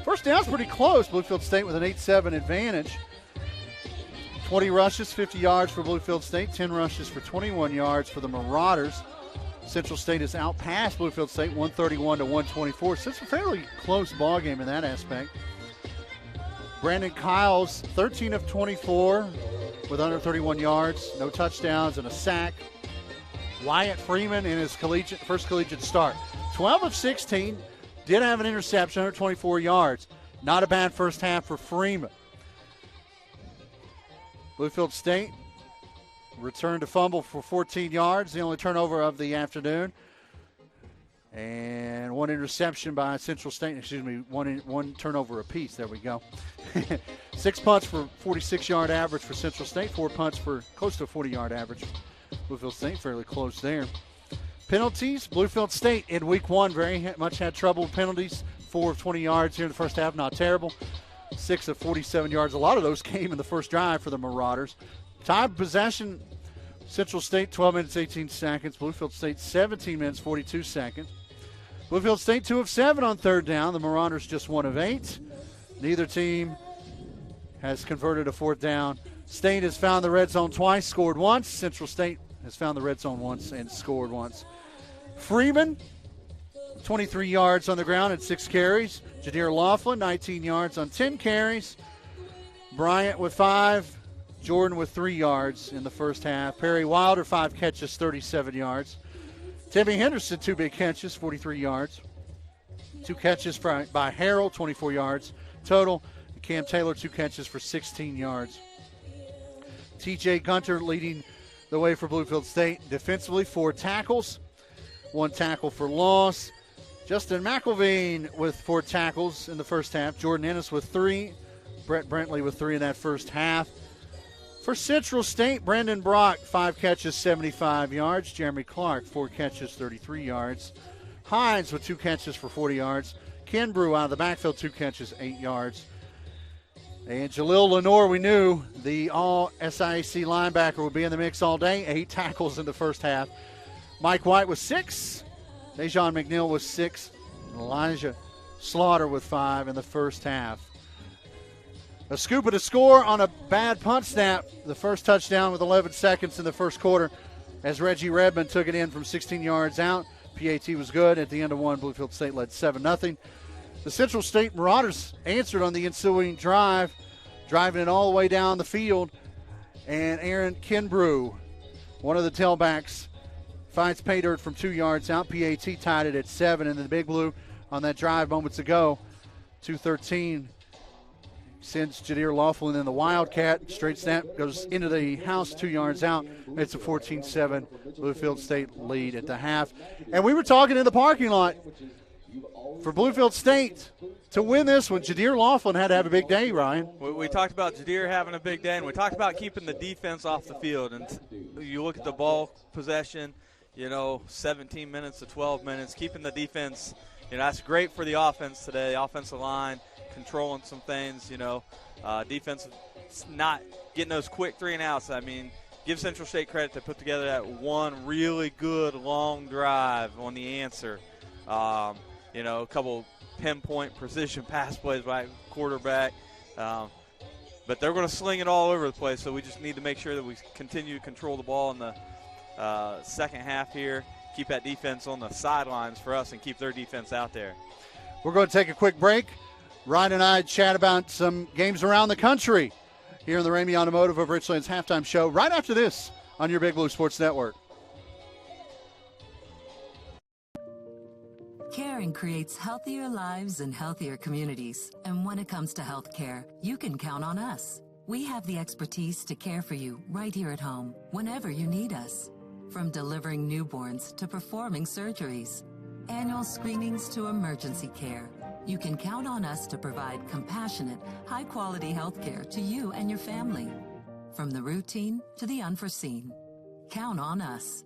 First down's pretty close. Bluefield State with an 8-7 advantage. 20 rushes, 50 yards for Bluefield State, 10 rushes for 21 yards for the Marauders. Central State is out past Bluefield State 131-124. So it's a fairly close ball game in that aspect. Brandon Kyles, 13 of 24 with under 31 yards, no touchdowns and a sack. Wyatt Freeman in his first collegiate start, 12 of 16, did have an interception, 124 yards. Not a bad first half for Freeman. Bluefield State returned to fumble for 14 yards, the only turnover of the afternoon. And one interception by Central State, one turnover apiece. There we go. 6 punts for 46-yard average for Central State, 4 punts for close to a 40-yard average. Bluefield State fairly close there. Penalties, Bluefield State in week one very much had trouble with penalties. 4 of 20 yards here in the first half, not terrible. 6 of 47 yards. A lot of those came in the first drive for the Marauders. Time of possession, Central State 12 minutes 18 seconds. Bluefield State 17 minutes 42 seconds. Bluefield State 2 of 7 on third down. The Marauders just 1 of 8. Neither team has converted a fourth down. State has found the red zone twice, scored once. Central State has found the red zone once and scored once. Freeman, 23 yards on the ground and 6 carries. Jadir Laughlin, 19 yards on 10 carries. Bryant with 5. Jordan with 3 yards in the first half. Perry Wilder, 5 catches, 37 yards. Timmy Henderson, 2 big catches, 43 yards. 2 catches by Harrell, 24 yards total. Cam Taylor, 2 catches for 16 yards. TJ Gunter leading the way for Bluefield State. Defensively, 4 tackles, 1 tackle for loss. Justin McElveen with 4 tackles in the first half. Jordan Ennis with 3. Brett Brentley with 3 in that first half. For Central State, Brandon Brock, 5 catches, 75 yards. Jeremy Clark, 4 catches, 33 yards. Hines with 2 catches for 40 yards. Ken Brew out of the backfield, 2 catches, 8 yards. And Jalil Lenore, we knew the all-SIAC linebacker would be in the mix all day. 8 tackles in the first half. Mike White with 6. Dejon McNeil with 6. And Elijah Slaughter with 5 in the first half. A scoop of the score on a bad punt snap. The first touchdown with 11 seconds in the first quarter as Reggie Redmond took it in from 16 yards out. PAT was good. At the end of one, Bluefield State led 7-0. The Central State Marauders answered on the ensuing drive, driving it all the way down the field. And Aaron Kinbrew, one of the tailbacks, finds pay dirt from 2 yards out. PAT tied it at 7. And the Big Blue on that drive moments ago, 2:13. Sends Jadir Laughlin in the Wildcat. Straight snap goes into the house 2 yards out. It's a 14-7 Bluefield State lead at the half. And we were talking in the parking lot. For Bluefield State to win this one, Jadir Laughlin had to have a big day, Ryan. We talked about Jadir having a big day, and we talked about keeping the defense off the field. And you look at the ball possession, 17 minutes to 12 minutes, keeping the defense, that's great for the offense today, the offensive line. Controlling some things, defense not getting those quick 3-and-outs. I mean, give Central State credit to put together that one really good long drive on the answer. A couple pinpoint precision pass plays by quarterback. But they're going to sling it all over the place, so we just need to make sure that we continue to control the ball in the second half here, keep that defense on the sidelines for us, and keep their defense out there. We're going to take a quick break. Ryan and I chat about some games around the country here in the Ramey Automotive of Richland's halftime show right after this on your Big Blue Sports Network. Caring creates healthier lives and healthier communities. And when it comes to health care, you can count on us. We have the expertise to care for you right here at home, whenever you need us. From delivering newborns to performing surgeries, annual screenings to emergency care. You can count on us to provide compassionate, high-quality health care to you and your family. From the routine to the unforeseen. Count on us.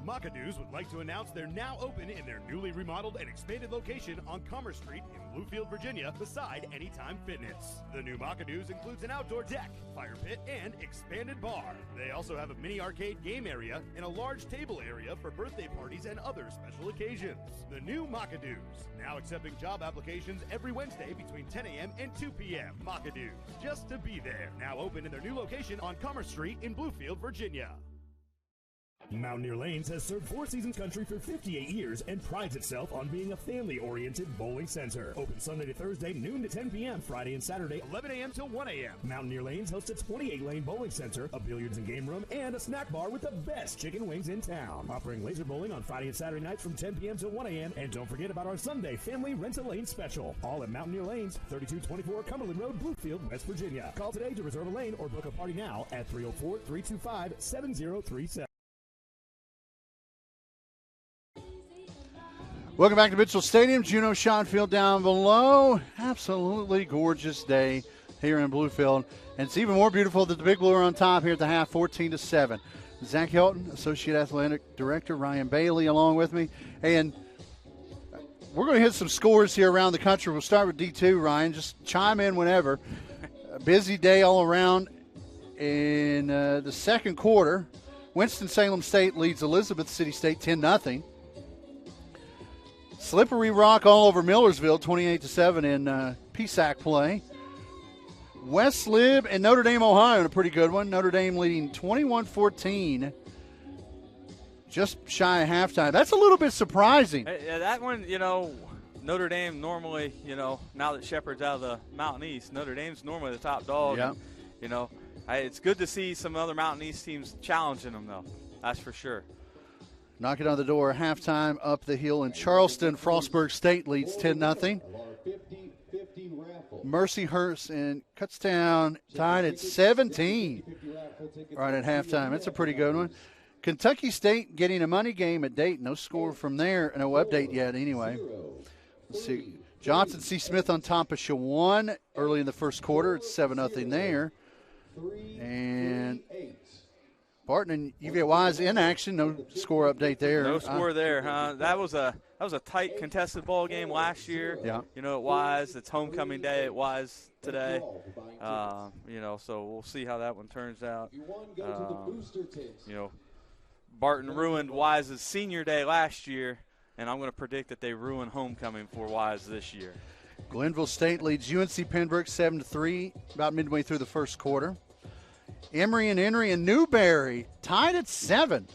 Makadoos would like to announce they're now open in their newly remodeled and expanded location on Commerce Street in Bluefield, Virginia, beside Anytime Fitness. The new Makadoos includes an outdoor deck, fire pit, and expanded bar. They also have a mini arcade game area and a large table area for birthday parties and other special occasions. The new Makadoos, now accepting job applications every Wednesday between 10 a.m. and 2 p.m. Makadoos, just to be there. Now open in their new location on Commerce Street in Bluefield, Virginia. Mountaineer Lanes has served Four Seasons Country for 58 years and prides itself on being a family-oriented bowling center. Open Sunday to Thursday, noon to 10 p.m., Friday and Saturday, 11 a.m. till 1 a.m. Mountaineer Lanes hosts a 28-lane bowling center, a billiards and game room, and a snack bar with the best chicken wings in town. Offering laser bowling on Friday and Saturday nights from 10 p.m. till 1 a.m. And don't forget about our Sunday family rent-a-lane special. All at Mountaineer Lanes, 3224 Cumberland Road, Bluefield, West Virginia. Call today to reserve a lane or book a party now at 304-325-7037. Welcome back to Mitchell Stadium. Juno shot field down below. Absolutely gorgeous day here in Bluefield. And it's even more beautiful that the Big Blue are on top here at the half, 14-7. Zach Helton, Associate Athletic Director, Ryan Bailey along with me. And we're going to hit some scores here around the country. We'll start with D2, Ryan. Just chime in whenever. A busy day all around. In the second quarter, Winston-Salem State leads Elizabeth City State 10-0. Slippery Rock all over Millersville, 28-7 in PSAC play. West Lib and Notre Dame, Ohio, in a pretty good one. Notre Dame leading 21-14, just shy of halftime. That's a little bit surprising. Yeah, that one, Notre Dame normally, now that Shepherd's out of the Mountain East, Notre Dame's normally the top dog. Yeah. And, it's good to see some other Mountain East teams challenging them, though. That's for sure. Knocking on the door, halftime up the hill in Charleston. Frostburg State leads 10-0. Mercyhurst and Kutztown tied at 17 right at halftime. That's a pretty good one. Kentucky State getting a money game at Dayton. No score from there. No update yet anyway. Let's see. Johnson C. Smith on top of Shawan early in the first quarter. It's 7-0 there. And Barton and UVA Wise in action. No score update there. No score there, huh? That was a tight contested ball game last year. Yeah. At Wise. It's homecoming day at Wise today. So we'll see how that one turns out. Barton ruined Wise's senior day last year, and I'm going to predict that they ruin homecoming for Wise this year. Glenville State leads UNC Pembroke 7-3 about midway through the first quarter. Emory and Henry and Newberry tied at 7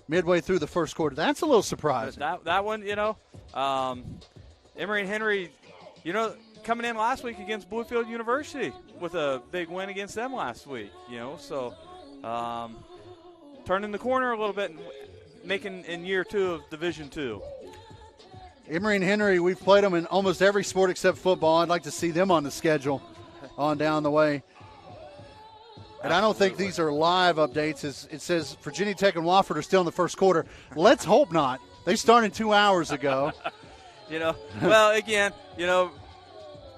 midway through the first quarter. That's a little surprising. That one, Emory and Henry, coming in last week against Bluefield University with a big win against them last week, so turning the corner a little bit and making in year 2 of Division II. Emory and Henry, we've played them in almost every sport except football. I'd like to see them on the schedule on down the way. And I don't think these are live updates. It says Virginia Tech and Wofford are still in the first quarter. Let's hope not. They started 2 hours ago. Well, again,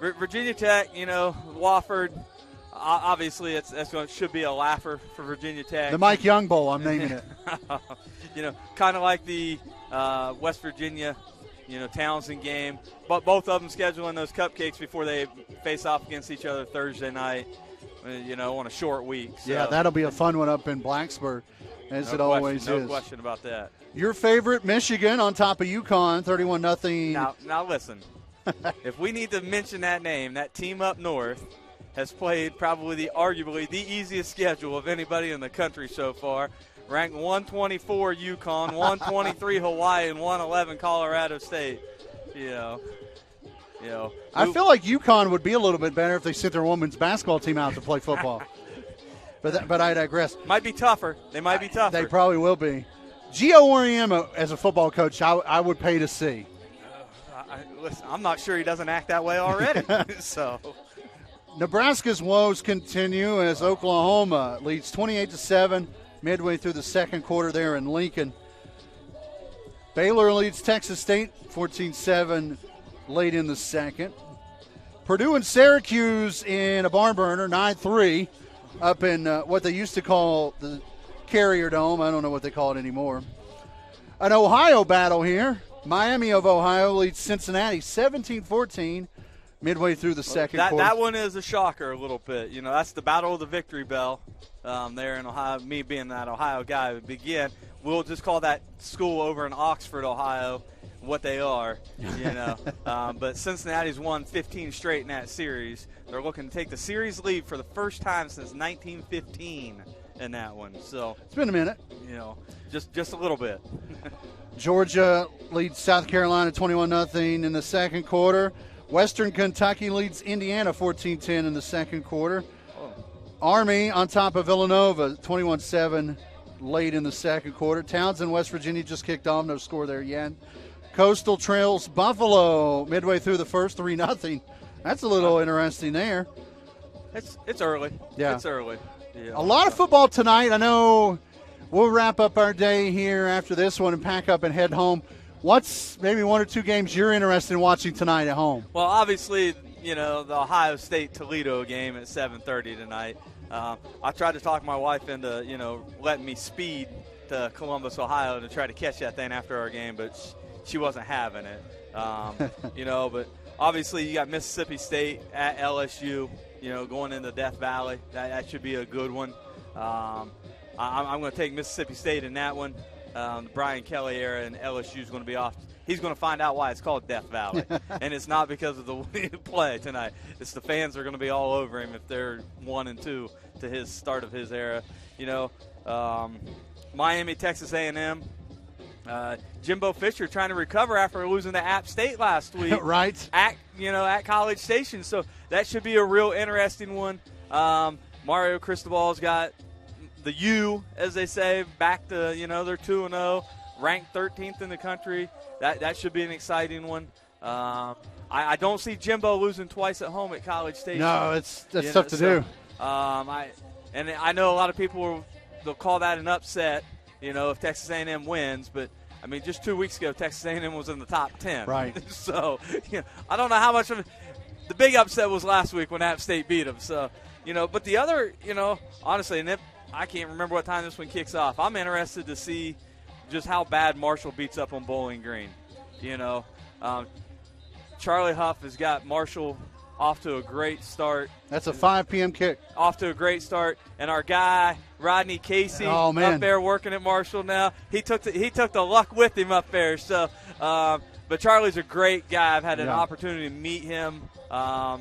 Virginia Tech, Wofford, obviously it should be a laugher for Virginia Tech. The Mike Young Bowl, I'm naming it. Kind of like the West Virginia, Townsend game. But both of them scheduling those cupcakes before they face off against each other Thursday night. On a short week. So. Yeah, that'll be a fun one up in Blacksburg, as it always is. No question about that. Your favorite, Michigan, on top of UConn, 31-0. Now listen, if we need to mention that name, that team up north has played probably arguably the easiest schedule of anybody in the country so far. Ranked 124 UConn, 123 Hawaii, and 111 Colorado State. I feel like UConn would be a little bit better if they sent their women's basketball team out to play football. but I digress. Might be tougher. They might be tougher. They probably will be. Gio Auriemma, as a football coach, I would pay to see. Listen, I'm not sure he doesn't act that way already. So, Nebraska's woes continue as Oklahoma leads 28-7 midway through the second quarter there in Lincoln. Baylor leads Texas State 14-7 late in the second. Purdue and Syracuse in a barn burner, 9-3, up in what they used to call the Carrier Dome. I don't know what they call it anymore. An Ohio battle here. Miami of Ohio leads Cincinnati 17-14 midway through the second quarter. That one is a shocker a little bit. You know, that's the battle of the victory bell there in Ohio. Me being that Ohio guy would begin. We'll just call that school over in Oxford, Ohio, what they are, you know. But Cincinnati's won 15 straight in that series. They're looking to take the series lead for the first time since 1915 in that one. So it's been a minute. You know, just a little bit. Georgia leads South Carolina 21-0 in the second quarter. Western Kentucky leads Indiana 14-10 in the second quarter. Army on top of Villanova 21-7 late in the second quarter. Townsend, West Virginia just kicked off. No score there yet. Coastal trails Buffalo midway through the first 3-0. That's a little interesting there. It's early. Yeah. It's early. Yeah. A lot of football tonight. I know we'll wrap up our day here after this one and pack up and head home. What's maybe one or two games you're interested in watching tonight at home? Well, obviously, you know, the Ohio State-Toledo game at 7:30 tonight. I tried to talk my wife into, you know, letting me speed to Columbus, Ohio to try to catch that thing after our game, but she wasn't having it. You know, but obviously you got Mississippi State at LSU, you know, going into Death Valley. That should be a good one. I'm going to take Mississippi State in that one. The Brian Kelly era, and LSU is going to be off. He's going to find out why it's called Death Valley, and it's not because of the play tonight. It's the fans are going to be all over him if they're 1-2 to his start of his era. You know, Miami, Texas A&M. Jimbo Fisher trying to recover after losing to App State last week, right? At College Station, so that should be a real interesting one. Mario Cristobal's got the U, as they say, back to, you know, they're 2-0, ranked 13th in the country. That should be an exciting one. I don't see Jimbo losing twice at home at College Station. No, that's tough to do. I know a lot of people they'll call that an upset, you know, if Texas A&M wins, but I mean, just 2 weeks ago, Texas A&M was in the top 10. Right. So, you know, I don't know how much of the big upset was last week when App State beat them. So, you know, but the other, you know, honestly, and if I can't remember what time this one kicks off. I'm interested to see just how bad Marshall beats up on Bowling Green. You know, Charlie Huff has got Marshall off to a great start. That's a 5 p.m. kick. Off to a great start. And our guy, Rodney Casey, up there working at Marshall now. He took the luck with him up there. So, but Charlie's a great guy. I've had an opportunity to meet him.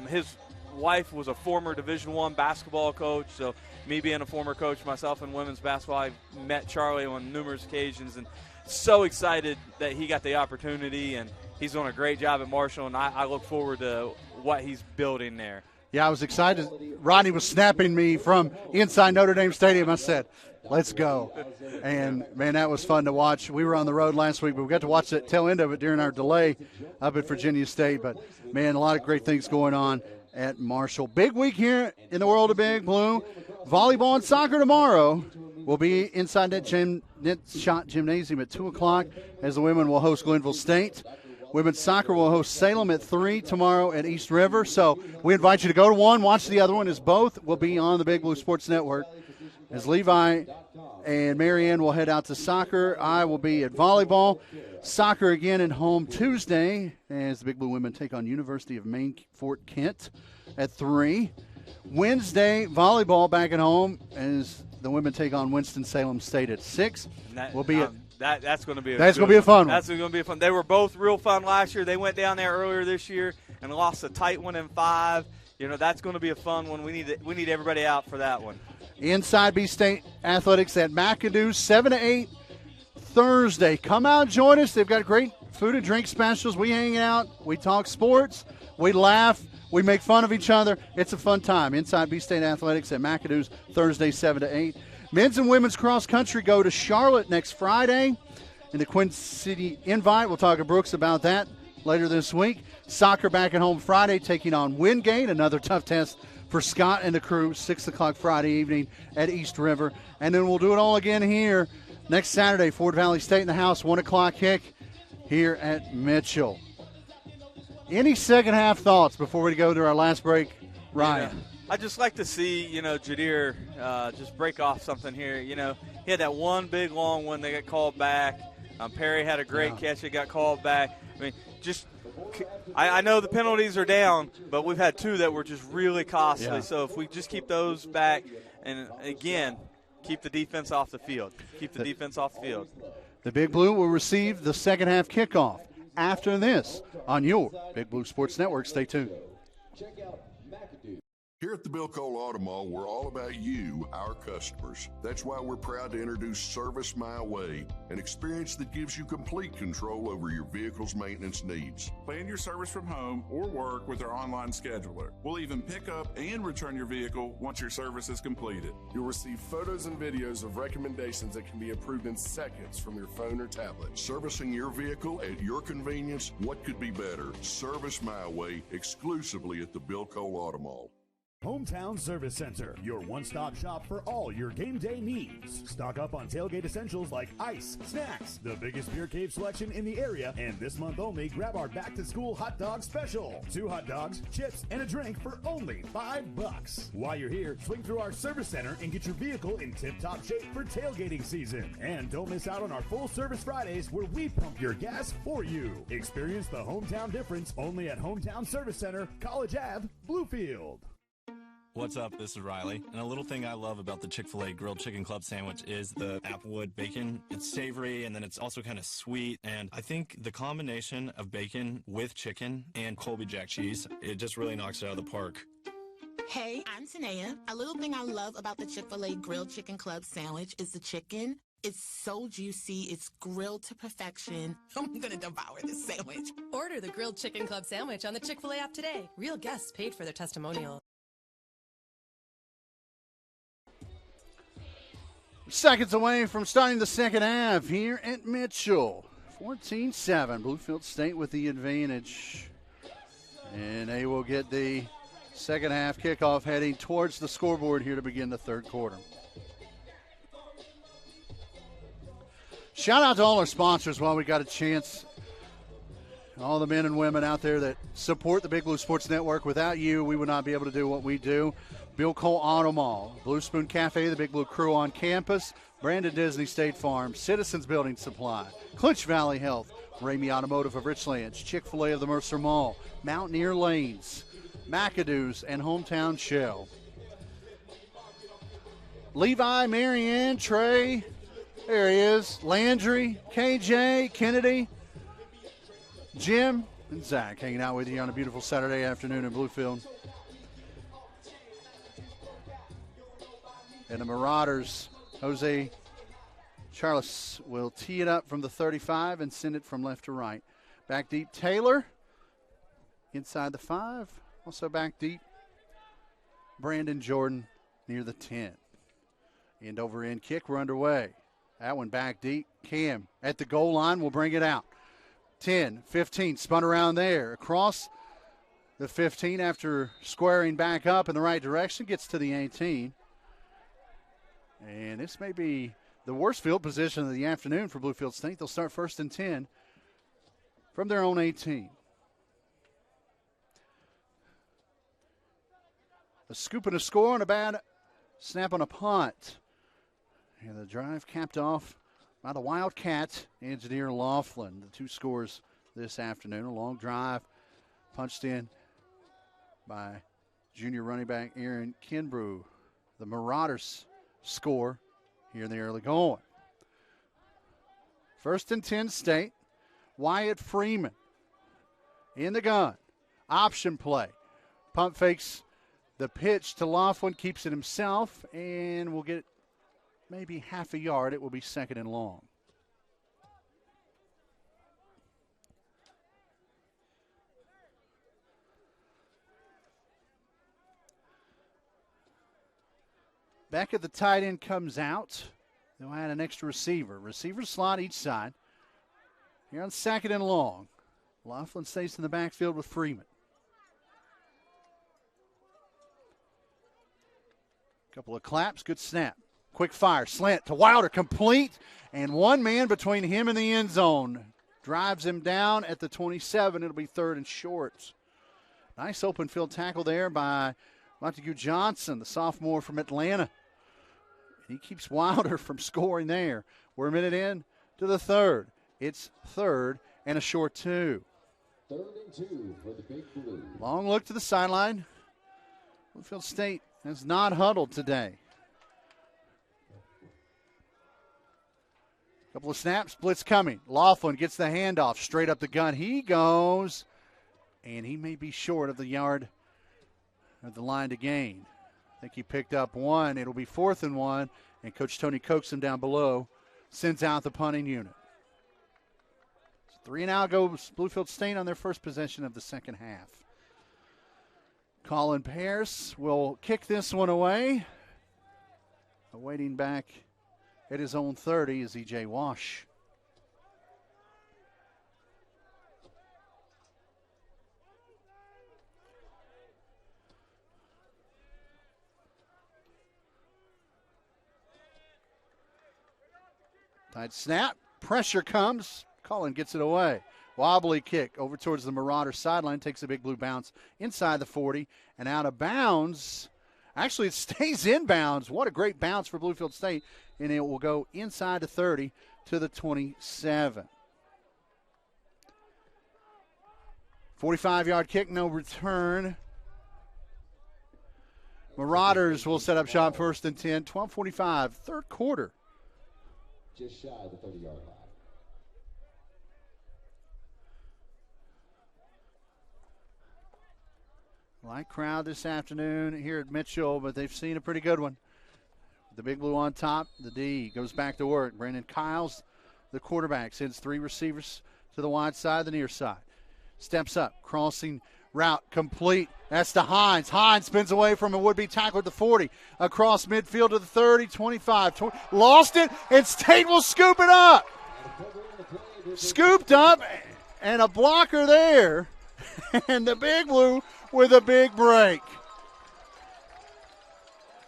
His wife was a former Division I basketball coach, so me being a former coach myself in women's basketball, I met Charlie on numerous occasions, and so excited that he got the opportunity, and he's doing a great job at Marshall, and I look forward to what he's building there. Yeah, I was excited. Rodney was snapping me from inside Notre Dame Stadium. I said, let's go. And, man, that was fun to watch. We were on the road last week, but we got to watch the tail end of it during our delay up at Virginia State. But, man, a lot of great things going on at Marshall. Big week here in the world of Big Blue. Volleyball and soccer tomorrow. We'll be inside that shot gymnasium at 2 o'clock as the women will host Glenville State. Women's soccer will host Salem at 3 tomorrow at East River. So we invite you to go to one, watch the other one, as both will be on the Big Blue Sports Network. As Levi and Marianne will head out to soccer, I will be at volleyball. Soccer again at home Tuesday as the Big Blue women take on University of Maine Fort Kent at 3. Wednesday, volleyball back at home as the women take on Winston-Salem State at 6. We'll be that's going to be a fun one. That's going to be fun. They were both real fun last year. They went down there earlier this year and lost a tight one in 5. You know, that's going to be a fun one. We need everybody out for that one. Inside B-State Athletics at McAdoo, 7 to 8 Thursday. Come out and join us. They've got great food and drink specials. We hang out. We talk sports. We laugh. We make fun of each other. It's a fun time. Inside B-State Athletics at McAdoo's Thursday, 7 to 8. Men's and women's cross country go to Charlotte next Friday in the Quinn City Invite. We'll talk to Brooks about that later this week. Soccer back at home Friday, taking on Wingate. Another tough test for Scott and the crew, 6 o'clock Friday evening at East River. And then we'll do it all again here next Saturday, Fort Valley State in the house, 1 o'clock kick here at Mitchell. Any second half thoughts before we go to our last break, Ryan? I'd just like to see, Jadir just break off something here. He had that one big long one that got called back. Perry had a great catch. It got called back. I mean, I know the penalties are down, but we've had two that were just really costly. Yeah. So if we just keep those back and, again, keep the defense off the field. Keep the defense off the field. The Big Blue will receive the second half kickoff after this on your Big Blue Sports Network. Stay tuned. Here at the Bill Cole Auto Mall, we're all about you, our customers. That's why we're proud to introduce Service My Way, an experience that gives you complete control over your vehicle's maintenance needs. Plan your service from home or work with our online scheduler. We'll even pick up and return your vehicle once your service is completed. You'll receive photos and videos of recommendations that can be approved in seconds from your phone or tablet. Servicing your vehicle at your convenience, what could be better? Service My Way, exclusively at the Bill Cole Auto Mall. Hometown Service Center, your one-stop shop for all your game day needs. Stock up on tailgate essentials like ice, snacks, the biggest beer cave selection in the area, and this month only, grab our back-to-school hot dog special. 2 hot dogs, chips, and a drink for only $5. While you're here, swing through our service center and get your vehicle in tip-top shape for tailgating season. And don't miss out on our full service Fridays where we pump your gas for you. Experience the hometown difference only at Hometown Service Center, College Ave, Bluefield. What's up? This is Riley. And a little thing I love about the Chick-fil-A Grilled Chicken Club sandwich is the applewood bacon. It's savory, and then it's also kind of sweet. And I think the combination of bacon with chicken and Colby Jack cheese, it just really knocks it out of the park. Hey, I'm Tanea. A little thing I love about the Chick-fil-A Grilled Chicken Club sandwich is the chicken. It's so juicy. It's grilled to perfection. I'm going to devour this sandwich. Order the Grilled Chicken Club sandwich on the Chick-fil-A app today. Real guests paid for their testimonial. Seconds away from starting the second half here at Mitchell. 14-7. Bluefield State with the advantage. And they will get the second half kickoff heading towards the scoreboard here to begin the third quarter. Shout out to all our sponsors while we got a chance. All the men and women out there that support the Big Blue Sports Network. Without you, we would not be able to do what we do. Bill Cole Auto Mall, Blue Spoon Cafe, the Big Blue Crew on campus, Brandon Disney State Farm, Citizens Building Supply, Clinch Valley Health, Ramey Automotive of Richlands, Chick-fil-A of the Mercer Mall, Mountaineer Lanes, McAdoo's, and Hometown Shell. Levi, Marianne, Trey, there he is, Landry, KJ, Kennedy, Jim, and Zach hanging out with you on a beautiful Saturday afternoon in Bluefield. And the Marauders, Jose Charles will tee it up from the 35 and send it from left to right. Back deep, Taylor inside the 5. Also back deep, Brandon Jordan near the 10. End over end kick, we're underway. That one back deep. Cam at the goal line will bring it out. 10, 15, spun around there. Across the 15 after squaring back up in the right direction, gets to the 18. And this may be the worst field position of the afternoon for Bluefield State. They'll start 1st and 10 from their own 18. A scoop and a score and a bad snap on a punt. And the drive capped off by the Wildcat, Engineer Laughlin. The 2 scores this afternoon. A long drive punched in by junior running back Aaron Kinbrew. The Marauders score here in the early going. 1st and 10 State. Wyatt Freeman in the gun. Option play. Pump fakes the pitch to Laughlin, keeps it himself, and will get maybe half a yard. It will be 2nd and long. Back at the tight end comes out. They'll add an extra receiver. Receiver slot each side. Here on 2nd and long. Laughlin stays in the backfield with Freeman. Couple of claps, good snap. Quick fire, slant to Wilder, complete. And one man between him and the end zone. Drives him down at the 27. It'll be 3rd and short. Nice open field tackle there by Montague Johnson, the sophomore from Atlanta. He keeps Wilder from scoring there. We're a minute in to the 3rd. It's 3rd and a short 2. 3rd and 2 for the Big Blue. Long look to the sideline. Bluefield State has not huddled today. Couple of snaps, blitz coming. Laughlin gets the handoff, straight up the gun. He goes, and he may be short of the yard of the line to gain. I think he picked up 1. It'll be 4th and 1, and Coach Tony Coaxum down below sends out the punting unit. 3 and out goes Bluefield State on their first possession of the second half. Colin Pierce will kick this one away. Awaiting back at his own 30 is E.J. Wash. Tight snap. Pressure comes. Colin gets it away. Wobbly kick over towards the Marauder sideline. Takes a Big Blue bounce inside the 40 and out of bounds. Actually, it stays in bounds. What a great bounce for Bluefield State. And it will go inside the 30 to the 27. 45-yard kick, no return. Marauders will set up shop 1st and 10. 12:45, 3rd quarter. Just shy of the 30-yard line. Light crowd this afternoon here at Mitchell, but they've seen a pretty good one. The Big Blue on top. The D goes back to work. Brandon Kiles, the quarterback, sends 3 receivers to the wide side, the near side. Steps up, crossing route complete. That's to Hines. Hines spins away from a would-be tackler at the 40. Across midfield to the 30, 25. 20, lost it, and State will scoop it up. Scooped up, and a blocker there. And the Big Blue with a big break.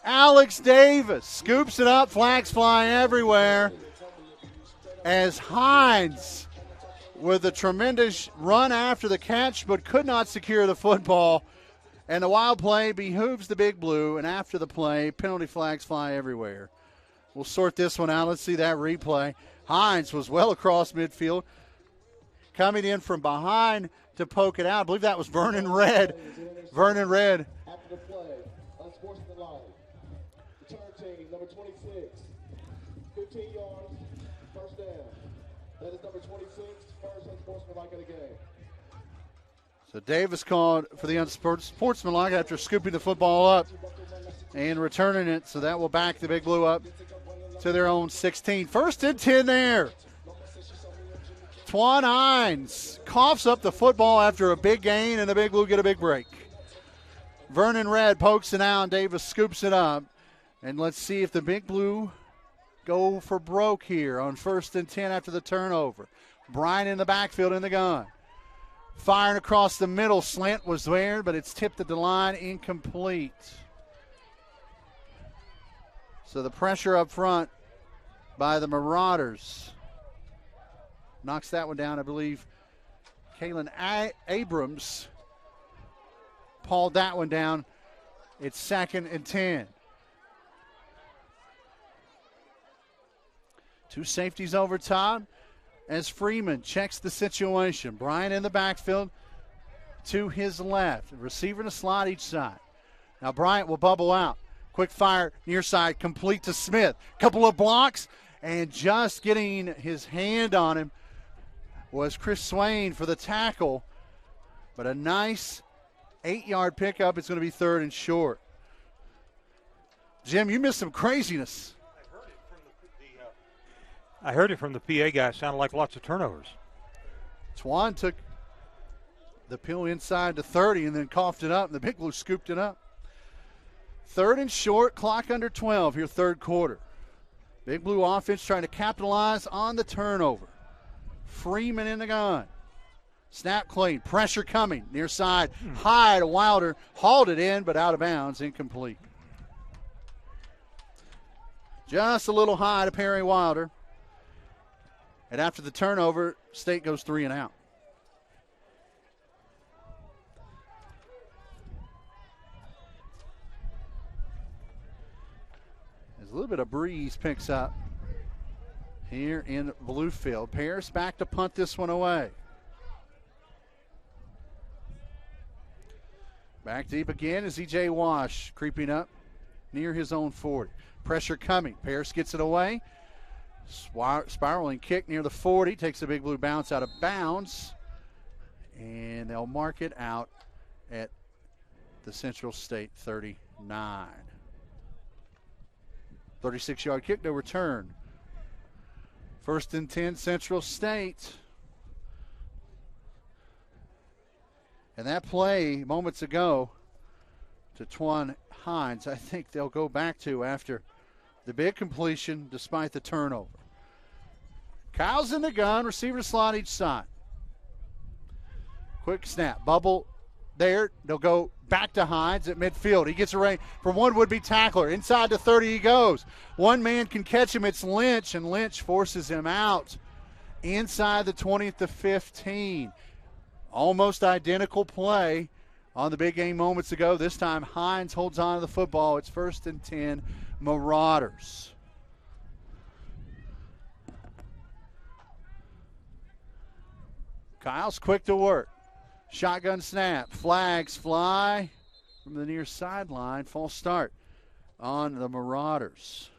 Alex Davis scoops it up. Flags fly everywhere as Hines with a tremendous run after the catch but could not secure the football. And the wild play behooves the Big Blue, and after the play, penalty flags fly everywhere. We'll sort this one out. Let's see that replay. Hines was well across midfield, coming in from behind to poke it out. I believe that was Vernon Red. Vernon Red. After the play, unsportsmanlike. Return team, number 26. 15 yards, first down. That is number 26, first unsportsmanlike of the game. So Davis called for the unsportsmanlike after scooping the football up and returning it. So that will back the Big Blue up to their own 16. 1st and 10 there. Twan Hines coughs up the football after a big gain, and the Big Blue get a big break. Vernon Red pokes it out, and Davis scoops it up. And let's see if the Big Blue go for broke here on 1st and 10 after the turnover. Bryan in the backfield in the gun. Firing across the middle. Slant was there, but it's tipped at the line, incomplete. So the pressure up front by the Marauders knocks that one down. I believe Kalen Abrams pauled that one down. It's 2nd and 10. 2 safeties over top as Freeman checks the situation. Bryan in the backfield to his left. Receiver in a slot each side. Now Bryant will bubble out. Quick fire near side, complete to Smith. Couple of blocks, and just getting his hand on him was Chris Swain for the tackle. But a nice 8-yard pickup. It's going to be 3rd and short. Jim, you missed some craziness. I heard it from the PA guy. It sounded like lots of turnovers. Twan took the peel inside to 30 and then coughed it up, and the Big Blue scooped it up. 3rd and short, clock under 12 here, 3rd quarter. Big Blue offense trying to capitalize on the turnover. Freeman in the gun. Snap clean, pressure coming, near side, high to Wilder, hauled it in, but out of bounds, incomplete. Just a little high to Perry Wilder. And after the turnover, State goes 3 and out. As a little bit of breeze picks up here in Bluefield. Paris back to punt this one away. Back deep again is E.J. Wash creeping up near his own 40. Pressure coming. Paris gets it away. Spiraling kick near the 40. Takes a Big Blue bounce out of bounds. And they'll mark it out at the Central State 39. 36-yard kick, no return. 1st and 10, Central State. And that play moments ago to Twan Hines, I think they'll go back to after the big completion despite the turnover. Kyle's in the gun, receiver to slot each side. Quick snap, bubble there. They'll go back to Hines at midfield. He gets away from one would-be tackler. Inside the 30 he goes. One man can catch him. It's Lynch, and Lynch forces him out inside the 20 at the 15. Almost identical play on the big game moments ago. This time Hines holds on to the football. It's 1st and 10, Marauders. Kyle's quick to work. Shotgun snap. Flags fly from the near sideline. False start on the Marauders.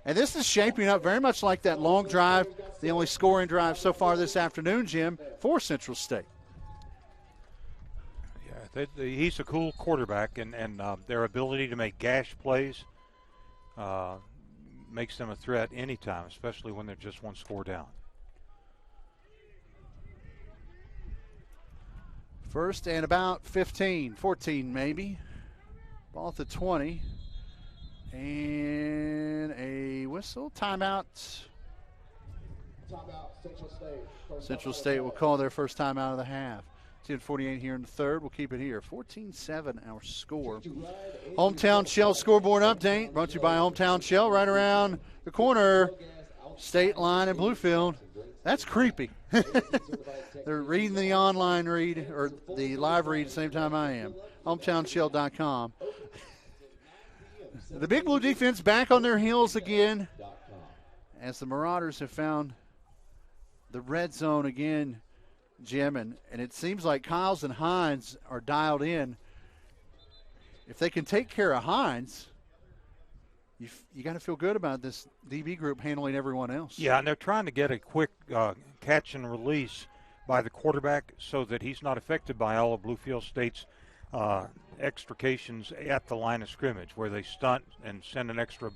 And this is shaping up very much like that long drive, the only scoring drive so far this afternoon, Jim, for Central State. Yeah, he's a cool quarterback, and their ability to make gash plays makes them a threat anytime, especially when they're just one score down. 1st and about 15, 14 maybe. Ball at the 20. And a whistle. Timeout. Central State will call their first timeout of the half. 10:48 here in the third. We'll keep it here. 14-7 our score. Hometown Shell scoreboard update brought to you by Hometown Shell right around the corner. State line in Bluefield. That's creepy. They're reading the online read or the live read at the same time I am. HometownShell.com. The Big Blue defense back on their heels again as the Marauders have found the red zone again, Jim, and it seems like Kyles and Hines are dialed in. If they can take care of Hines, you got to feel good about this DB group handling everyone else. Yeah, and they're trying to get a quick catch and release by the quarterback so that he's not affected by all of Bluefield State's extrications at the line of scrimmage where they stunt and send an extra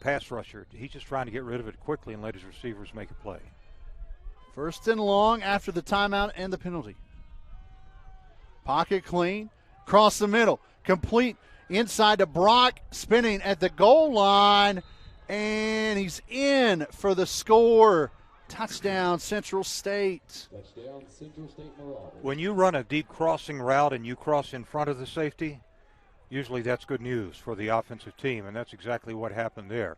pass rusher. He's just trying to get rid of it quickly and let his receivers make a play. 1st and long after the timeout and the penalty. Pocket clean, cross the middle, complete inside to Brock, spinning at the goal line, and he's in for the score. Touchdown, Central State. Touchdown, Central State Marauders. When you run a deep crossing route and you cross in front of the safety, usually that's good news for the offensive team, and that's exactly what happened there.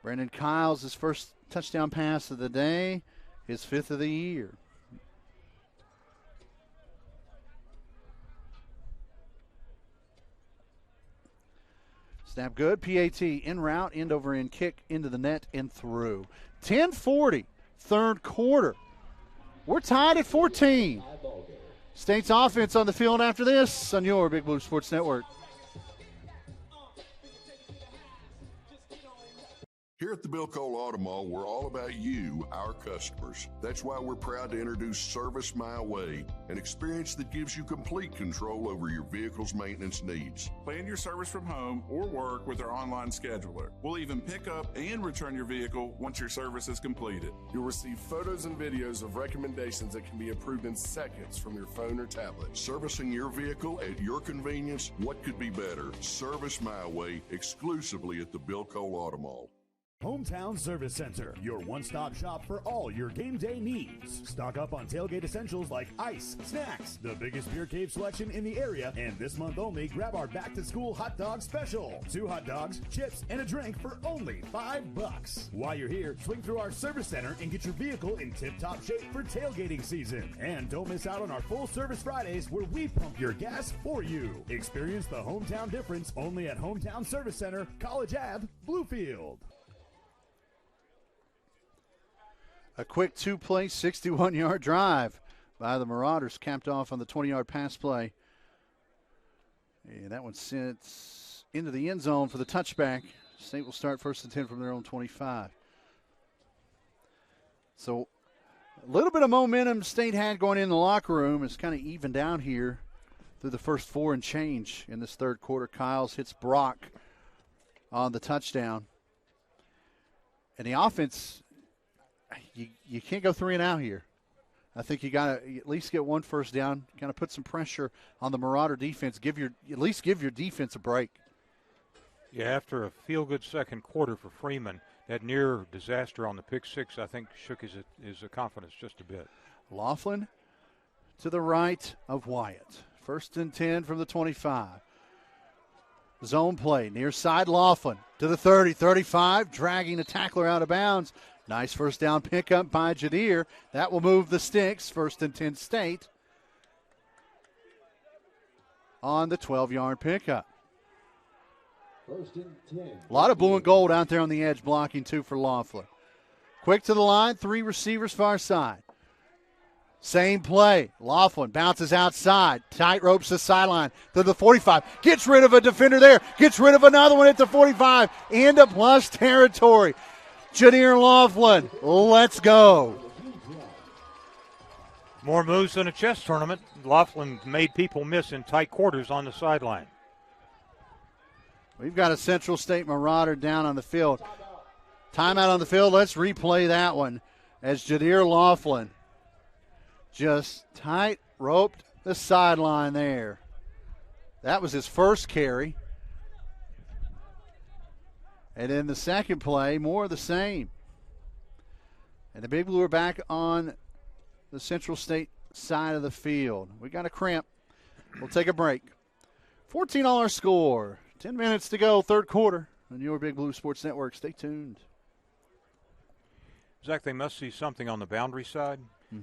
Brandon Kyles, his first touchdown pass of the day, his 5th of the year. Snap good, PAT, in route, end over end kick into the net and through. 10:40, third quarter. We're tied at 14. State's offense on the field after this on your Big Blue Sports Network. Here at the Bill Cole Auto Mall, we're all about you, our customers. That's why we're proud to introduce Service My Way, an experience that gives you complete control over your vehicle's maintenance needs. Plan your service from home or work with our online scheduler. We'll even pick up and return your vehicle once your service is completed. You'll receive photos and videos of recommendations that can be approved in seconds from your phone or tablet. Servicing your vehicle at your convenience, what could be better? Service My Way, exclusively at the Bill Cole Auto Mall. Hometown Service Center, your one-stop shop for all your game day needs. Stock up on tailgate essentials like ice, snacks, the biggest beer cave selection in the area, and this month only, grab our back-to-school hot dog special. 2 hot dogs, chips, and a drink for only $5. While you're here, swing through our service center and get your vehicle in tip-top shape for tailgating season. And don't miss out on our full service Fridays where we pump your gas for you. Experience the hometown difference only at Hometown Service Center, College Ave, Bluefield. A quick 2-play, 61-yard drive by the Marauders, capped off on the 20-yard pass play. And that one sits into the end zone for the touchback. State will start 1st and 10 from their own 25. So a little bit of momentum State had going in the locker room. It's kind of evened down here through the first 4 and change in this third quarter. Kyles hits Brock on the touchdown. And the offense, you can't go 3 and out here. I think you got to at least get 1 first down, kind of put some pressure on the Marauder defense. At least give your defense a break. Yeah, after a feel-good second quarter for Freeman, that near disaster on the pick 6, I think, shook his confidence just a bit. Laughlin to the right of Wyatt. 1st and 10 from the 25. Zone play, near side Laughlin to the 30, 35, dragging the tackler out of bounds. Nice first down pickup by Jadir. That will move the sticks. 1st and 10 State on the 12-yard pickup. 1st and 10. A lot of blue and gold out there on the edge blocking, too, for Laughlin. Quick to the line, 3 receivers far side. Same play. Laughlin bounces outside. Tight ropes the sideline to the 45. Gets rid of a defender there. Gets rid of another one at the 45. Into plus territory. Jadir Laughlin, let's go. More moves than a chess tournament. Laughlin made people miss in tight quarters on the sideline. We've got a Central State Marauder down on the field. Timeout on the field. Let's replay that one as Jadir Laughlin just tight roped the sideline there. That was his first carry. And in the second play, more of the same. And the Big Blue are back on the Central State side of the field. We got a cramp. We'll take a break. $14 score. 10 minutes to go, third quarter on your Big Blue Sports Network. Stay tuned. Zach, they must see something on the boundary side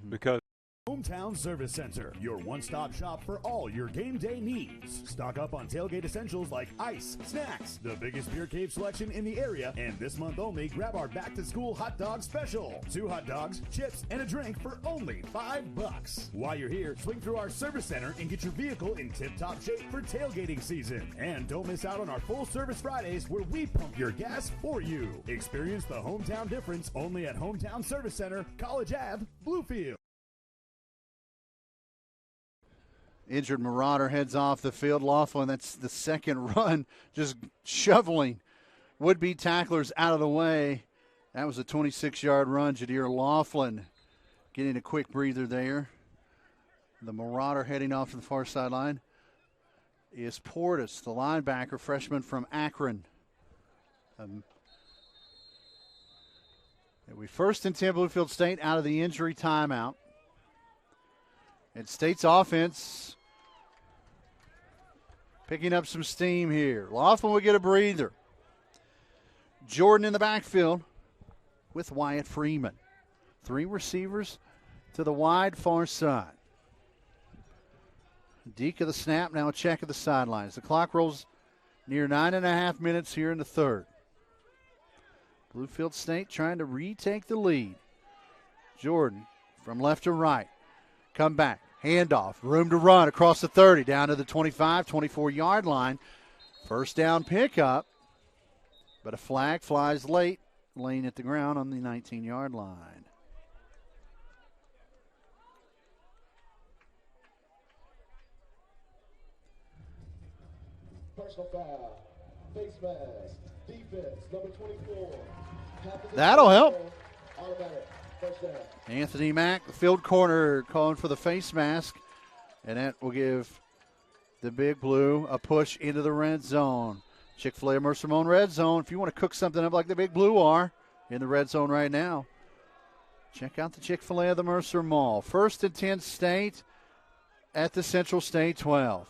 because Hometown Service Center, your one-stop shop for all your game day needs. Stock up on tailgate essentials like ice, snacks, the biggest beer cave selection in the area, and this month only, grab our back-to-school hot dog special. 2 hot dogs, chips, and a drink for only $5. While you're here, swing through our service center and get your vehicle in tip-top shape for tailgating season. And don't miss out on our full-service Fridays where we pump your gas for you. Experience the hometown difference only at Hometown Service Center, College Ave, Bluefield. Injured Marauder heads off the field. Laughlin, that's the second run, just shoveling would-be tacklers out of the way. That was a 26-yard run. Jadir Laughlin getting a quick breather there. The Marauder heading off to the far sideline is Portis, the linebacker, freshman from Akron. We 1st and 10 Bluefield State out of the injury timeout. And State's offense picking up some steam here. Laughlin will get a breather. Jordan in the backfield with Wyatt Freeman. 3 receivers to the wide far side. Deke of the snap, now a check of the sidelines. The clock rolls near 9.5 minutes here in the third. Bluefield State trying to retake the lead. Jordan from left to right. Come back. Handoff. Room to run across the 30 down to the 25, 24-yard line. First down pickup. But a flag flies late, laying at the ground on the 19-yard line. Personal foul. Face mask. Defense, number 24. That'll help. Automatic. First down. Anthony Mack, the field corner, calling for the face mask. And that will give the Big Blue a push into the red zone. Chick-fil-A Mercer Moan Red Zone. If you want to cook something up like the Big Blue are in the red zone right now, check out the Chick-fil-A of the Mercer Mall. 1st and 10 State at the Central State 12.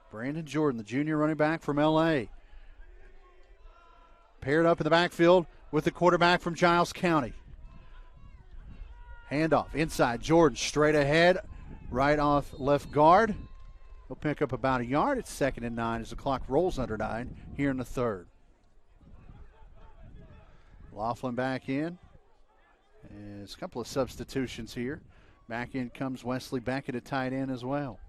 Brandon Jordan, the junior running back from L.A., paired up in the backfield with the quarterback from Giles County. Handoff inside. Jordan straight ahead, right off left guard. He'll pick up about a yard. It's 2nd and 9 as the clock rolls under 9 here in the 3rd. Laughlin back in. There's a couple of substitutions here. Back in comes Wesley Beckett at tight end as well.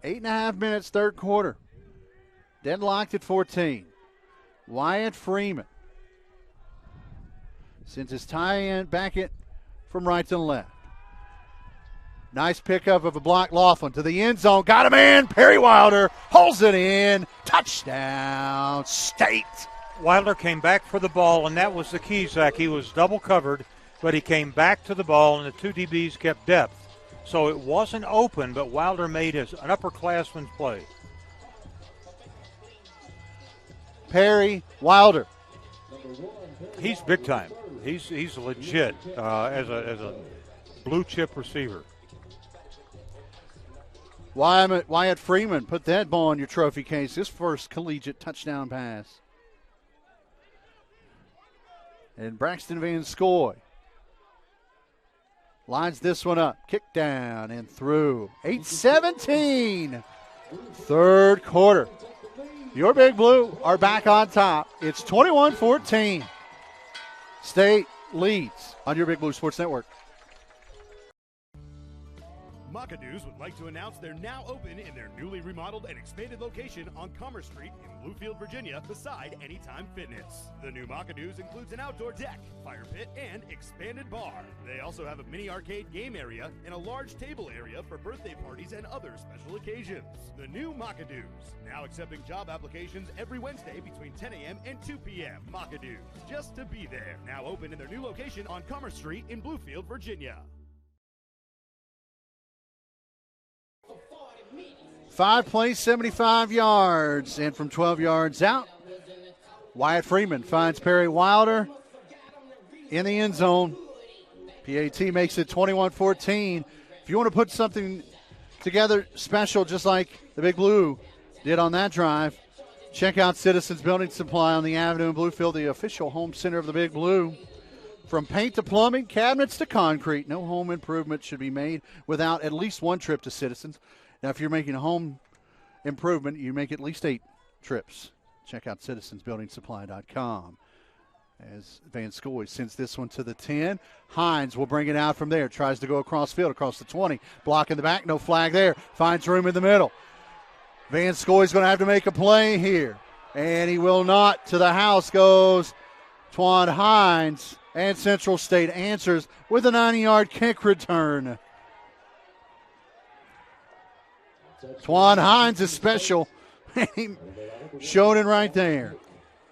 8.5 minutes, 3rd quarter. Deadlocked at 14. Wyatt Freeman sends his tie-in Beckett from right to left. Nice pickup of a block. Laughlin to the end zone. Got a man. Perry Wilder holds it in. Touchdown, State. Wilder came back for the ball, and that was the key, Zach. He was double covered, but he came back to the ball, and the 2 DBs kept depth. So it wasn't open, but Wilder made an upperclassman's play. Perry Wilder. He's big time. He's legit as a blue chip receiver. Wyatt Freeman, put that ball in your trophy case. His first collegiate touchdown pass. And Braxton Van Scoy lines this one up. Kick down and through. 8:17. 3rd quarter. Your Big Blue are back on top. It's 21-14. State leads on your Big Blue Sports Network. Macadoos would like to announce they're now open in their newly remodeled and expanded location on Commerce Street in Bluefield, Virginia, beside Anytime Fitness. The new Macadoos includes an outdoor deck, fire pit, and expanded bar. They also have a mini arcade game area and a large table area for birthday parties and other special occasions. The new Macadoos, now accepting job applications every Wednesday between 10 a.m. and 2 p.m. Macadoos, just to be there. Now open in their new location on Commerce Street in Bluefield, Virginia. 5 plays, 75 yards. And from 12 yards out, Wyatt Freeman finds Perry Wilder in the end zone. PAT makes it 21-14. If you want to put something together special, just like the Big Blue did on that drive, check out Citizens Building Supply on the Avenue in Bluefield, the official home center of the Big Blue. From paint to plumbing, cabinets to concrete, no home improvement should be made without at least one trip to Citizens. Now, if you're making a home improvement, you make at least 8 trips. Check out citizensbuildingsupply.com. As Van Scoy sends this one to the 10. Hines will bring it out from there. Tries to go across field, across the 20. Block in the back, no flag there. Finds room in the middle. Van Scoy's going to have to make a play here. And he will not. To the house goes Twan Hines. And Central State answers with a 90-yard kick return. Twan Hines is special. Showed it right there.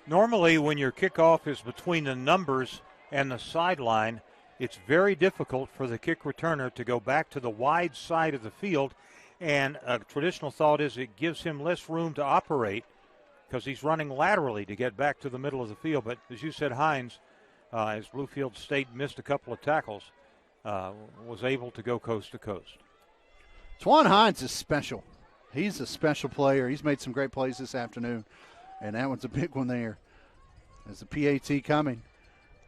Normally, when your kickoff is between the numbers and the sideline, it's very difficult for the kick returner to go back to the wide side of the field. And a traditional thought is it gives him less room to operate because he's running laterally to get back to the middle of the field. But as you said, Hines, as Bluefield State missed a couple of tackles, was able to go coast to coast. Twan Hines is special. He's a special player. He's made some great plays this afternoon, and that one's a big one there. As the PAT coming.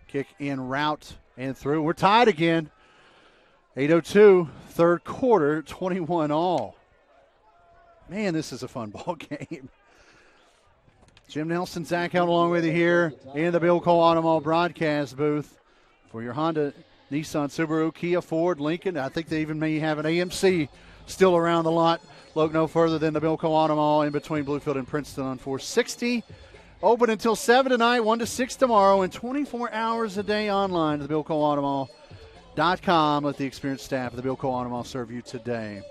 Kick in route and through. We're tied again. 8:02, 3rd quarter, 21 all. Man, this is a fun ball game. Jim Nelson, Zach Held along with you here in the Bill Cole Auto Mall broadcast booth for your Honda, Nissan, Subaru, Kia, Ford, Lincoln. I think they even may have an AMC still around the lot. Look no further than the Bill Cole Auto Mall in between Bluefield and Princeton on 460. Open until 7 tonight, 1 to 6 tomorrow, and 24 hours a day online at thebillcoleautomall.com. Let the experienced staff of the Bill Cole Auto Mall serve you today.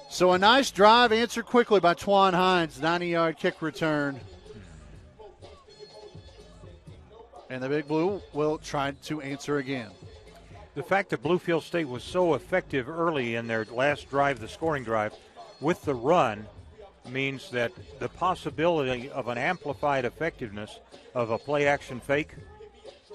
So a nice drive answered quickly by Twan Hines, 90-yard kick return. And the Big Blue will try to answer again. The fact that Bluefield State was so effective early in their last drive, the scoring drive, with the run means that the possibility of an amplified effectiveness of a play-action fake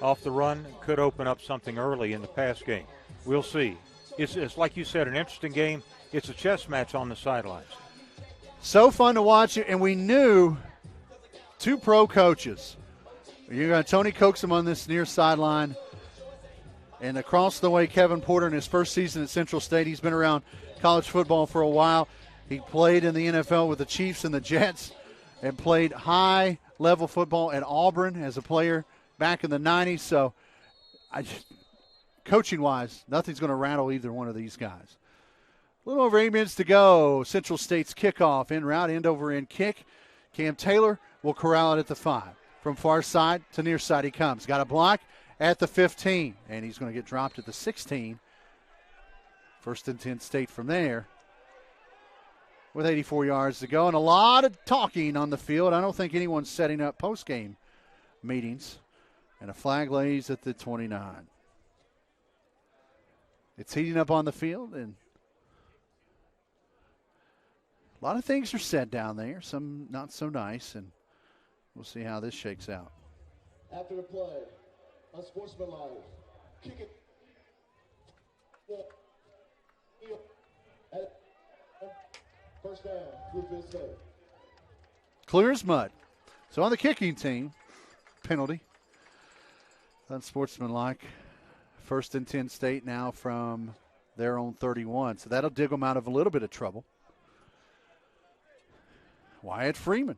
off the run could open up something early in the pass game. We'll see. It's like you said, an interesting game. It's a chess match on the sidelines. So fun to watch it, and we knew two pro coaches. You got Tony Coaxum on this near sideline, and across the way, Kevin Porter in his first season at Central State. He's been around college football for a while. He played in the NFL with the Chiefs and the Jets and played high-level football at Auburn as a player back in the 90s. So, coaching-wise, nothing's going to rattle either one of these guys. A little over 8 minutes to go. Central State's kickoff, in route, end over end kick. Cam Taylor will corral it at the 5. From far side to near side he comes. Got a block at the 15, and he's going to get dropped at the 16. First and 10 State from there with 84 yards to go, and a lot of talking on the field. I don't think anyone's setting up post-game meetings, and a flag lays at the 29. It's heating up on the field, and a lot of things are said down there, some not so nice, and we'll see how this shakes out. After the play, unsportsmanlike, kick it. First down, Bluefield State. Clear as mud. So on the kicking team, penalty. Unsportsmanlike. First and 10 State now from their own 31. So that'll dig them out of a little bit of trouble. Wyatt Freeman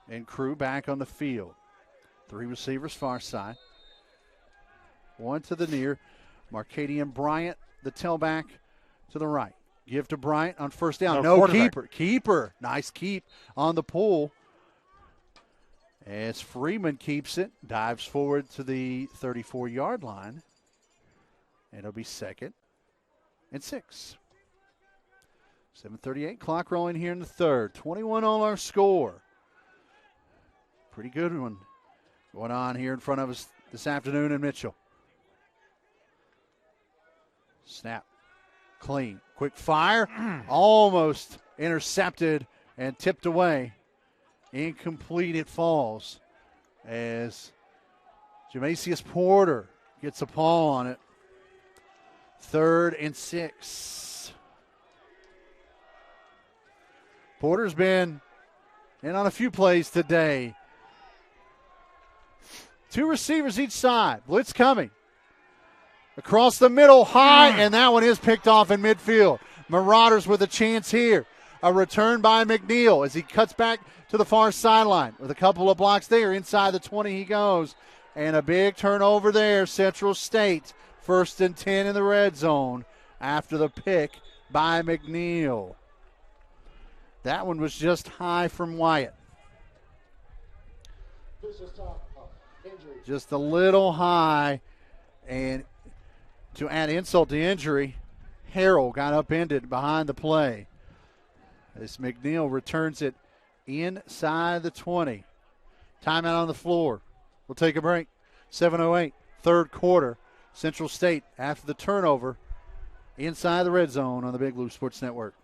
and crew back on the field. 3 receivers far side. 1 to the near. Marcadian Bryant, the tailback, to the right. Give to Bryant on first down. No keeper. Keeper. Nice keep on the pull. As Freeman keeps it, dives forward to the 34-yard line. And it'll be 2nd and 6. 7:38, clock rolling here in the third. 21 all our score. Pretty good one going on here in front of us this afternoon in Mitchell. Snap. Clean. Quick fire. Almost intercepted and tipped away. Incomplete it falls as Jamasius Porter gets a paw on it. 3rd and 6. Porter's been in on a few plays today. 2 receivers each side. Blitz coming. Across the middle, high, and that one is picked off in midfield. Marauders with a chance here. A return by McNeil as he cuts back to the far sideline with a couple of blocks there. Inside the 20 he goes. And a big turnover there. Central State, 1st and 10 in the red zone after the pick by McNeil. That one was just high from Wyatt. Just a little high, and to add insult to injury, Harrell got upended behind the play. As McNeil returns it inside the 20. Timeout on the floor. We'll take a break. 7:08, third quarter. Central State after the turnover inside the red zone on the Big Blue Sports Network.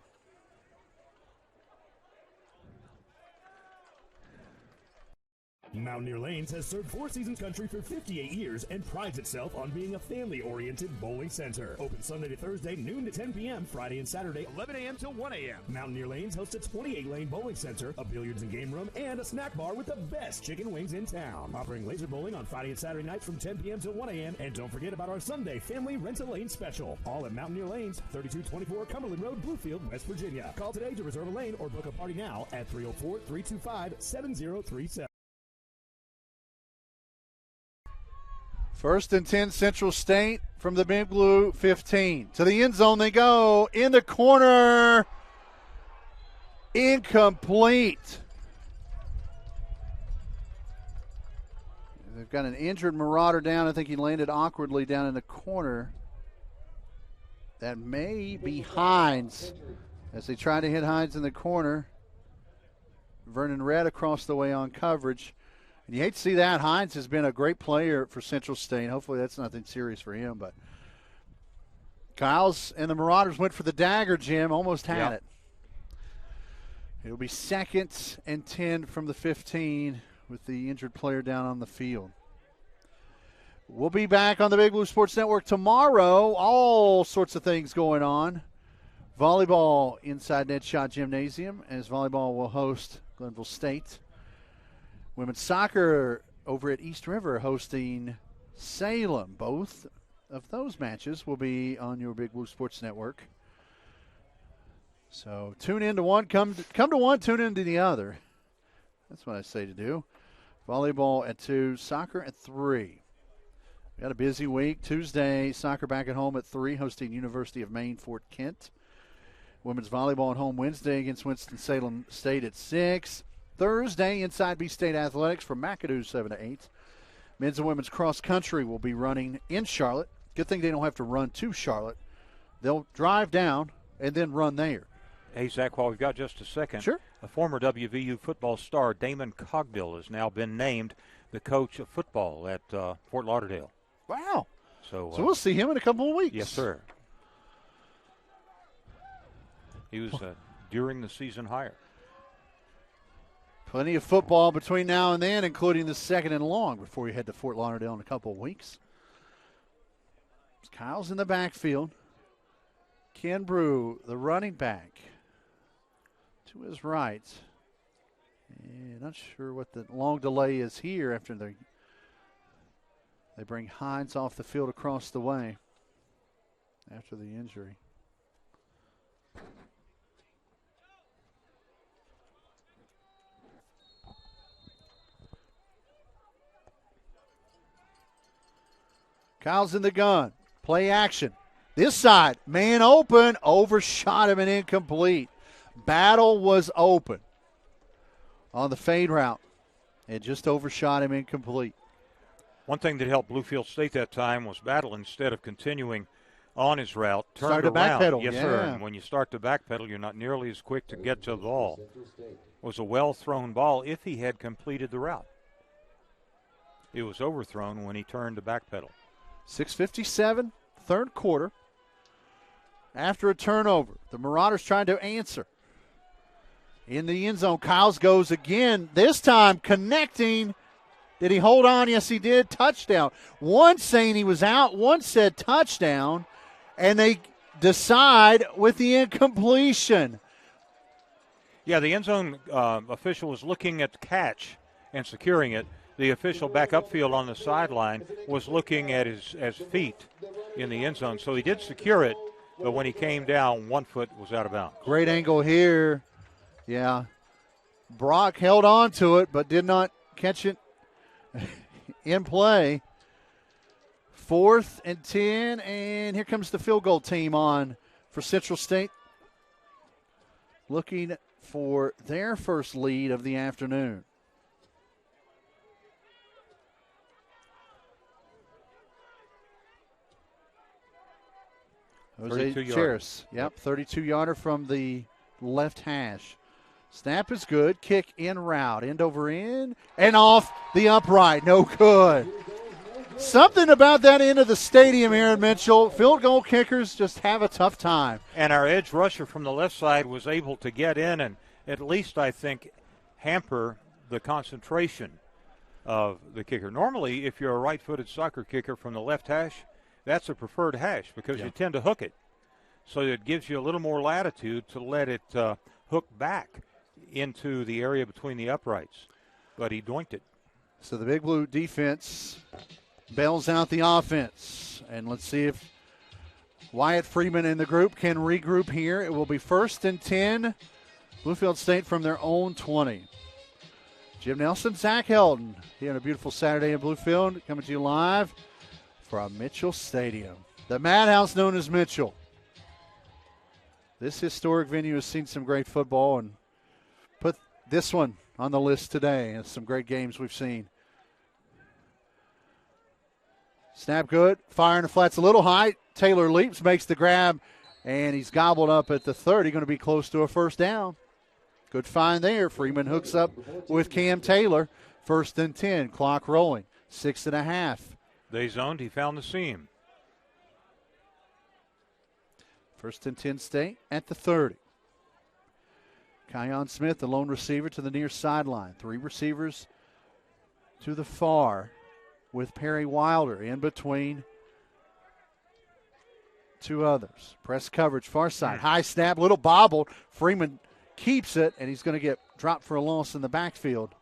Mountaineer Lanes has served Four Seasons Country for 58 years and prides itself on being a family-oriented bowling center. Open Sunday to Thursday, noon to 10 p.m., Friday and Saturday, 11 a.m. till 1 a.m. Mountaineer Lanes hosts a 28-lane bowling center, a billiards and game room, and a snack bar with the best chicken wings in town. Offering laser bowling on Friday and Saturday nights from 10 p.m. till 1 a.m. And don't forget about our Sunday family rent-a-lane special. All at Mountaineer Lanes, 3224 Cumberland Road, Bluefield, West Virginia. Call today to reserve a lane or book a party now at 304-325-7037. 1st and 10 Central State from the Big Blue 15. To the end zone they go. In the corner. Incomplete. They've got an injured Marauder down. I think he landed awkwardly down in the corner. That may be Hines as they try to hit Hines in the corner. Vernon Red across the way on coverage. And you hate to see that. Hines has been a great player for Central State. Hopefully that's nothing serious for him. But Kyles and the Marauders went for the dagger, Jim. Almost had Yep. it. It'll be 2nd and 10 from the 15 with the injured player down on the field. We'll be back on the Big Blue Sports Network tomorrow. All sorts of things going on. Volleyball inside Ned Shot Gymnasium, as volleyball will host Glenville State. Women's soccer over at East River hosting Salem. Both of those matches will be on your Big Blue Sports Network. So tune in to one, come to one, tune in to the other. That's what I say to do. Volleyball at 2, soccer at 3. We got a busy week. Tuesday, soccer back at home at 3, hosting University of Maine Fort Kent. Women's volleyball at home Wednesday against Winston-Salem State at 6. Thursday, Inside B State Athletics from McAdoo 7 to 8. Men's and women's cross country will be running in Charlotte. Good thing they don't have to run to Charlotte. They'll drive down and then run there. Hey, Zach, while we've got just a second. Sure. A former WVU football star, Damon Cogdill, has now been named the coach of football at Fort Lauderdale. Wow. So we'll see him in a couple of weeks. Yes, sir. He was during the season hire. Plenty of football between now and then, including the 2nd and long before you head to Fort Lauderdale in a couple of weeks. Kyle's in the backfield. Ken Brew, the running back, to his right. Not sure what the long delay is here after they bring Hines off the field across the way after the injury. Kyle's in the gun. Play action. This side, man open, overshot him and incomplete. Battle was open on the fade route. It just overshot him incomplete. One thing that helped Bluefield State that time was Battle, instead of continuing on his route, turned Started to around. backpedal, Yes, yeah. sir. And when you start to backpedal, you're not nearly as quick to get to the ball. It was a well-thrown ball if he had completed the route. It was overthrown when he turned to backpedal. 6:57, third quarter. After a turnover, the Marauders trying to answer. In the end zone, Kyles goes again, this time connecting. Did he hold on? Yes, he did. Touchdown. One saying he was out, one said touchdown, and they decide with the incompletion. Yeah, the end zone official was looking at the catch and securing it. The official back upfield on the sideline was looking at his feet in the end zone. So he did secure it, but when he came down, 1 foot was out of bounds. Great angle here. Yeah. Brock held on to it, but did not catch it in play. 4th and 10, and here comes the field goal team on for Central State. Looking for their first lead of the afternoon. Jose Cheris. Yep, 32-yarder from the left hash. Snap is good. Kick in route. End over end. And off the upright. No good. Something about that end of the stadium, Aaron Mitchell. Field goal kickers just have a tough time. And our edge rusher from the left side was able to get in and at least, I think, hamper the concentration of the kicker. Normally, if you're a right-footed soccer kicker from the left hash, that's a preferred hash because you tend to hook it. So it gives you a little more latitude to let it hook back into the area between the uprights. But he doinked it. So the Big Blue defense bails out the offense. And let's see if Wyatt Freeman and the group can regroup here. It will be 1st and 10. Bluefield State from their own 20. Jim Nelson, Zach Heldon here on a beautiful Saturday in Bluefield, coming to you live from Mitchell Stadium. The Madhouse known as Mitchell. This historic venue has seen some great football and put this one on the list today. And some great games we've seen. Snap good. Fire in the flats a little high. Taylor leaps, makes the grab, and he's gobbled up at the 30. Going to be close to a first down. Good find there. Freeman hooks up with Cam Taylor. 1st and 10. Clock rolling. 6.5. They zoned. He found the seam. First and 10 State at the 30. Kion Smith, the lone receiver, to the near sideline. 3 receivers to the far with Perry Wilder in between 2 others. Press coverage, far side. High snap, little bobble. Freeman keeps it, and he's going to get dropped for a loss in the backfield.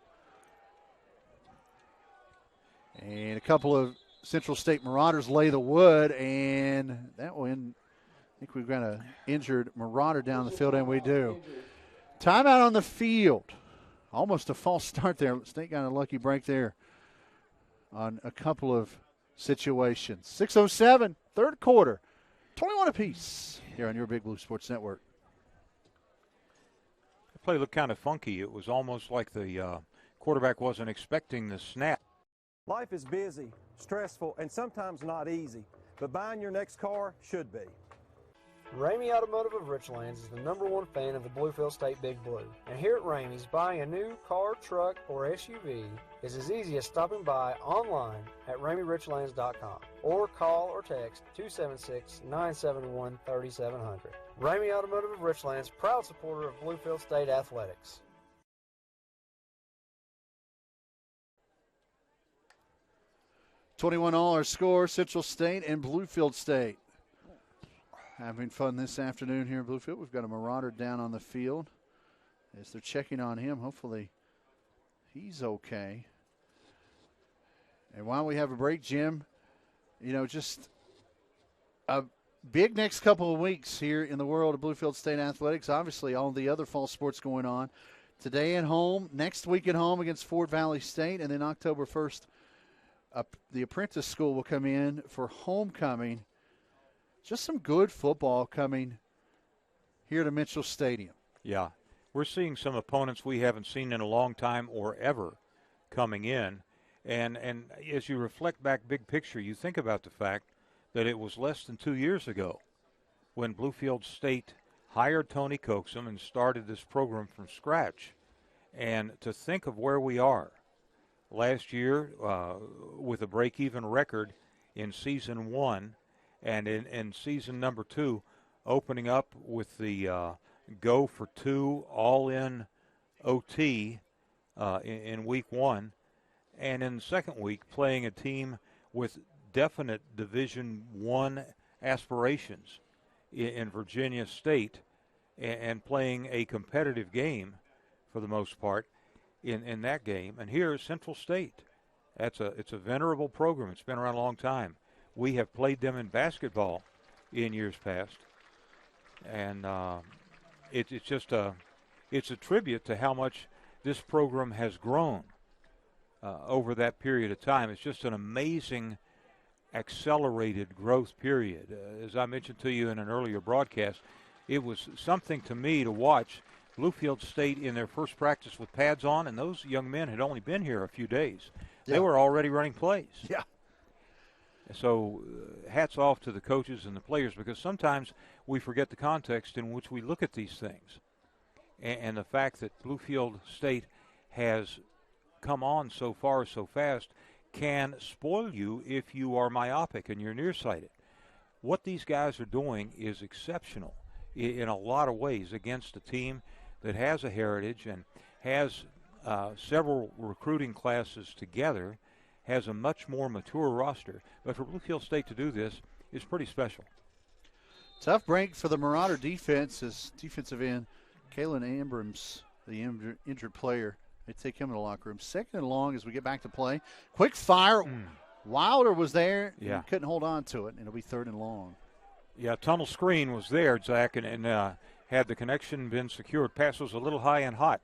And a couple of Central State Marauders lay the wood, and that one, I think we've got an injured Marauder down the field, and we do. Timeout on the field. Almost a false start there. State got a lucky break there on a couple of situations. 6:07, third quarter. 21 apiece here on your Big Blue Sports Network. The play looked kind of funky. It was almost like the quarterback wasn't expecting the snap. Life is busy, stressful, and sometimes not easy, but buying your next car should be. Ramey Automotive of Richlands is the #1 fan of the Bluefield State Big Blue. And here at Ramey's, buying a new car, truck, or SUV is as easy as stopping by online at RameyRichlands.com or call or text 276-971-3700. Ramey Automotive of Richlands, proud supporter of Bluefield State Athletics. 21 all our score, Central State and Bluefield State. Having fun this afternoon here in Bluefield. We've got a Marauder down on the field as they're checking on him. Hopefully he's okay. And while we have a break, Jim, just a big next couple of weeks here in the world of Bluefield State athletics. Obviously, all the other fall sports going on. Today at home, next week at home against Fort Valley State, and then October 1st, the apprentice school will come in for homecoming. Just some good football coming here to Mitchell Stadium. Yeah, we're seeing some opponents we haven't seen in a long time or ever coming in. And as you reflect back big picture, you think about the fact that it was less than 2 years ago when Bluefield State hired Tony Coaxum and started this program from scratch. And to think of where we are last year with a break-even record in season 1, and in season number 2, opening up with the go for 2 all-in OT in week 1, and in the second week playing a team with definite Division I aspirations in Virginia State, and playing a competitive game for the most part in that game. And here is Central State. It's a venerable program. It's been around a long time. We have played them in basketball in years past, and it's a tribute to how much this program has grown over that period of time. It's just an amazing accelerated growth period. As I mentioned to you in an earlier broadcast, it was something to me to watch Bluefield State in their first practice with pads on, and those young men had only been here a few days. Yeah. They were already running plays. Yeah. So hats off to the coaches and the players, because sometimes we forget the context in which we look at these things. And the fact that Bluefield State has come on so far so fast can spoil you if you are myopic and you're nearsighted. What these guys are doing is exceptional in a lot of ways against a team that has a heritage and has several recruiting classes together, has a much more mature roster. But for Bluefield State to do this is pretty special. Tough break for the Marauder defense as defensive end Kalen Abrams, the injured player. They take him in the locker room. Second and long as we get back to play. Quick fire. Wilder was there. Yeah. And couldn't hold on to it, and it'll be third and long. Yeah, tunnel screen was there, Zach, and had the connection been secured. Pass was a little high and hot,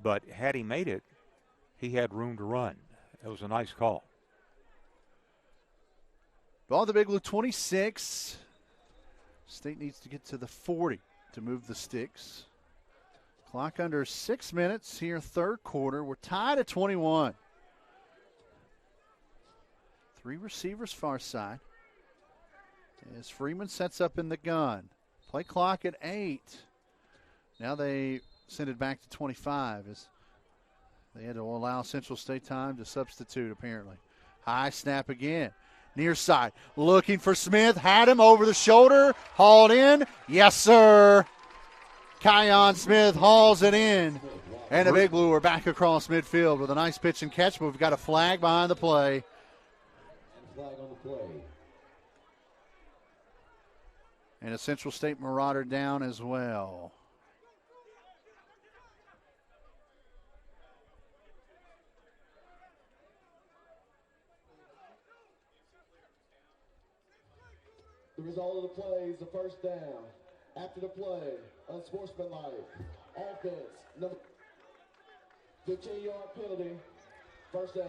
but had he made it, he had room to run. It was a nice call. Ball the Big Blue 26. State needs to get to the 40 to move the sticks. Clock under 6 minutes here, third quarter. We're tied at 21. 3 receivers far side. As Freeman sets up in the gun. Play clock at 8. Now they send it back to 25 as they had to allow Central State time to substitute apparently. High snap again. Near side, looking for Smith, had him over the shoulder, hauled in. Yes, sir. Kion Smith hauls it in. And the Big Blue are back across midfield with a nice pitch and catch, but we've got a flag behind the play. Flag on the play. And a Central State Marauder down as well. The result of the play is the first down. After the play, unsportsmanlike. Offense, number 15-yard penalty, first down.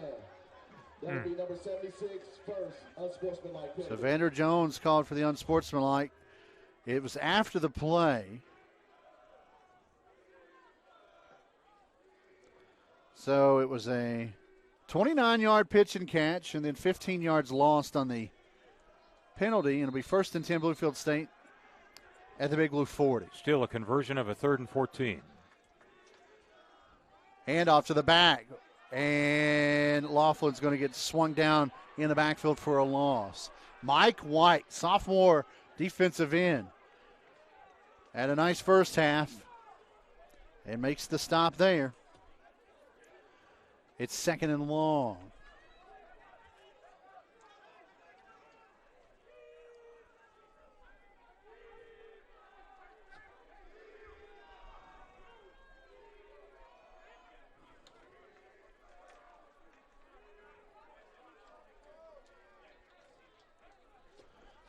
That'll be number 76, first unsportsmanlike penalty. So Vander Jones called for the unsportsmanlike. It was after the play. So it was a 29-yard pitch and catch, and then 15 yards lost on the penalty, and it'll be 1st and 10 Bluefield State at the Big Blue 40. Still a conversion of a 3rd and 14. Hand off to the back, and Laughlin's going to get swung down in the backfield for a loss. Mike White, sophomore defensive end, had a nice first half and makes the stop there. It's 2nd and long.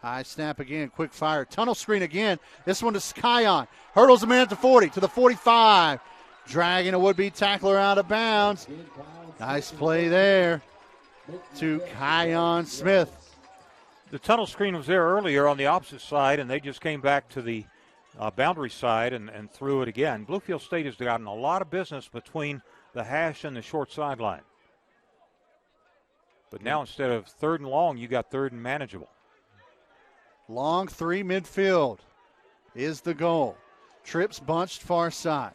High snap again, quick fire, tunnel screen again. This one to Kion. Hurdles a man at the 40, to the 45. Dragging a would-be tackler out of bounds. Nice play there to Kion Smith. The tunnel screen was there earlier on the opposite side, and they just came back to the boundary side and threw it again. Bluefield State has gotten a lot of business between the hash and the short sideline. But now instead of 3rd and long, you got 3rd and manageable. Long 3 midfield is the goal. Trips bunched far side.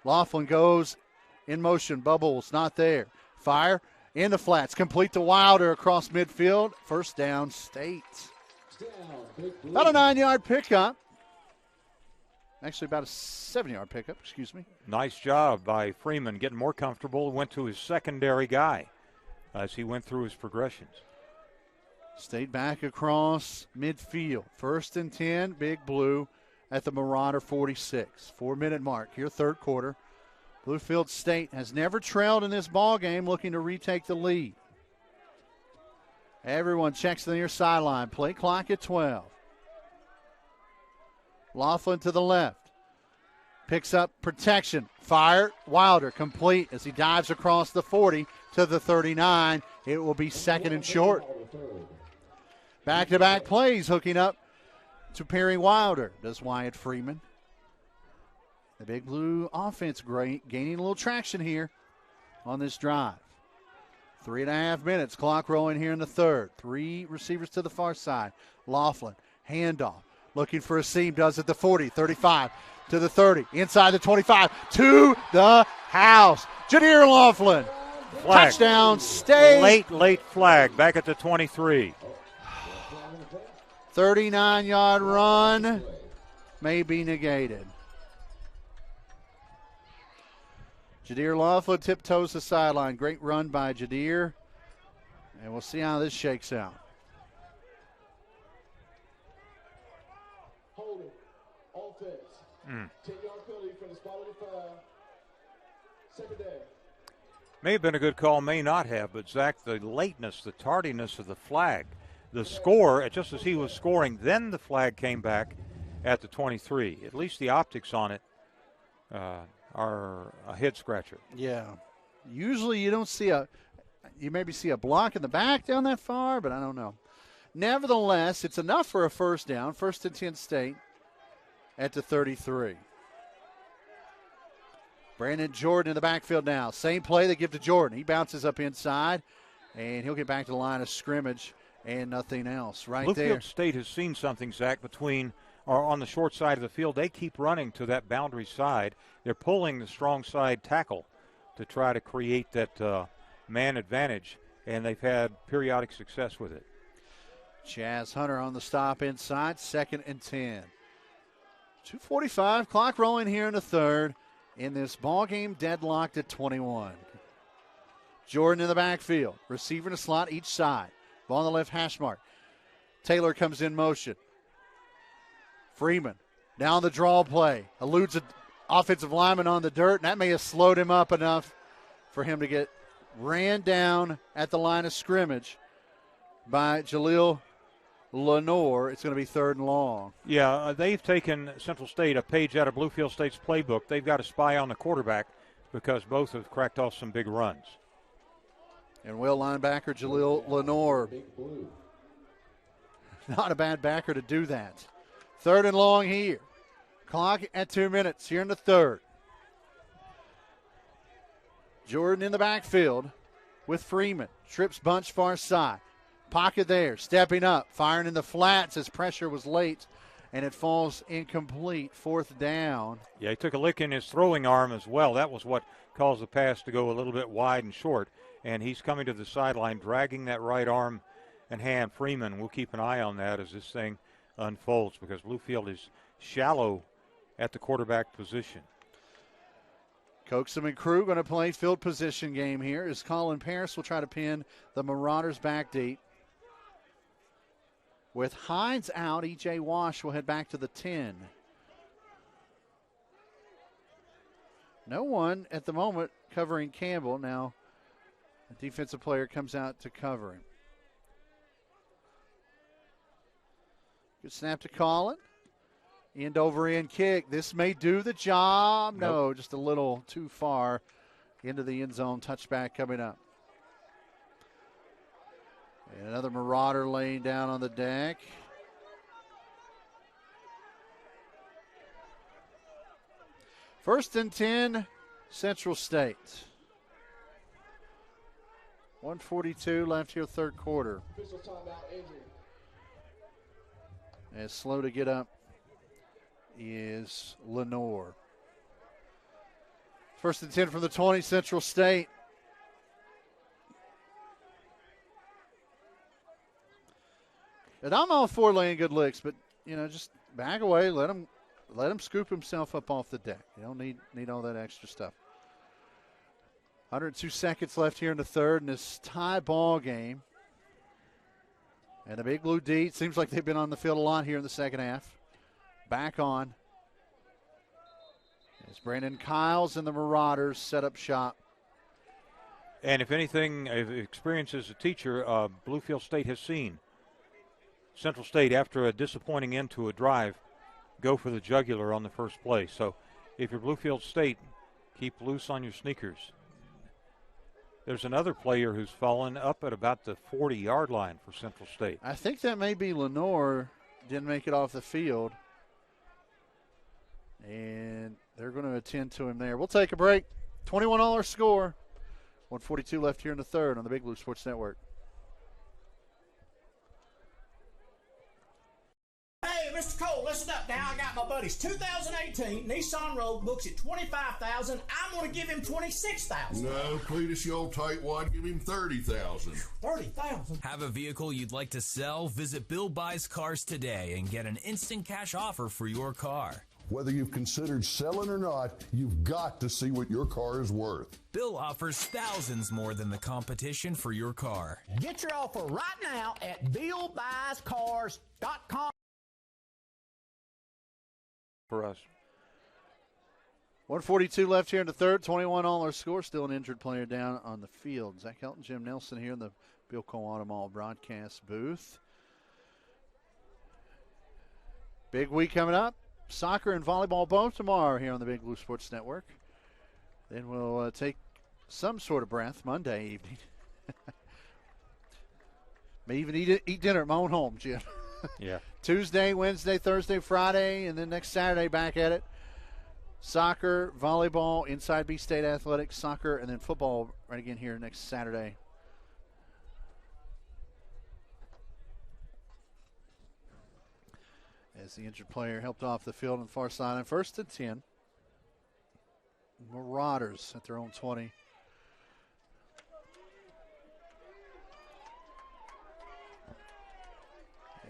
Laughlin goes in motion. Bubbles not there. Fire in the flats. Complete to Wilder across midfield. First down, State. About a 9-yard pickup. Actually, about a 7-yard pickup, excuse me. Nice job by Freeman getting more comfortable. Went to his secondary guy as he went through his progressions. State back across midfield. 1st and 10, Big Blue at the Marauder 46. 4-minute mark here, 3rd quarter. Bluefield State has never trailed in this ball game, looking to retake the lead. Everyone checks the near sideline. Play clock at 12. Laughlin to the left. Picks up protection. Fire. Wilder complete as he dives across the 40 to the 39. It will be 2nd and short. Back-to-back plays hooking up to Perry Wilder, does Wyatt Freeman. The Big Blue offense gaining a little traction here on this drive. 3.5 minutes, clock rolling here in the 3rd. 3 receivers to the far side. Laughlin, handoff, looking for a seam, does it the 40, 35 to the 30, inside the 25, to the house. Jadir Laughlin, Flag. Touchdown, State. Late flag, back at the 23. 39-yard run may be negated. Jadir Laughlin tiptoes the sideline. Great run by Jadir. And we'll see how this shakes out. Holding, offense. 10-yard penalty from the spot of the foul. 2nd down. May have been a good call, may not have, but Zach, the lateness, the tardiness of the flag, the score, just as he was scoring, then the flag came back at the 23. At least the optics on it are a head scratcher. Yeah. Usually you don't see you maybe see a block in the back down that far, but I don't know. Nevertheless, it's enough for a first down. 1st and 10 State at the 33. Brandon Jordan in the backfield now. Same play they give to Jordan. He bounces up inside, and he'll get back to the line of scrimmage and nothing else right there. Bluefield State has seen something, Zach, on the short side of the field. They keep running to that boundary side. They're pulling the strong side tackle to try to create that man advantage, and they've had periodic success with it. Chaz Hunter on the stop inside, 2nd and 10. 2:45, clock rolling here in the third. In this ball game, deadlocked at 21. Jordan in the backfield, receiver in a slot each side. Ball on the left hash mark. Taylor comes in motion. Freeman down the draw play, eludes an offensive lineman on the dirt, and that may have slowed him up enough for him to get ran down at the line of scrimmage by Jaleel Lenore. It's going to be 3rd and long. Yeah, they've taken Central State a page out of Bluefield State's playbook. They've got a spy on the quarterback because both have cracked off some big runs. And will linebacker Jaleel Lenore. Not a bad backer to do that. 3rd and long here. Clock at 2 minutes here in the third. Jordan in the backfield with Freeman. Trips bunch far side. Pocket there, stepping up, firing in the flats as pressure was late, and it falls incomplete. 4th down. Yeah, he took a lick in his throwing arm as well. That was what caused the pass to go a little bit wide and short, and he's coming to the sideline, dragging that right arm and hand. Freeman, we'll keep an eye on that as this thing unfolds because Bluefield is shallow at the quarterback position. Coaxum and crew going to play field position game here as Colin Paris will try to pin the Marauders back deep. With Hines out, E.J. Wash will head back to the 10. No one at the moment covering Campbell. Now, a defensive player comes out to cover him. Good snap to Colin. End over end kick. This may do the job. No, just a little too far into the end zone. Touchback coming up. And another Marauder laying down on the deck. First and 10, Central State. 1:42 left here, third quarter. And slow to get up is Lenore. First and 10 from the 20, Central State. And I'm all for laying good licks, but, just back away, let him scoop himself up off the deck. You don't need all that extra stuff. 102 seconds left here in the third in this tie ball game. And the Big Blue D, it seems like they've been on the field a lot here in the second half. Back on. As Brandon Kiles and the Marauders set up shop. And if anything, experience as a teacher, Bluefield State has seen Central State, after a disappointing end to a drive, go for the jugular on the first play. So if you're Bluefield State, keep loose on your sneakers. There's another player who's fallen up at about the 40-yard line for Central State. I think that may be Lenore. Didn't make it off the field. And they're going to attend to him there. We'll take a break. $21 score. 1:42 left here in the third on the Big Blue Sports Network. Hey, Mr. Cole, listen up now. I got my buddies. 2018 Nissan Rogue books at $25,000. I'm going to give him $26,000. No, Cletus, you old tightwad, give him $30,000. $30,000. Have a vehicle you'd like to sell? Visit Bill Buys Cars today and get an instant cash offer for your car. Whether you've considered selling or not, you've got to see what your car is worth. Bill offers thousands more than the competition for your car. Get your offer right now at BillBuysCars.com. For us. 1:42 left here in the third. 21 score. Still an injured player down on the field. Zach Helton, Jim Nelson here in the Bill Cole Automall broadcast booth. Big week coming up. Soccer and volleyball both tomorrow here on the Big Blue Sports Network. Then we'll take some sort of breath Monday evening. May even eat dinner at my own home, Jim. Yeah. Tuesday, Wednesday, Thursday, Friday, and then next Saturday back at it. Soccer, volleyball, Inside B State Athletics, soccer, and then football right again here next Saturday. As the injured player helped off the field on the far sideline. First and 10. Marauders at their own 20.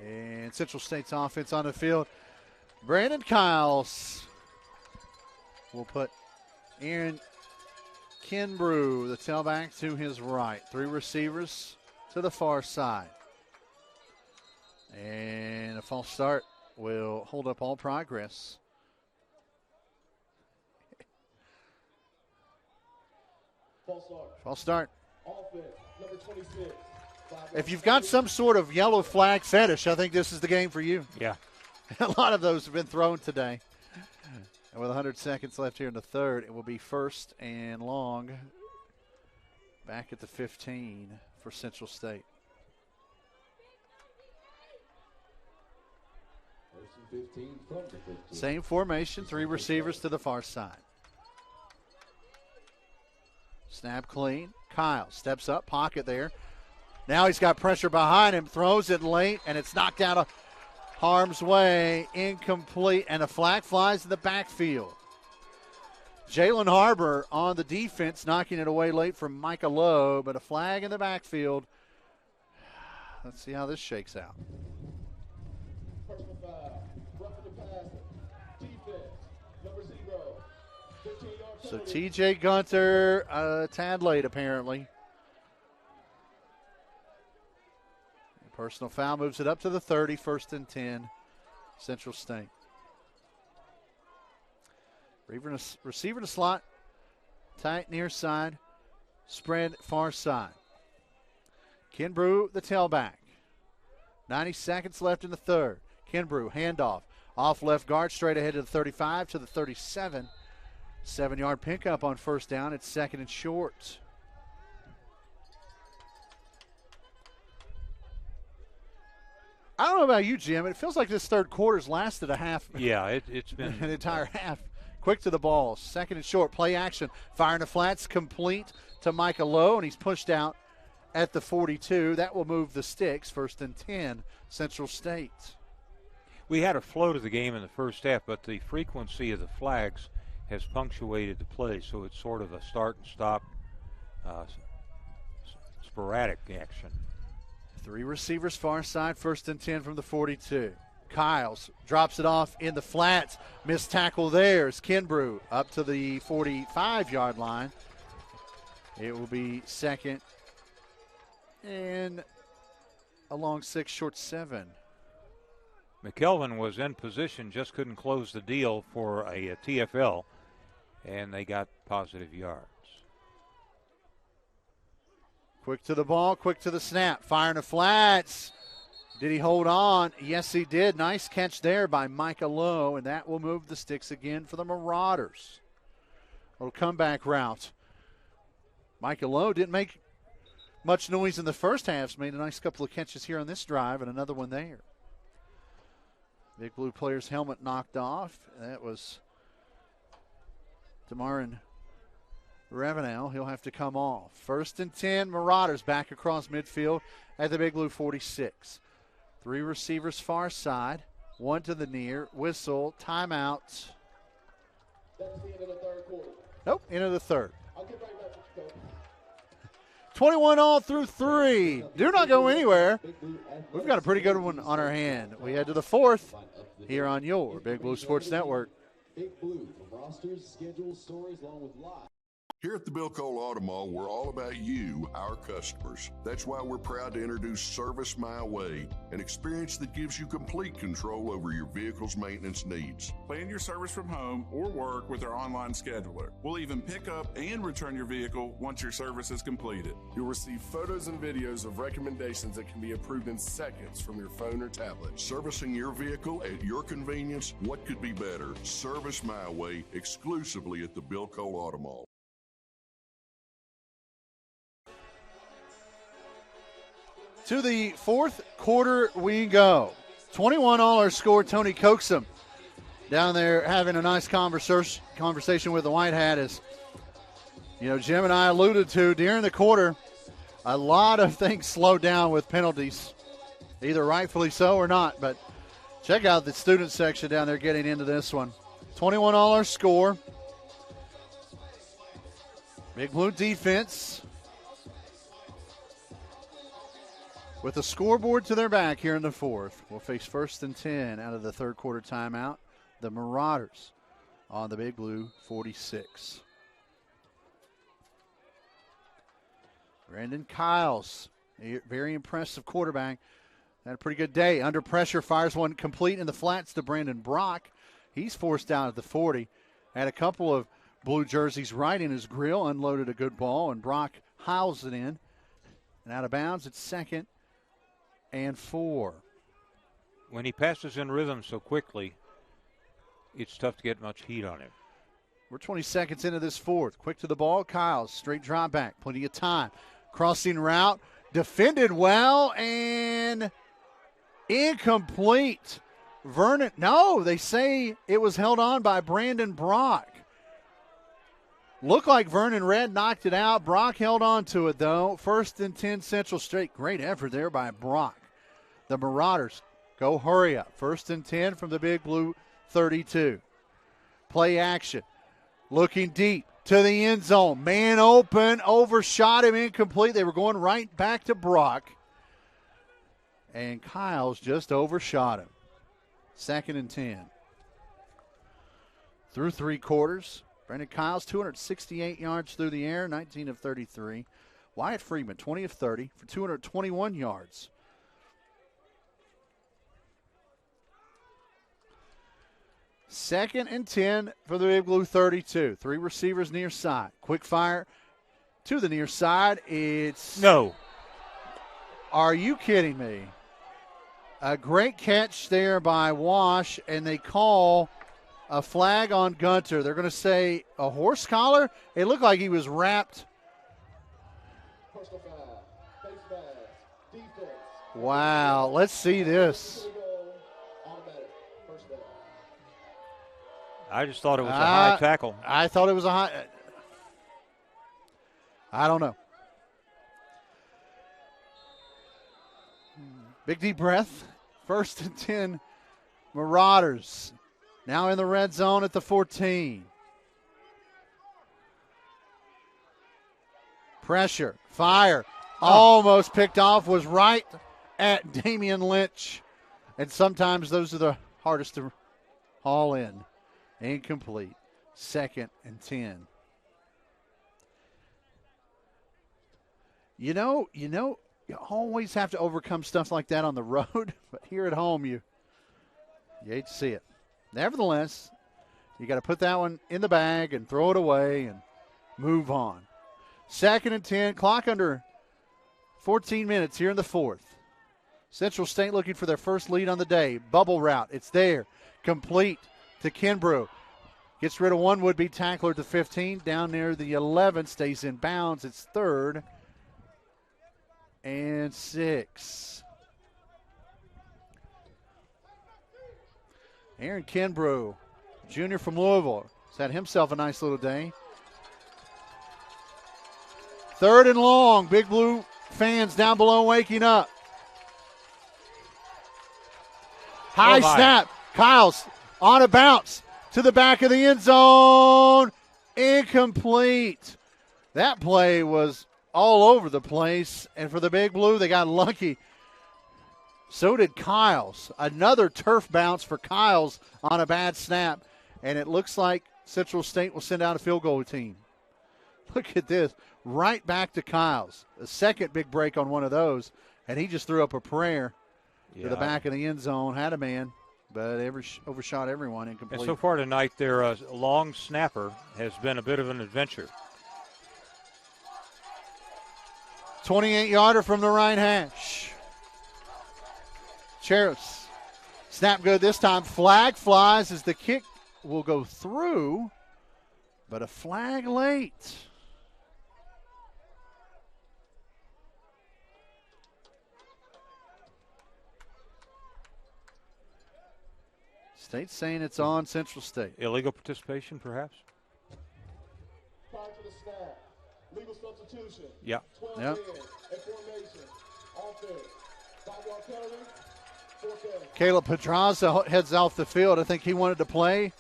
And Central State's offense on the field. Brandon Kiles will put Aaron Kimbrew, the tailback, to his right. 3 receivers to the far side. And a false start will hold up all progress. False start. Offense, number 26. If you've got some sort of yellow flag fetish, I think this is the game for you. Yeah. A lot of those have been thrown today. And with 100 seconds left here in the third, it will be first and long back at the 15 for Central State. First and 15 from the 15. Same formation, 3 receivers to the far side. Snap clean. Kyle steps up, pocket there. Now he's got pressure behind him, throws it late, and it's knocked out of harm's way, incomplete, and a flag flies in the backfield. Jalen Harbor on the defense, knocking it away late from Micah Lowe, but a flag in the backfield. Let's see how this shakes out. Personal foul. Roughing the passer. Defense, number 0. 15-yard So penalty. TJ Gunter, a tad late apparently. Personal foul moves it up to the 30, first and 10, Central State. Receiver to slot, tight near side, spread far side. Kimbrew, the tailback. 90 seconds left in the third. Kimbrew, handoff, off left guard, straight ahead to the 35 to the 37. 7-yard pickup on first down. It's second and short. I don't know about you, Jim. It feels like this third quarter's lasted a half. Yeah, it's been an entire half. Quick to the ball. Second and short. Play action. Firing the flats complete to Micah Lowe, and he's pushed out at the 42. That will move the sticks. First and 10, Central State. We had a flow to the game in the first half, but the frequency of the flags has punctuated the play, so it's sort of a start and stop, sporadic action. 3 receivers far side, first and 10 from the 42. Kiles drops it off in the flats. Missed tackle there is Kimbrew up to the 45-yard line. It will be second and a long 6, short 7. McKelvin was in position, just couldn't close the deal for a TFL, and they got positive yards. Quick to the ball, quick to the snap. Firing the flats. Did he hold on? Yes, he did. Nice catch there by Micah Lowe, and that will move the sticks again for the Marauders. Little comeback route. Micah Lowe didn't make much noise in the first half. He's made a nice couple of catches here on this drive and another one there. Big Blue player's helmet knocked off. That was Damarin Ravenel. He'll have to come off. First and 10, Marauders back across midfield at the Big Blue 46. 3 receivers far side, 1 to the near, whistle, timeout. That's the end of the third quarter. Nope, end of the third. I'll get right back with you, Coach. 21 all through 3. Do not go anywhere. We've got a pretty good one on our hand. We head to the fourth here on your Big Blue Sports Network. Big Blue from rosters, schedules, stories, along with live. Here at the Bill Cole Auto Mall, we're all about you, our customers. That's why we're proud to introduce Service My Way, an experience that gives you complete control over your vehicle's maintenance needs. Plan your service from home or work with our online scheduler. We'll even pick up and return your vehicle once your service is completed. You'll receive photos and videos of recommendations that can be approved in seconds from your phone or tablet. Servicing your vehicle at your convenience, what could be better? Service My Way, exclusively at the Bill Cole Auto Mall. To the fourth quarter we go. 21 all our score. Tony Coaxum down there having a nice conversation with the White Hat. As you know, Jim and I alluded to during the quarter, a lot of things slowed down with penalties, either rightfully so or not. But check out the student section down there getting into this one. 21 all our score. Big Blue defense. With the scoreboard to their back here in the fourth, we'll face 1st and 10 out of the third quarter timeout. The Marauders on the Big Blue 46. Brandon Kiles, a very impressive quarterback. Had a pretty good day. Under pressure, fires one complete in the flats to Brandon Brock. He's forced down at the 40. Had a couple of blue jerseys right in his grill, unloaded a good ball, and Brock howls it in. And out of bounds, it's 2nd and 4. When he passes in rhythm so quickly, it's tough to get much heat on him. We're 20 seconds into this fourth. Quick to the ball, Kyles, straight drop back, plenty of time. Crossing route, defended well, and incomplete. Vernon, no, they say it was held on by Brandon Brock. Looked like Vernon Red knocked it out. Brock held on to it, though. 1st and 10 Central State. Great effort there by Brock. The Marauders go hurry up. 1st and 10 from the Big Blue 32. Play action. Looking deep to the end zone. Man open. Overshot him. Incomplete. They were going right back to Brock. And Kyles just overshot him. 2nd and 10. Through 3 quarters. Brandon Kyles, 268 yards through the air, 19 of 33. Wyatt Freeman, 20 of 30 for 221 yards. Second and 10 for the Big Blue 32. 3 receivers near side. Quick fire to the near side. It's... No. Are you kidding me? A great catch there by Wash, and they call a flag on Gunter. They're going to say a horse collar. It looked like he was wrapped. Wow, let's see this. I just thought it was a high tackle. I thought it was a high. I don't know. Big deep breath. 1st and 10 Marauders. Now in the red zone at the 14. Pressure, fire, almost picked off, was right at Damian Lynch. And sometimes those are the hardest to haul in. Incomplete. 2nd and 10. You know, you always have to overcome stuff like that on the road, but here at home, you hate to see it. Nevertheless, you got to put that one in the bag and throw it away and move on. 2nd and 10, clock under 14 minutes here in the fourth. Central State looking for their first lead on the day. Bubble route, it's there. Complete to Kimbrough. Gets rid of one would-be tackler to 15. Down near the 11, stays in bounds. It's 3rd and 6. Aaron Kimbrough, junior from Louisville, has had himself a nice little day. 3rd and long. Big Blue fans down below waking up. High snap. Kyles on a bounce to the back of the end zone. Incomplete. That play was all over the place. And for the Big Blue, they got lucky. So did Kyles. Another turf bounce for Kyles on a bad snap. And it looks like Central State will send out a field goal team. Look at this. Right back to Kyles. A second big break on one of those. And he just threw up a prayer to the back of the end zone. Had a man, but overshot everyone. Incomplete. And so far tonight, their long snapper has been a bit of an adventure. 28-yarder from the right hash. Cheris. Snap good this time. Flag flies as the kick will go through, but a flag late. State's saying it's on Central State. Illegal participation, perhaps? Prior to the snap, legal substitution. Yeah. 12 Yep. in formation. Offense. 5-yard penalty. 4th down. Caleb Pedraza heads off the field. I think he wanted to play,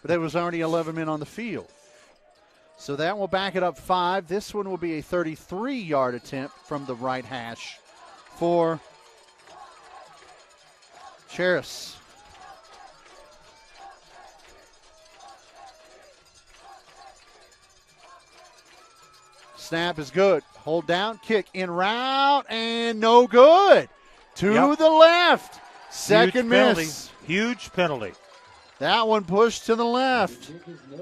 but there was already 11 men on the field. So that will back it up 5. This one will be a 33-yard attempt from the right hash. for Cheris. Snap is good. Hold down, kick in route, and no good. To the left. Second miss. Huge penalty. That one pushed to the left.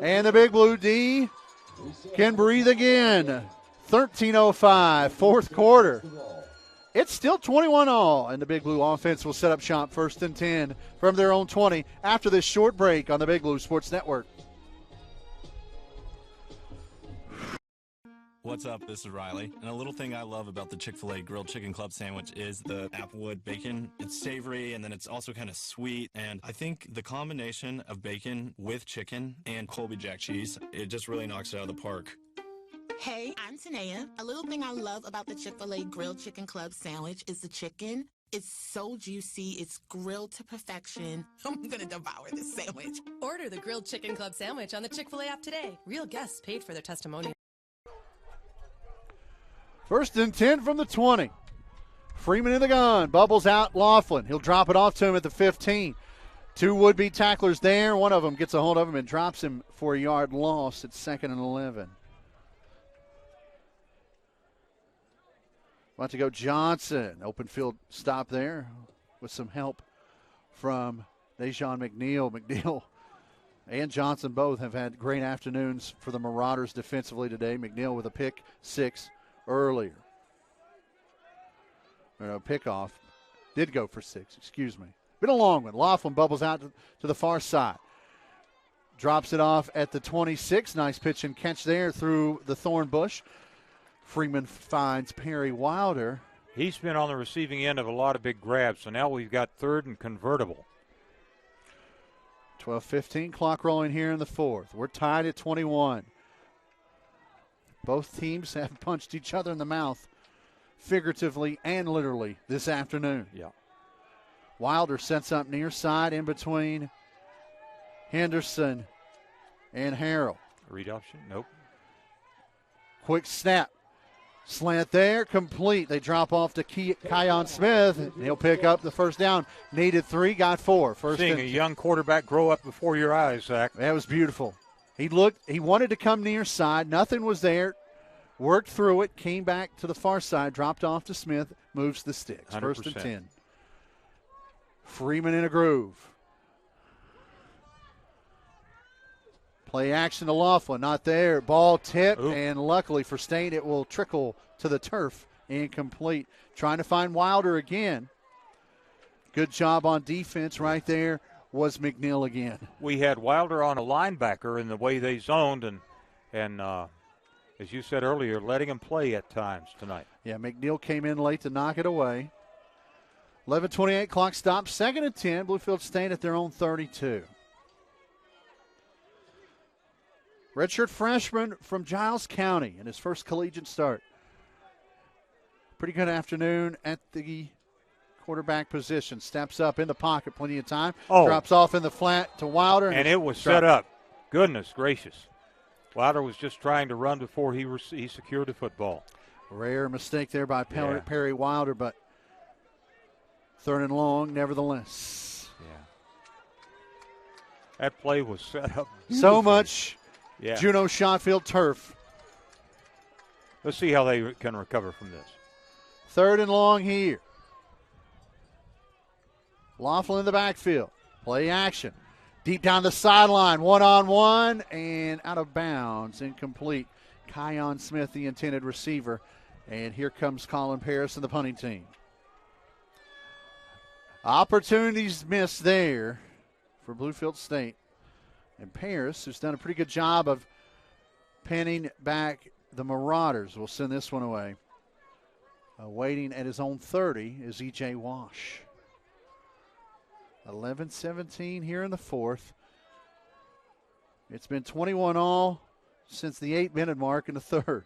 And the Big Blue D can breathe again. 13:05, fourth quarter. It's still 21-all, and the Big Blue offense will set up shop 1st and 10 from their own 20 after this short break on the Big Blue Sports Network. What's up? This is Riley. And a little thing I love about the Chick-fil-A Grilled Chicken Club sandwich is the applewood bacon. It's savory, and then it's also kind of sweet. And I think the combination of bacon with chicken and Colby Jack cheese, it just really knocks it out of the park. Hey, I'm Tanea. A little thing I love about the Chick-fil-A Grilled Chicken Club sandwich is the chicken. It's so juicy. It's grilled to perfection. I'm going to devour this sandwich. Order the Grilled Chicken Club sandwich on the Chick-fil-A app today. Real guests paid for their testimonial. 1st and 10 from the 20. Freeman in the gun. Bubbles out Laughlin. He'll drop it off to him at the 15. Two would-be tacklers there. One of them gets a hold of him and drops him for a yard loss at 2nd and 11. About to go Johnson. Open field stop there with some help from Dejon McNeil. McNeil and Johnson both have had great afternoons for the Marauders defensively today. McNeil with a pick 6 earlier. Pickoff. Did go for 6, excuse me. Been a long one. Laughlin bubbles out to the far side. Drops it off at the 26. Nice pitch and catch there through the thorn bush. Freeman finds Perry Wilder. He's been on the receiving end of a lot of big grabs, so now we've got 3rd and convertible. 12:15 clock rolling here in the 4th. We're tied at 21. Both teams have punched each other in the mouth, figuratively and literally, this afternoon. Yeah. Wilder sets up near side in between Henderson and Harrell. Read option? Nope. Quick snap. Slant there, complete. They drop off to Kion Smith. He'll pick up the first down. Needed 3, got 4. Seeing a young quarterback grow up before your eyes, Zach. That was beautiful. He wanted to come near side. Nothing was there. Worked through it, came back to the far side, dropped off to Smith, moves the sticks. 100%. 1st and 10. Freeman in a groove. Play action to Laughlin, not there. Ball tipped, and luckily for State, it will trickle to the turf. Incomplete. Trying to find Wilder again. Good job on defense right there was McNeil again. We had Wilder on a linebacker in the way they zoned, and as you said earlier, letting him play at times tonight. Yeah, McNeil came in late to knock it away. 11:28 clock stop, 2nd and 10. Bluefield State at their own 32. Redshirt freshman from Giles County in his first collegiate start. Pretty good afternoon at the quarterback position. Steps up in the pocket, plenty of time. Drops off in the flat to Wilder. And it was set up. Goodness gracious. Wilder was just trying to run before he secured the football. Rare mistake there by Perry Wilder, but 3rd and long nevertheless. Yeah. That play was set up beautifully. So much Juneau Shotfield turf. Let's see how they can recover from this. 3rd and long here. Laughlin in the backfield. Play action. Deep down the sideline. 1-on-1 and out of bounds. Incomplete. Kion Smith, the intended receiver. And here comes Colin Paris and the punting team. Opportunities missed there for Bluefield State. And Paris, who's done a pretty good job of pinning back the Marauders, will send this one away. Waiting at his own 30 is E.J. Wash. 11-17 here in the 4th. It's been 21-all since the 8-minute mark in the 3rd.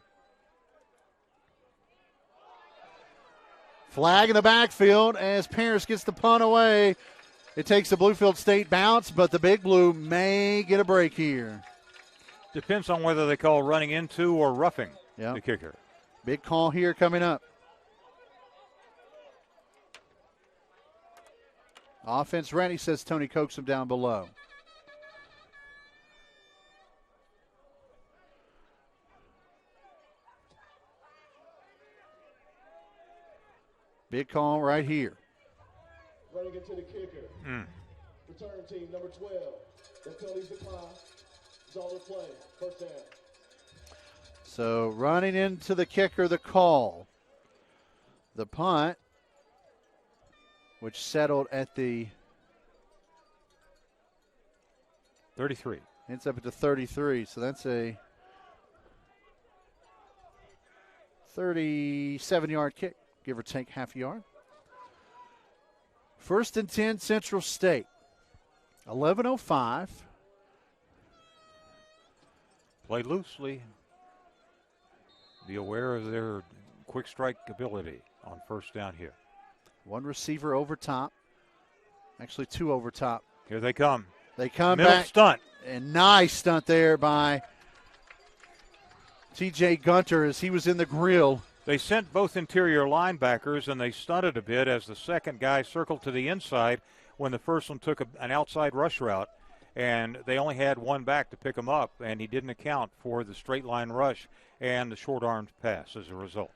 Flag in the backfield as Paris gets the punt away. It takes the Bluefield State bounce, but the Big Blue may get a break here. Depends on whether they call running into or roughing the kicker. Big call here coming up. Offense ready, says Tony Coaxum down below. Big call right here. Running into the kicker. Return team number 12. The penalties decline. Zone of play. First down. So running into the kicker, the call. The punt, which settled at the 33. Ends up at the 33. So that's a 37-yard kick, give or take half a yard. 1st and 10, Central State. 11:05. Play loosely. Be aware of their quick strike ability on first down here. One receiver over top. Actually, two over top. Here they come. They come Middle back. Stunt. And nice stunt there by T.J. Gunter as he was in the grill. They sent both interior linebackers, and they stunted a bit as the second guy circled to the inside when the first one took an outside rush route, and they only had one back to pick him up, and he didn't account for the straight line rush and the short-armed pass as a result.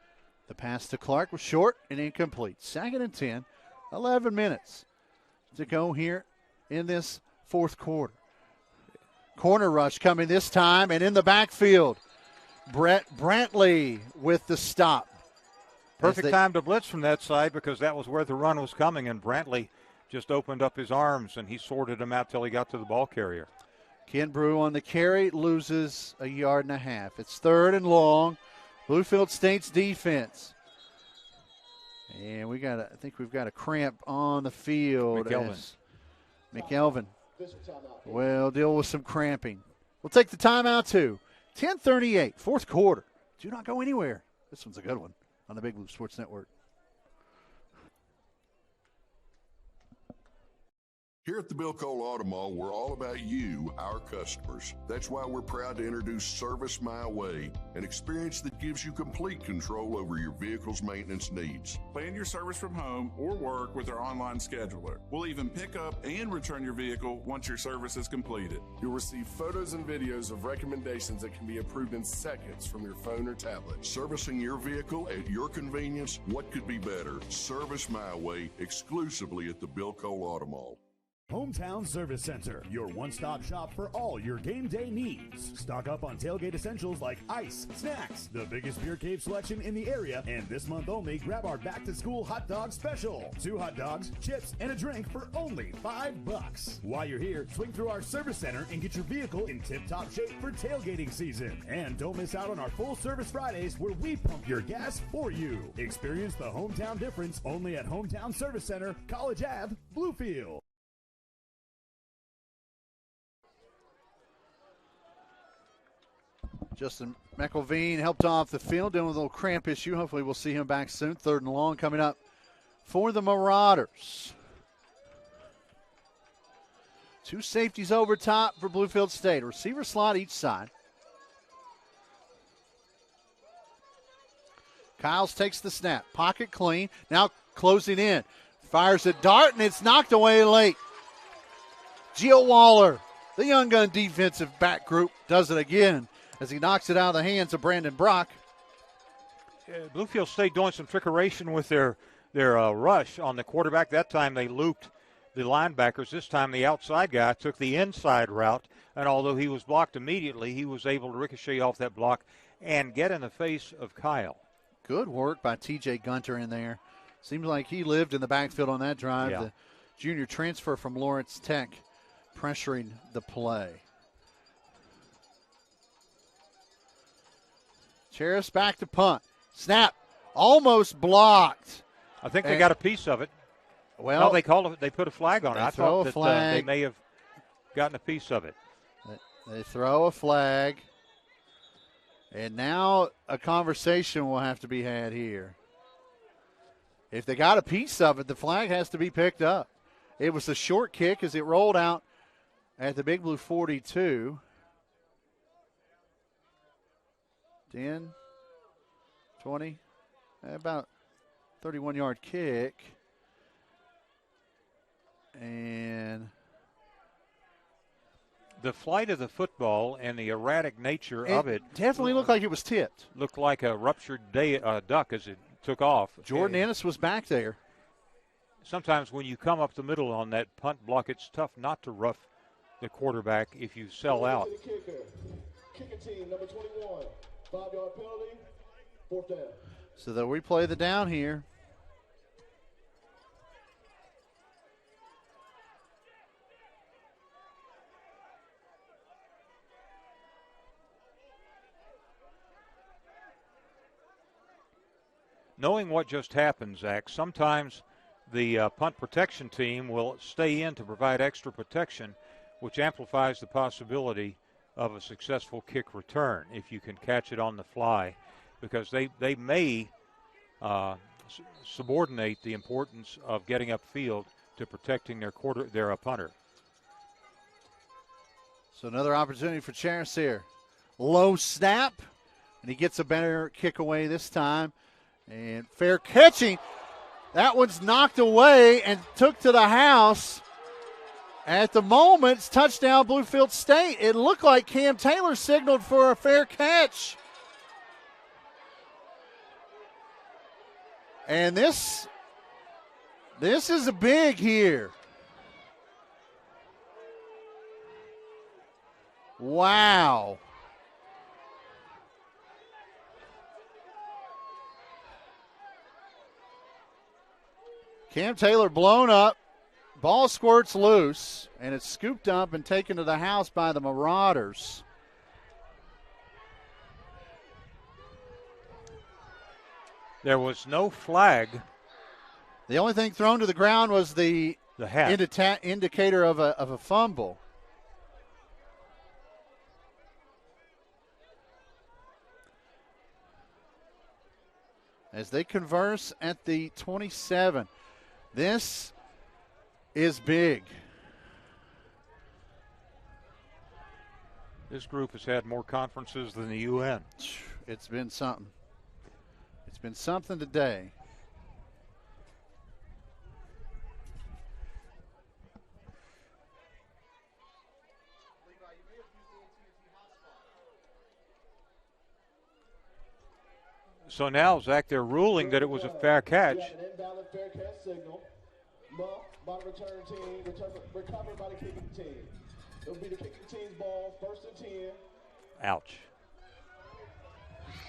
The pass to Clark was short and incomplete. 2nd and 10, 11 minutes to go here in this fourth quarter. Corner rush coming this time, and in the backfield, Brett Brantley with the stop. Perfect time to blitz from that side because that was where the run was coming, and Brantley just opened up his arms, and he sorted him out till he got to the ball carrier. Ken Brew on the carry, loses a yard and a half. It's 3rd and long. Bluefield State's defense. And I think we've got a cramp on the field. McElvin will deal with some cramping. We'll take the timeout too. 10:38, fourth quarter. Do not go anywhere. This one's a good one on the Big Blue Sports Network. Here at the Bill Cole Auto Mall, we're all about you, our customers. That's why we're proud to introduce Service My Way, an experience that gives you complete control over your vehicle's maintenance needs. Plan your service from home or work with our online scheduler. We'll even pick up and return your vehicle once your service is completed. You'll receive photos and videos of recommendations that can be approved in seconds from your phone or tablet. Servicing your vehicle at your convenience, what could be better? Service My Way, exclusively at the Bill Cole Auto Mall. Hometown Service Center, your one-stop shop for all your game day needs. Stock up on tailgate essentials like ice, snacks, the biggest beer cave selection in the area, and this month only, grab our back-to-school hot dog special. 2 hot dogs, chips, and a drink for only $5. While you're here, swing through our service center and get your vehicle in tip-top shape for tailgating season. And don't miss out on our full service Fridays where we pump your gas for you. Experience the hometown difference only at Hometown Service Center, College Ave, Bluefield. Justin McElveen helped off the field, dealing with a little cramp issue. Hopefully we'll see him back soon. 3rd and long coming up for the Marauders. 2 safeties over top for Bluefield State. Receiver slot each side. Kyles takes the snap. Pocket clean. Now closing in. Fires a dart, and it's knocked away late. Gio Waller, the young gun defensive back group, does it again as he knocks it out of the hands of Brandon Brock. Bluefield State doing some trickeration with their rush on the quarterback. That time they looped the linebackers. This time the outside guy took the inside route, and although he was blocked immediately, he was able to ricochet off that block and get in the face of Kyle. Good work by T.J. Gunter in there. Seems like he lived in the backfield on that drive. Yeah. The junior transfer from Lawrence Tech pressuring the play. Charis back to punt. Snap. Almost blocked. I think they got a piece of it. Well, no, they put a flag on it. I thought that they may have gotten a piece of it. They throw a flag. And now a conversation will have to be had here. If they got a piece of it, the flag has to be picked up. It was a short kick as it rolled out at the Big Blue 42. 10, 20, about 31-yard kick. And the flight of the football and the erratic nature of it definitely looked like it was tipped. Looked like a ruptured duck as it took off. Jordan Ennis was back there. Sometimes when you come up the middle on that punt block, it's tough not to rough the quarterback if you sell out. Kicker team, number 21, 5-yard penalty, 4th down. So they'll replay the down here. Knowing what just happened, Zach, sometimes the punt protection team will stay in to provide extra protection, which amplifies the possibility of a successful kick return if you can catch it on the fly, because they may subordinate the importance of getting upfield to protecting their punter. So another opportunity for Charis here. Low snap, and he gets a better kick away this time. And fair catching. That one's knocked away and took to the house. At the moment, it's touchdown Bluefield State. It looked like Cam Taylor signaled for a fair catch. And this is a big here. Wow. Cam Taylor blown up. Ball squirts loose, and it's scooped up and taken to the house by the Marauders. There was no flag. The only thing thrown to the ground was the hat. Indicator of a fumble. As they converse at the 27. This is big. This group has had more conferences than the UN. It's been something. It's been something today. So now, Zach, they're ruling that it was a fair catch. An invalid fair catch signal. Muffed by the return team, recovered by the kicking team. It'll be the kicking team's ball, 1st and 10. Ouch.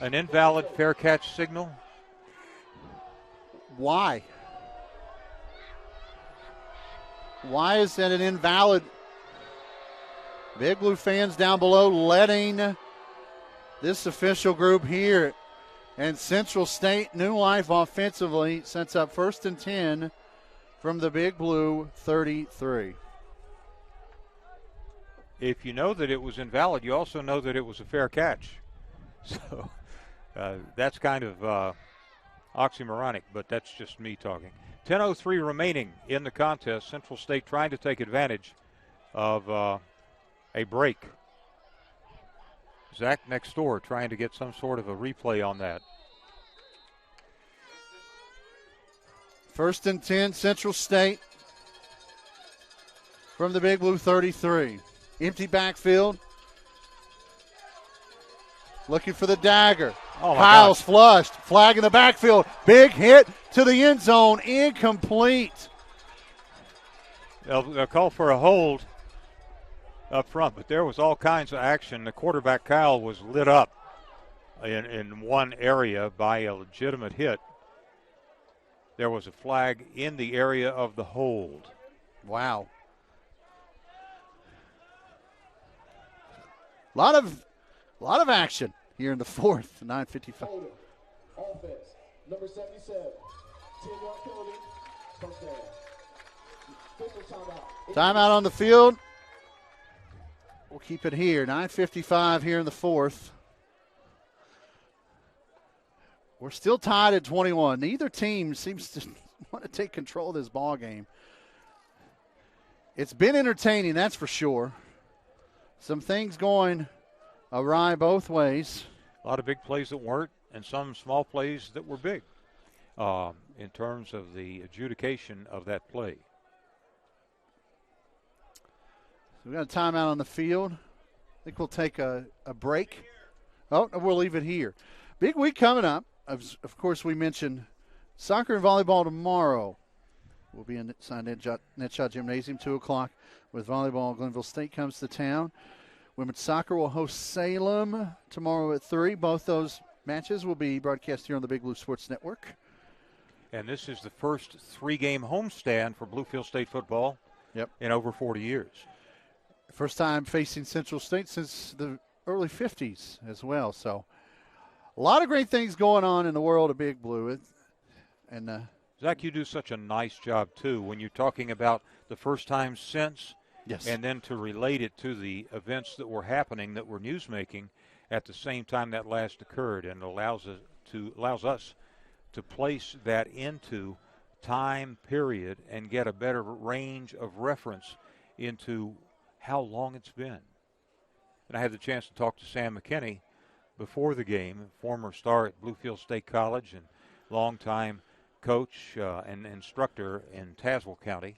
An invalid fair catch signal? Why? Why is that an invalid? Big Blue fans down below letting this official group hear. And Central State, New Life offensively, sets up 1st and 10 from the Big Blue 33. If you know that it was invalid, you also know that it was a fair catch. So that's kind of oxymoronic, but that's just me talking. 10:03 remaining in the contest. Central State trying to take advantage of a break. Zach next door trying to get some sort of a replay on that. 1st and 10, Central State from the Big Blue 33. Empty backfield. Looking for the dagger. Oh, Kyle's flushed. Flag in the backfield. Big hit to the end zone. Incomplete. They'll call for a hold up front, but there was all kinds of action. The quarterback, Kyle, was lit up in one area by a legitimate hit. There was a flag in the area of the hold. Wow. A lot of action here in the 4th, 9:55. Offense, number 77, 10-yard penalty, 1st down. Official timeout. Timeout on the field. We'll keep it here. 9:55 here in the 4th. We're still tied at 21. Neither team seems to want to take control of this ball game. It's been entertaining, that's for sure. Some things going awry both ways. A lot of big plays that weren't, and some small plays that were big in terms of the adjudication of that play. So we got a timeout on the field. I think we'll take a break. Oh, we'll leave it here. Big week coming up. Of course, we mentioned soccer and volleyball tomorrow. We'll be inside Netshot Gymnasium, 2 o'clock with volleyball. Glenville State comes to town. Women's soccer will host Salem tomorrow at 3. Both those matches will be broadcast here on the Big Blue Sports Network. And this is the first 3-game homestand for Bluefield State football in over 40 years. First time facing Central State since the early 50s as well. So a lot of great things going on in the world of Big Blue. And Zach, you do such a nice job, too, when you're talking about the first time since, and then to relate it to the events that were happening that were newsmaking at the same time that last occurred, and allows us to place that into time period and get a better range of reference into how long it's been. And I had the chance to talk to Sam McKinney before the game, former star at Bluefield State College and longtime coach and instructor in Tazewell County,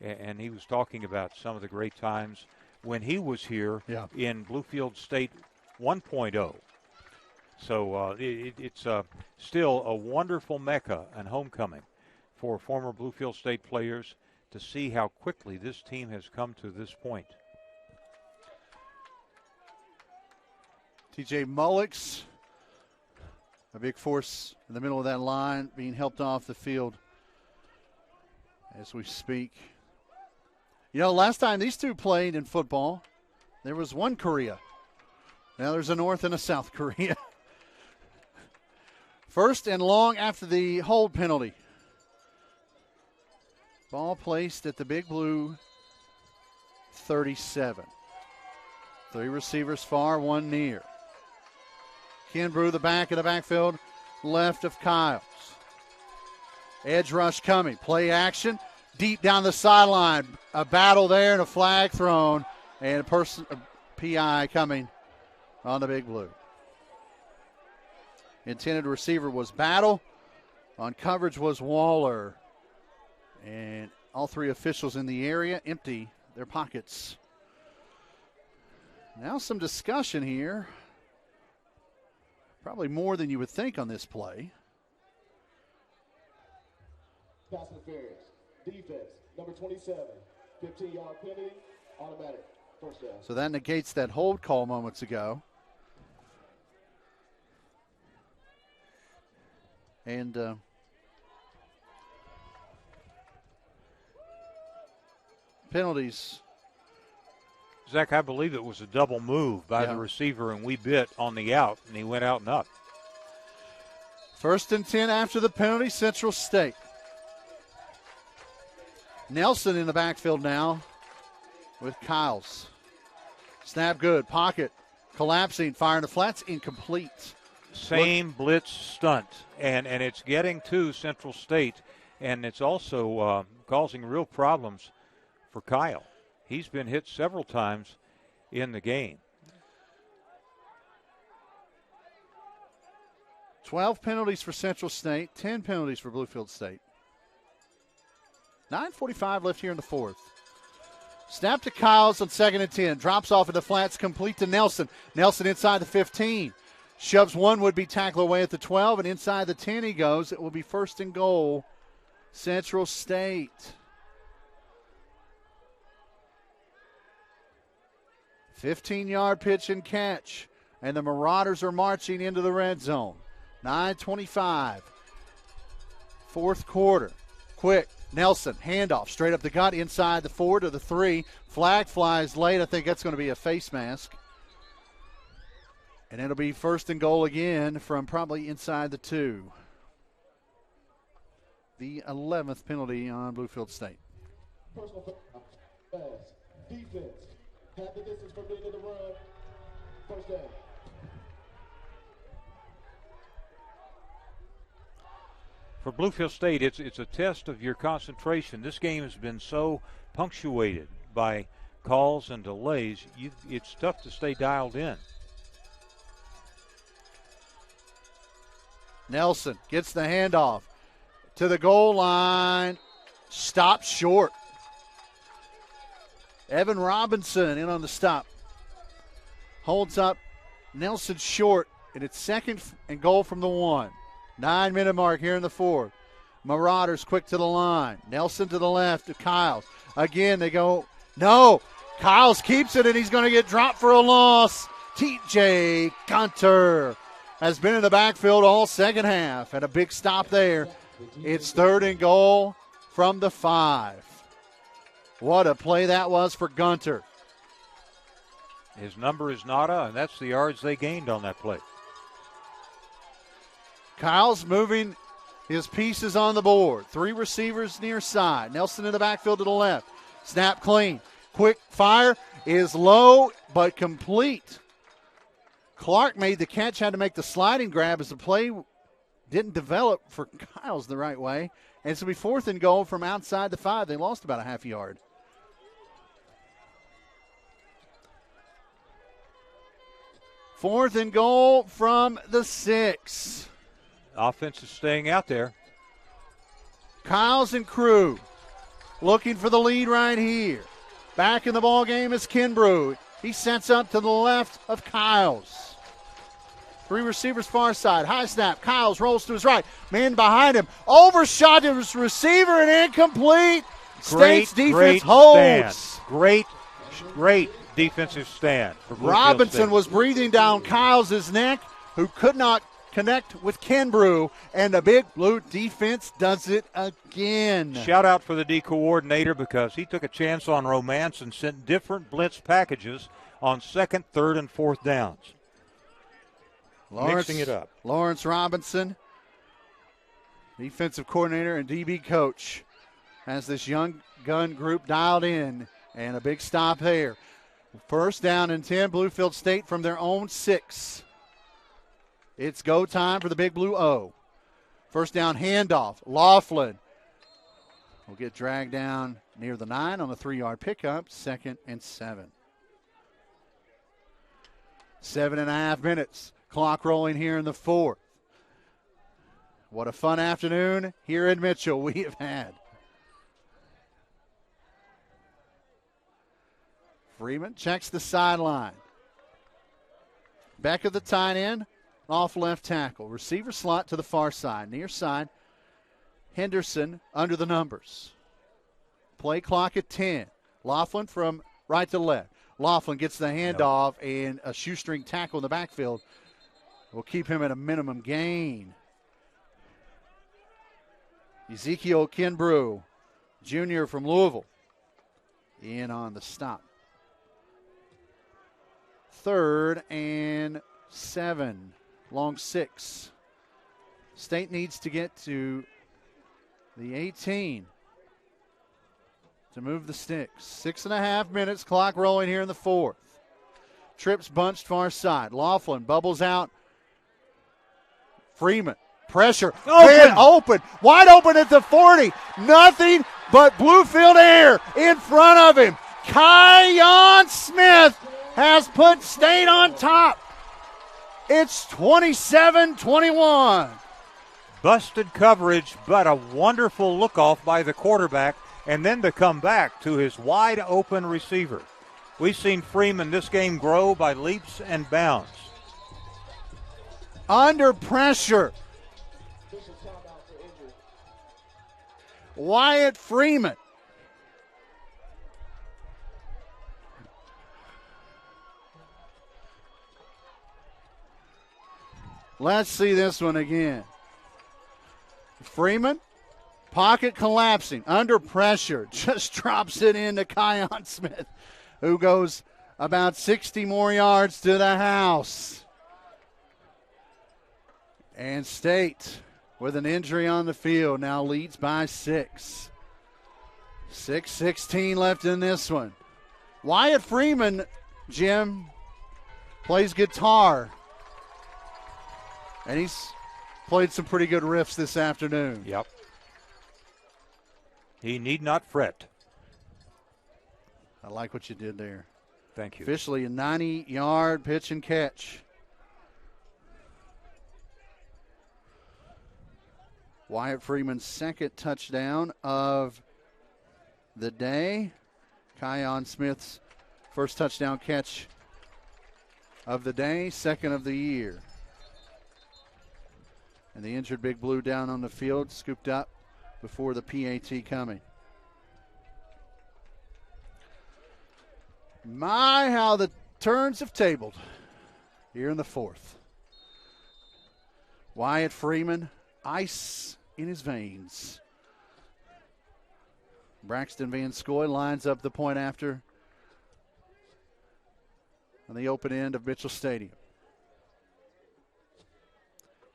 and he was talking about some of the great times when he was here in Bluefield State 1.0. So it's still a wonderful mecca and homecoming for former Bluefield State players to see how quickly this team has come to this point. TJ Mullix, a big force in the middle of that line, being helped off the field as we speak. You know, last time these two played in football, there was one Korea. Now there's a North and a South Korea. First and long after the hold penalty. Ball placed at the Big Blue 37. 3 receivers far, 1 near. Kimbrough, the back of the backfield, left of Kyles. Edge rush coming. Play action. Deep down the sideline. A battle there and a flag thrown. And a PI coming on the Big Blue. Intended receiver was Battle. On coverage was Waller. And all 3 officials in the area empty their pockets. Now some discussion here. Probably more than you would think on this play. Pass interference. Defense, number 27. 15-yard penalty, automatic. First down. So that negates that hold call moments ago. And penalties. Zach, I believe it was a double move by the receiver, and we bit on the out, and he went out and up. 1st and 10 after the penalty, Central State. Nelson in the backfield now with Kyles. Snap good, pocket, collapsing, firing the flats, incomplete. Same blitz stunt, and it's getting to Central State, and it's also causing real problems for Kyle. He's been hit several times in the game. 12 penalties for Central State, 10 penalties for Bluefield State. 9:45 left here in the 4th. Snap to Kyles on 2nd and 10. Drops off in the flats, complete to Nelson. Nelson inside the 15. Shoves one would-be tackler away at the 12, and inside the 10 he goes. It will be 1st and goal, Central State. 15-yard pitch and catch, and the Marauders are marching into the red zone. 9:25, 4th quarter. Quick, Nelson, handoff, straight up the gut, inside the 4 to the 3. Flag flies late. I think that's going to be a face mask. And it'll be 1st and goal again from probably inside the 2. The 11th penalty on Bluefield State. Personal pass. Defense. Half the distance from the end of the run. First down. For Bluefield State, it's a test of your concentration. This game has been so punctuated by calls and delays. It's tough to stay dialed in. Nelson gets the handoff to the goal line. Stopped short. Evan Robinson in on the stop. Holds up Nelson short, and it's 2nd and goal from the 1. 9-minute mark here in the 4th. Marauders quick to the line. Nelson to the left to Kyles. Again, they go, no. Kyles keeps it, and he's going to get dropped for a loss. TJ Gunter has been in the backfield all second half, and a big stop there. It's 3rd and goal from the 5. What a play that was for Gunter. His number is nada, and that's the yards they gained on that play. Kyle's moving his pieces on the board. 3 receivers near side. Nelson in the backfield to the left. Snap clean. Quick fire is low but complete. Clark made the catch, had to make the sliding grab as the play didn't develop for Kyles the right way. And it's going to be 4th and goal from outside the 5. They lost about a half yard. Fourth and goal from the 6. Offense is staying out there. Kyles and crew looking for the lead right here. Back in the ball game is Kimbrough. He sets up to the left of Kyles. 3 receivers far side. High snap. Kyles rolls to his right. Man behind him. Overshot his receiver and incomplete. State's defense holds. Stand. Great defensive stand. Robinson was breathing down Kyles' neck, who could not connect with Kimbrough, and the Big Blue defense does it again. Shout out for the D coordinator because he took a chance on Romance and sent different blitz packages on 2nd, 3rd, and 4th downs. Mixing it up. Lawrence Robinson, defensive coordinator and DB coach, has this young gun group dialed in, and a big stop there. 1st down and 10, Bluefield State from their own 6. It's go time for the Big Blue O. 1st down handoff. Laughlin will get dragged down near the 9 on the 3-yard pickup. 2nd and 7. 7.5 minutes. Clock rolling here in the 4th. What a fun afternoon here in Mitchell we have had. Freeman checks the sideline. Back of the tight end, off left tackle. Receiver slot to the far side. Near side, Henderson under the numbers. Play clock at 10. Laughlin from right to left. Laughlin gets the handoff, and a shoestring tackle in the backfield will keep him at a minimum gain. Ezekiel Kimbrough, junior from Louisville, in on the stop. 3rd and 7, long 6. State needs to get to the 18 to move the sticks. 6.5 minutes, clock rolling here in the 4th. Trips bunched far side. Laughlin bubbles out. Freeman, pressure, open, wide open at the 40. Nothing but Bluefield air in front of him. Kyon Smith has put State on top. It's 27-21. Busted coverage, but a wonderful look-off by the quarterback, and then to come back to his wide-open receiver. We've seen Freeman this game grow by leaps and bounds. Under pressure. Wyatt Freeman. Let's see this one again. Freeman, pocket collapsing, under pressure, just drops it into Kyon Smith, who goes about 60 more yards to the house. And State, with an injury on the field, now leads by 6. 6:16 left in this one. Wyatt Freeman, Jim, plays guitar. And he's played some pretty good riffs this afternoon. Yep. He need not fret. I like what you did there. Thank you. Officially a 90-yard pitch and catch. Wyatt Freeman's 2nd touchdown of the day. Kion Smith's first touchdown catch of the day, second of the year. And the injured Big Blue down on the field, scooped up before the PAT coming. My, how the turns have tabled here in the fourth. Wyatt Freeman, ice in his veins. Braxton Van Scoy lines up the point after on the open end of Mitchell Stadium.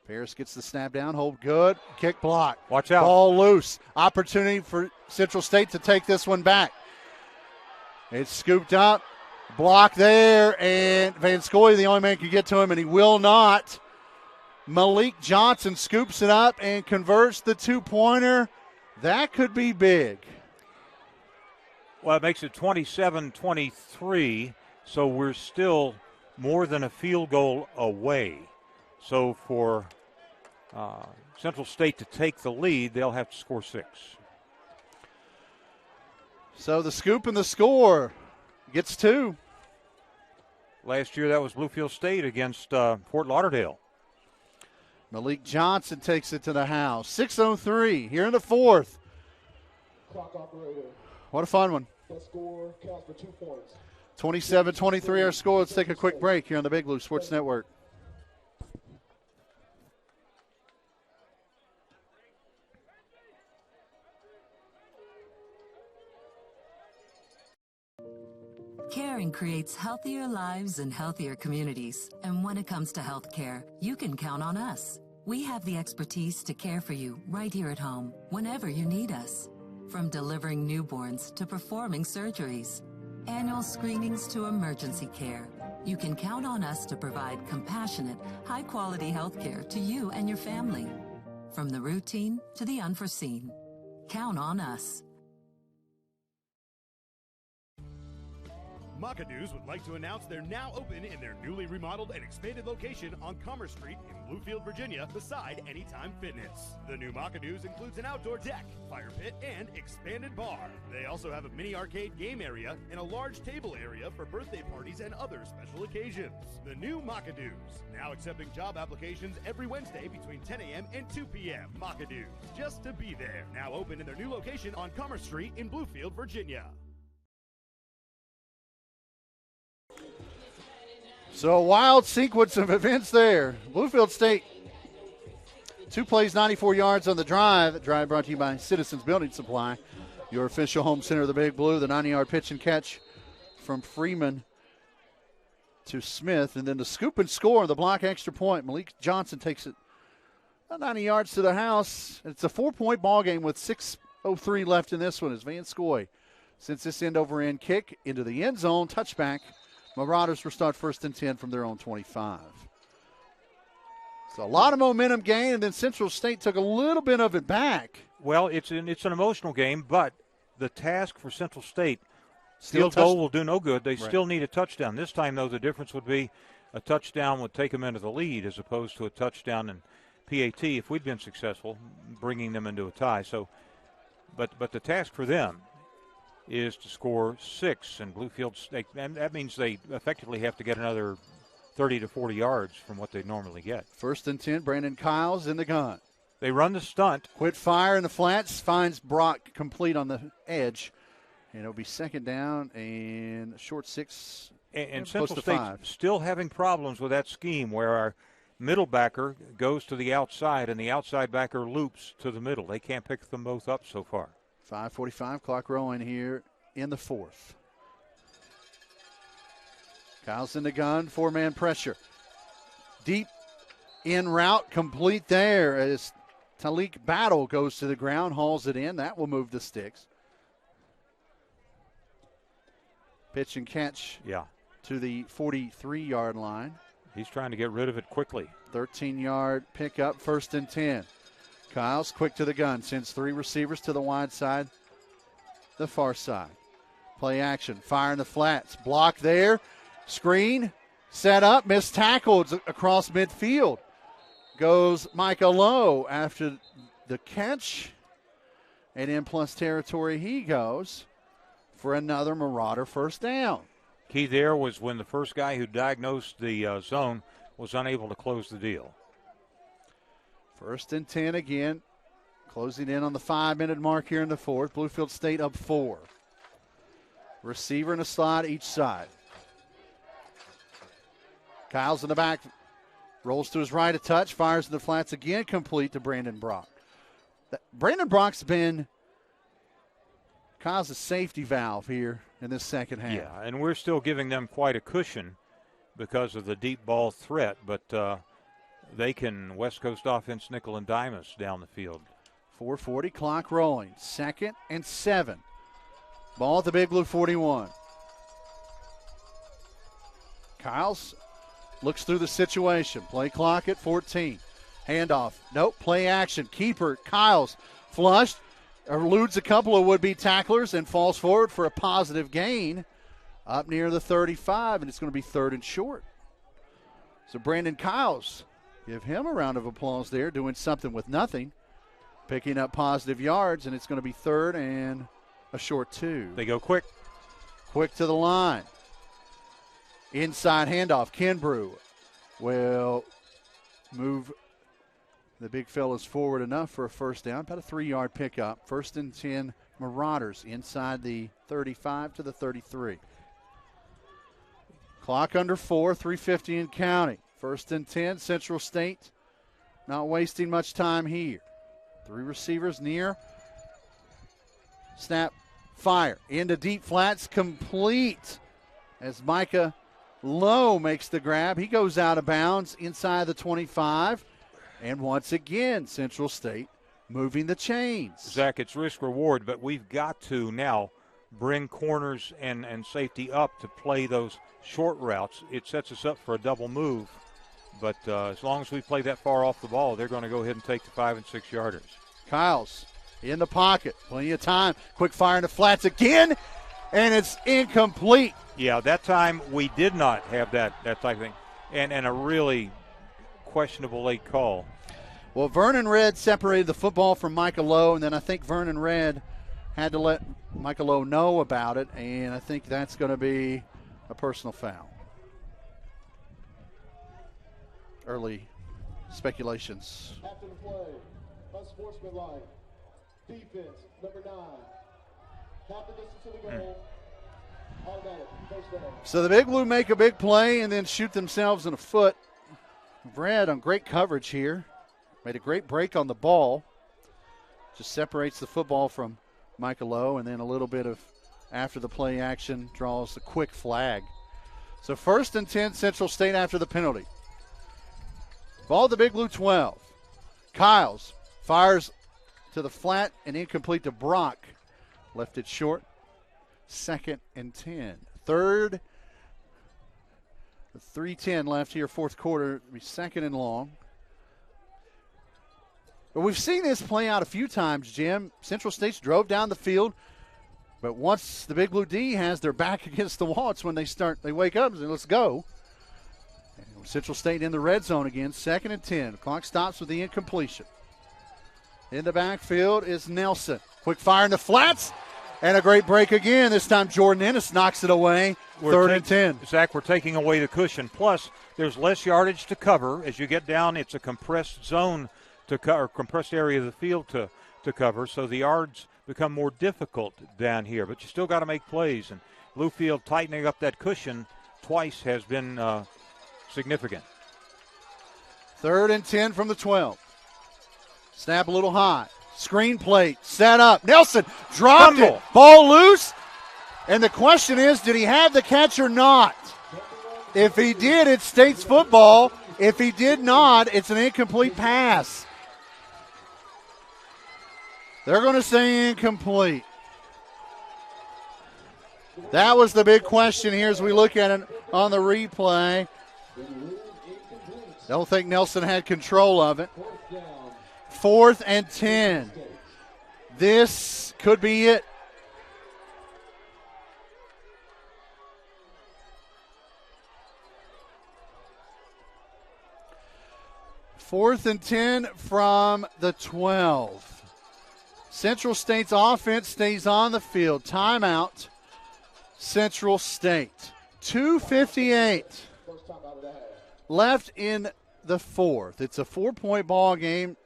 Paris gets the snap down, hold good, kick block. Watch out. Ball loose. Opportunity for Central State to take this one back. It's scooped up, block there, and Van Scoy, the only man can get to him, and he will not. Malik Johnson scoops it up and converts the two-pointer. That could be big. Well, it makes it 27-23, so we're still more than a field goal away. So for Central State to take the lead, they'll have to score 6. So the scoop and the score gets 2. Last year that was Bluefield State against Fort Lauderdale. Malik Johnson takes it to the house. 6:03 here in the fourth. Clock operator. What a fun one. That score counts for 2 points. 27-23 our score. Let's take a quick break here on the Big Blue Sports Network. Caring creates healthier lives and healthier communities. And when it comes to health care, you can count on us. We have the expertise to care for you right here at home, whenever you need us. From delivering newborns to performing surgeries, annual screenings to emergency care, you can count on us to provide compassionate, high-quality health care to you and your family. From the routine to the unforeseen. Count on us. Macadoo's would like to announce they're now open in their newly remodeled and expanded location on Commerce Street in Bluefield, Virginia, beside Anytime Fitness. The new Macadoo's includes an outdoor deck, fire pit, and expanded bar. They also have a mini arcade game area and a large table area for birthday parties and other special occasions. The new Macadoo's, now accepting job applications every Wednesday between 10 a.m. and 2 p.m. Macadoo's, just to be there. Now open in their new location on Commerce Street in Bluefield, Virginia. So a wild sequence of events there. Bluefield State, 2 plays, 94 yards on the drive. The drive brought to you by Citizens Building Supply, your official home center of the Big Blue. The 90-yard pitch and catch from Freeman to Smith. And then the scoop and score, the block extra point. Malik Johnson takes it about 90 yards to the house. It's a 4-point ball game with 6:03 left in this one as Van Scoy sends this end-over-end kick into the end zone, touchback. Marauders will start 1st and 10 from their own 25. So a lot of momentum gain, and then Central State took a little bit of it back. Well, it's an emotional game, but the task for Central State, field goal will do no good. They still need a touchdown. This time, though, the difference would be a touchdown would take them into the lead as opposed to a touchdown in PAT if we'd been successful, bringing them into a tie. So, but the task for them is to score 6 in Bluefield State, and that means they effectively have to get another 30 to 40 yards from what they normally get. 1st and 10, Brandon Kyles in the gun. They run the stunt. Quit fire in the flats, finds Brock complete on the edge, and it'll be 2nd down and short 6. And Central State still having problems with that scheme where our middle backer goes to the outside and the outside backer loops to the middle. They can't pick them both up so far. 5:45 clock rolling here in the fourth. Kyle's in the gun, 4-man pressure. Deep in route, complete there as Talik Battle goes to the ground, hauls it in. That will move the sticks. Pitch and catch to the 43-yard line. He's trying to get rid of it quickly. 13-yard pickup, 1st and 10. Kyle's quick to the gun, sends 3 receivers to the wide side, the far side. Play action, fire in the flats, block there, screen, set up, missed tackled across midfield. Goes Micah Lowe after the catch, and in plus territory he goes. for another Marauder first down. Key there was when the first guy who diagnosed the zone was unable to close the deal. 1st and 10 again. Closing in on the 5-minute mark here in the fourth. Bluefield State up 4. Receiver and a slot each side. Kyle's in the back. Rolls to his right a touch. Fires in the flats again. Complete to Brandon Brock. Brandon Brock's been Kyle's a safety valve here in this second half. Yeah, and we're still giving them quite a cushion because of the deep ball threat, but they can West Coast offense nickel and dime us down the field. 4:40, clock rolling. 2nd and 7. Ball at the Big Blue 41. Kyle's looks through the situation. Play clock at 14. Handoff. Nope. Play action. Keeper. Kyle's flushed. Eludes a couple of would-be tacklers and falls forward for a positive gain up near the 35, and it's going to be 3rd and short. So Brandon Kyle's, give him a round of applause there, doing something with nothing, picking up positive yards, and it's going to be 3rd and a short 2. They go quick. Quick to the line. Inside handoff. Kenbrew will move the big fellas forward enough for a first down. About a 3-yard pickup. 1st and 10 Marauders inside the 35 to the 33. Clock under 4, 3:50 and counting. 1st and 10, Central State not wasting much time here. 3 receivers near. Snap, fire. Into deep flats, complete. As Micah Lowe makes the grab. He goes out of bounds inside the 25. And once again, Central State moving the chains. Zach, it's risk-reward, but we've got to now bring corners and safety up to play those short routes. It sets us up for a double move, but as long as we play that far off the ball, they're going to go ahead and take the 5- and 6-yarders. Kyle's in the pocket. Plenty of time. Quick fire into flats again, and it's incomplete. Yeah, that time we did not have that type of thing, and a really questionable late call. Well, Vernon Red separated the football from Micah Lowe, and then I think Vernon Red had to let Micah Lowe know about it, and I think that's going to be a personal foul. Early speculations. After the play, unsportsmanlike. Defense, number 9. Half the distance to the goal. Automatic, first down. So the Big Blue make a big play and then shoot themselves in the foot. Red on great coverage here. Made a great break on the ball. Just separates the football from Micah Lowe, and then a little bit of after the play action draws a quick flag. So 1st and 10, Central State after the penalty. Ball at the Big Blue 12. Kyles fires to the flat and incomplete to Brock. Left it short. 2nd and 10. 3rd. 3:10 left here, 4th quarter. It'll be 2nd and long. But we've seen this play out a few times, Jim. Central State's drove down the field, but once the Big Blue D has their back against the wall, it's when they wake up and say, let's go. And Central State in the red zone again, 2nd and 10. Clock stops with the incompletion. In the backfield is Nelson. Quick fire in the flats. And a great break again. This time Jordan Ennis knocks it away. 3rd and 10. Zach, we're taking away the cushion. Plus, there's less yardage to cover. As you get down, it's a compressed zone to cover, compressed area of the field to cover. So the yards become more difficult down here. But you still got to make plays. And Bluefield tightening up that cushion twice has been significant. 3rd and 10 from the 12. Snap a little high. Screen plate, set up. Nelson dropped it. Ball loose. And the question is, did he have the catch or not? If he did, it's State's football. If he did not, it's an incomplete pass. They're going to say incomplete. That was the big question here as we look at it on the replay. Don't think Nelson had control of it. 4th and 10. This could be it. Fourth and 10 from the 12. Central State's offense stays on the field. Timeout Central State. 2:58 left in the fourth. It's a 4-point ball game.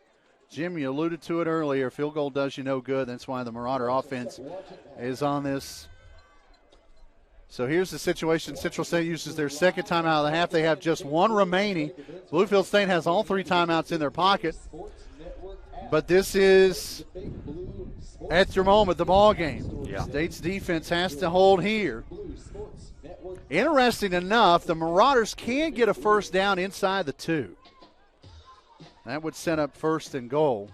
Jim, you alluded to it earlier. Field goal does you no good. That's why the Marauder offense is on this. So here's the situation. Central State uses their second timeout of the half. They have just one remaining. Bluefield State has all 3 timeouts in their pocket. But this is at your moment, the ball game. Yeah. State's defense has to hold here. Interesting enough, the Marauders can get a first down inside the 2. That would set up first and goal.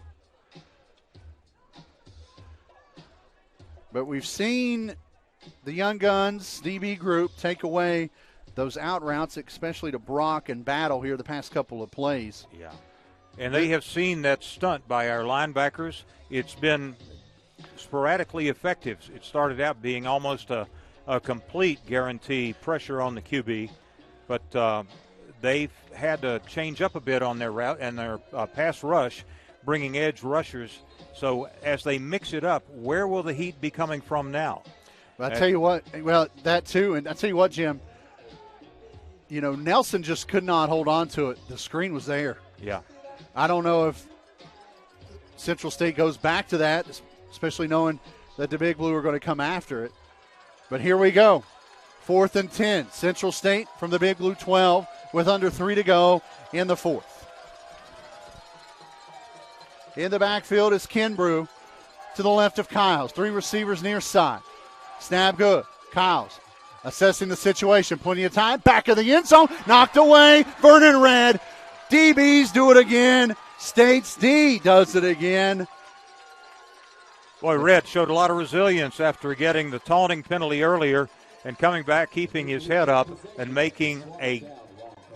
But we've seen the Young Guns DB group take away those out routes, especially to Brock and Battle here the past couple of plays. Yeah. And they have seen that stunt by our linebackers. It's been sporadically effective. It started out being almost a complete guarantee pressure on the QB, but they've had to change up a bit on their route and their pass rush, bringing edge rushers. So as they mix it up, where will the heat be coming from now? Well, I tell you what, that too, and I tell you what, Jim, Nelson just could not hold on to it. The screen was there. Yeah. I don't know if Central State goes back to that, especially knowing that the Big Blue are going to come after it. But here we go. 4th and 10. Central State from the Big Blue 12 with under 3 to go in the 4th. In the backfield is Kinbrew to the left of Kyles. 3 receivers near side. Snap good. Kyles assessing the situation. Plenty of time. Back of the end zone. Knocked away. Vernon Red. DBs do it again. State's D does it again. Boy, Red showed a lot of resilience after getting the taunting penalty earlier and coming back, keeping his head up, and making a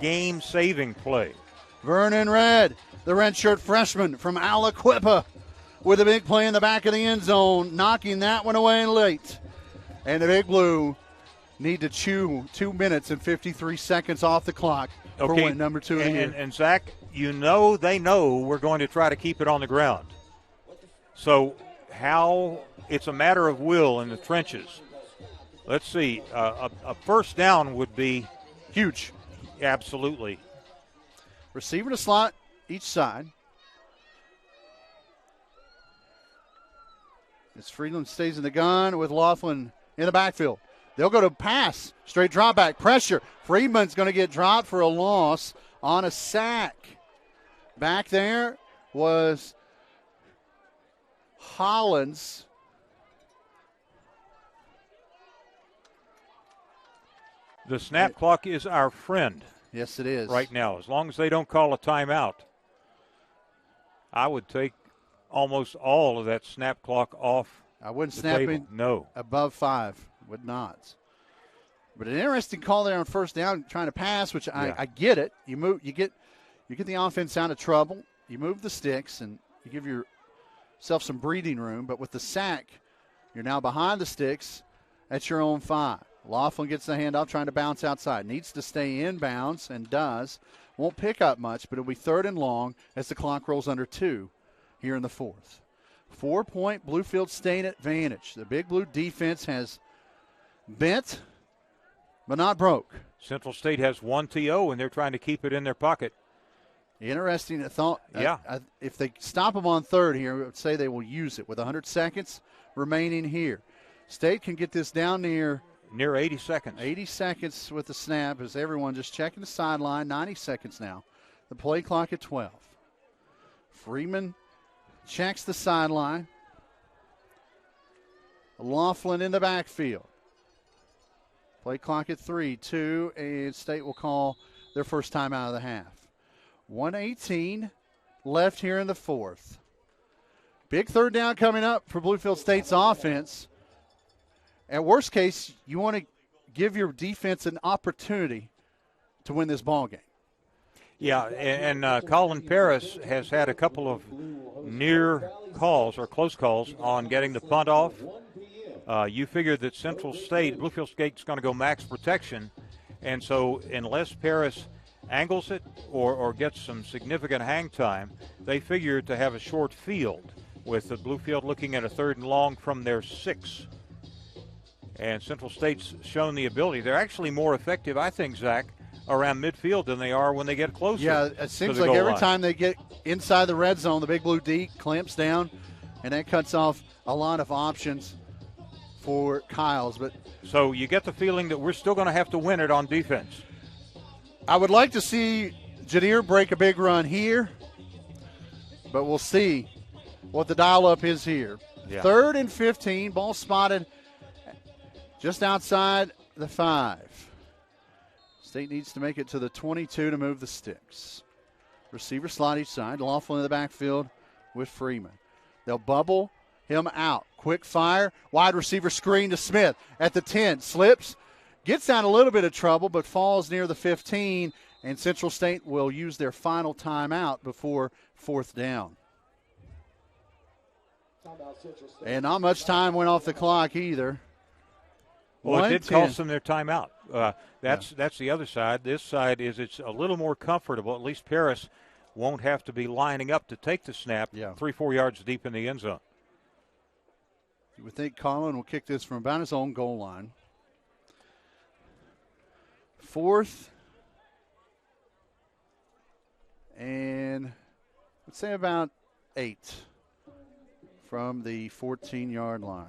game-saving play. Vernon Red, the redshirt freshman from Aliquippa, with a big play in the back of the end zone, knocking that one away late. And the Big Blue need to chew 2 minutes and 53 seconds off the clock for win number 2 of the year. And Zach, they know we're going to try to keep it on the ground. So it's a matter of will in the trenches. Let's see. A first down would be huge. Absolutely. Receiver to slot each side. As Friedland stays in the gun with Laughlin in the backfield. They'll go to pass. Straight drop back. Pressure. Friedman's going to get dropped for a loss on a sack. Back there was Hollins. The snap clock is our friend. Yes, it is. Right now, as long as they don't call a timeout, I would take almost all of that snap clock off. I wouldn't snap it above 5. Would not. But an interesting call there on first down, trying to pass, which I get it. You get the offense out of trouble. You move the sticks and you give yourself some breathing room. But with the sack, you're now behind the sticks at your own 5. Laughlin gets the handoff, trying to bounce outside. Needs to stay inbounds and does. Won't pick up much, but it'll be 3rd and long as the clock rolls under 2 here in the 4th. 4-point Bluefield State advantage. The Big Blue defense has bent, but not broke. Central State has 1 TO, and they're trying to keep it in their pocket. Interesting thought. Yeah. If they stop them on 3rd here, I would say they will use it with 100 seconds remaining here. State can get this down near 80 seconds. 80 seconds with the snap as everyone just checking the sideline. 90 seconds now. The play clock at 12. Freeman checks the sideline. Laughlin in the backfield. Play clock at 3, 2, and State will call their first time out of the half. 1:18 left here in the 4th. Big 3rd down coming up for Bluefield State's offense. At worst case, you want to give your defense an opportunity to win this ball game. Yeah, and Colin Paris has had a couple of near calls or close calls on getting the punt off. You figure that Bluefield State's going to go max protection, and so unless Paris angles it or gets some significant hang time, they figure to have a short field with the Bluefield looking at a 3rd and long from their 6. And Central State's shown the ability. They're actually more effective, I think, Zach, around midfield than they are when they get closer. Yeah, it seems like every time they get inside the red zone, the Big Blue D clamps down, and that cuts off a lot of options for Kyles. But so you get the feeling that we're still going to have to win it on defense. I would like to see Jadier break a big run here, but we'll see what the dial-up is here. Yeah. 3rd and 15, ball spotted just outside the 5. State needs to make it to the 22 to move the sticks. Receiver slide each side. Laughlin in the backfield with Freeman. They'll bubble him out. Quick fire. Wide receiver screen to Smith at the 10. Slips. Gets out a little bit of trouble, but falls near the 15. And Central State will use their final timeout before 4th down. And not much time went off the clock either. Well, it did cost them their timeout. That's the other side. This side is it's a little more comfortable. At least Paris won't have to be lining up to take the snap 3-4 yards deep in the end zone. You would think Colin will kick this from about his own goal line. 4th and let's say about 8 from the 14-yard line.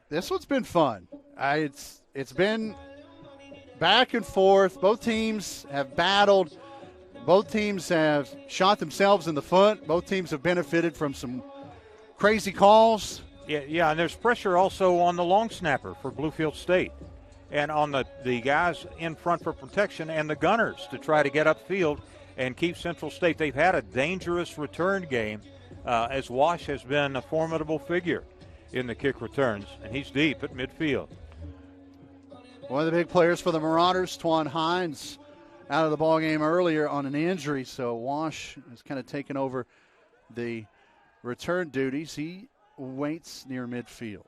This one's been fun. It's been back and forth. Both teams have battled. Both teams have shot themselves in the foot. Both teams have benefited from some crazy calls. Yeah, and there's pressure also on the long snapper for Bluefield State and on the guys in front for protection and the gunners to try to get upfield and keep Central State. They've had a dangerous return game as Wash has been a formidable figure in the kick returns, and he's deep at midfield. One of the big players for the Marauders, Twan Hines, out of the ballgame earlier on an injury, so Wash has kind of taken over the return duties. He waits near midfield.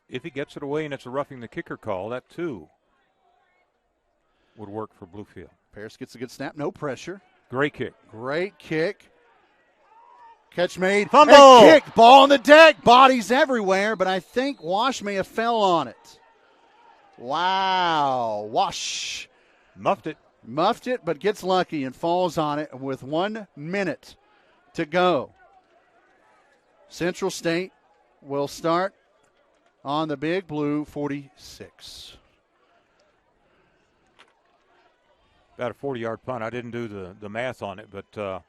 If he gets it away and it's a roughing the kicker call, that too would work for Bluefield. Paris gets a good snap, no pressure. Great kick. Great kick. Catch made. Fumble! Kick. Ball on the deck. Bodies everywhere, but I think Wash may have fell on it. Wow. Wash. Muffed it, but gets lucky and falls on it with 1 minute to go. Central State will start on the Big Blue 46. About a 40-yard punt. I didn't do the math on it, but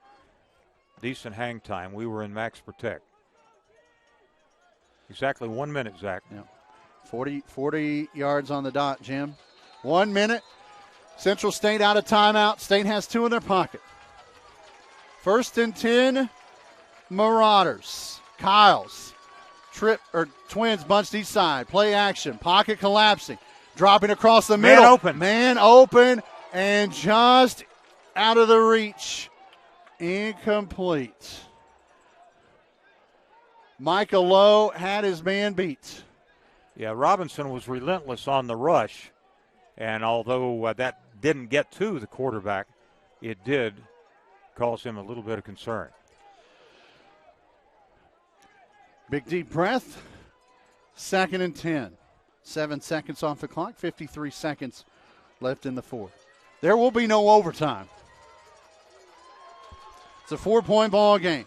decent hang time. We were in max protect. Exactly 1 minute, Zach. Yeah. 40 yards on the dot, Jim. 1 minute. Central State out of timeout. State has 2 in their pocket. 1st and 10, Marauders. Kyles. Twins bunched each side. Play action. Pocket collapsing. Dropping across the middle. Man open. And just out of the reach. Incomplete. Micah Lowe had his man beat. Yeah, Robinson was relentless on the rush. And although that didn't get to the quarterback, it did cause him a little bit of concern. Big deep breath. 2nd and 10. 7 seconds off the clock. 53 seconds left in the 4th. There will be no overtime. It's a 4-point ball game.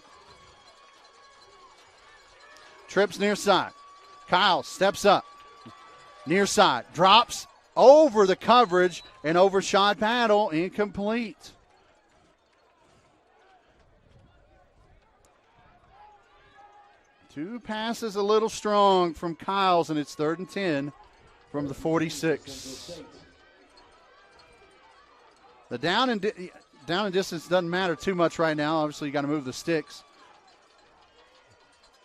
Trips near side. Kyle steps up. Near side. Drops over the coverage and overshot paddle. Incomplete. Two passes a little strong from Kyles, and it's 3rd and 10 from the 46. The down and distance doesn't matter too much right now. Obviously, you got to move the sticks.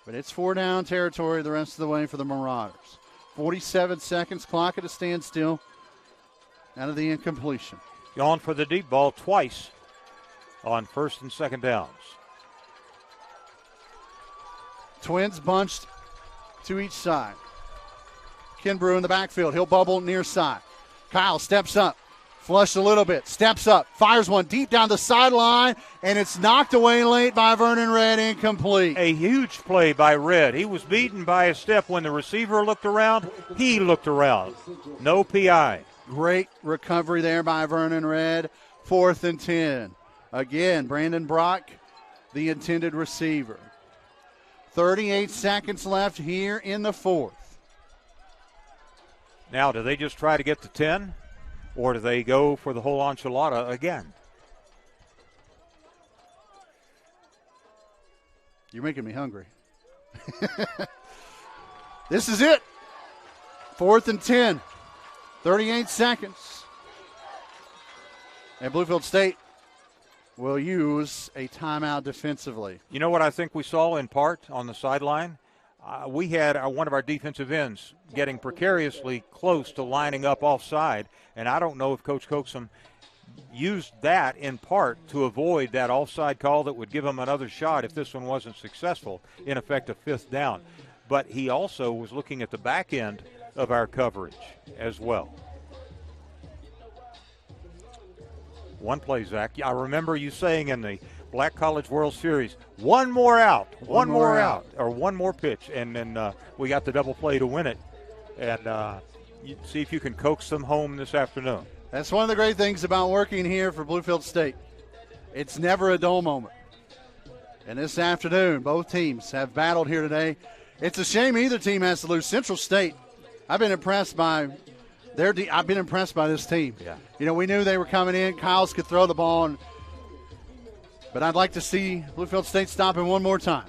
But it's 4-down territory the rest of the way for the Marauders. 47 seconds, clock at a standstill out of the incompletion. Gone for the deep ball twice on 1st and 2nd downs. Twins bunched to each side. Kimbrough in the backfield. He'll bubble near side. Kyle steps up. Flushed a little bit, steps up, fires one deep down the sideline, and it's knocked away late by Vernon Red, incomplete. A huge play by Red. He was beaten by a step when the receiver looked around. He looked around. No PI. Great recovery there by Vernon Red. 4th and 10. Again, Brandon Brock, the intended receiver. 38 seconds left here in the 4th. Now, do they just try to get to 10? Or do they go for the whole enchilada again? You're making me hungry. This is it. 4th and 10. 38 seconds. And Bluefield State will use a timeout defensively. You know what I think we saw in part on the sideline? We had one of our defensive ends getting precariously close to lining up offside, and I don't know if Coach Coaxum used that in part to avoid that offside call that would give him another shot if this one wasn't successful, in effect a 5th down. But he also was looking at the back end of our coverage as well. One play, Zach. I remember you saying in the Black College World Series, one more out, one more out, or one more pitch, and then we got the double play to win it. And you see if you can coax them home this afternoon. That's one of the great things about working here for Bluefield State. It's never a dull moment. And this afternoon, both teams have battled here today. It's a shame either team has to lose. Central State, I've been impressed by this team. Yeah. You know, we knew they were coming in. Kyles could throw the ball, but I'd like to see Bluefield State stop him one more time.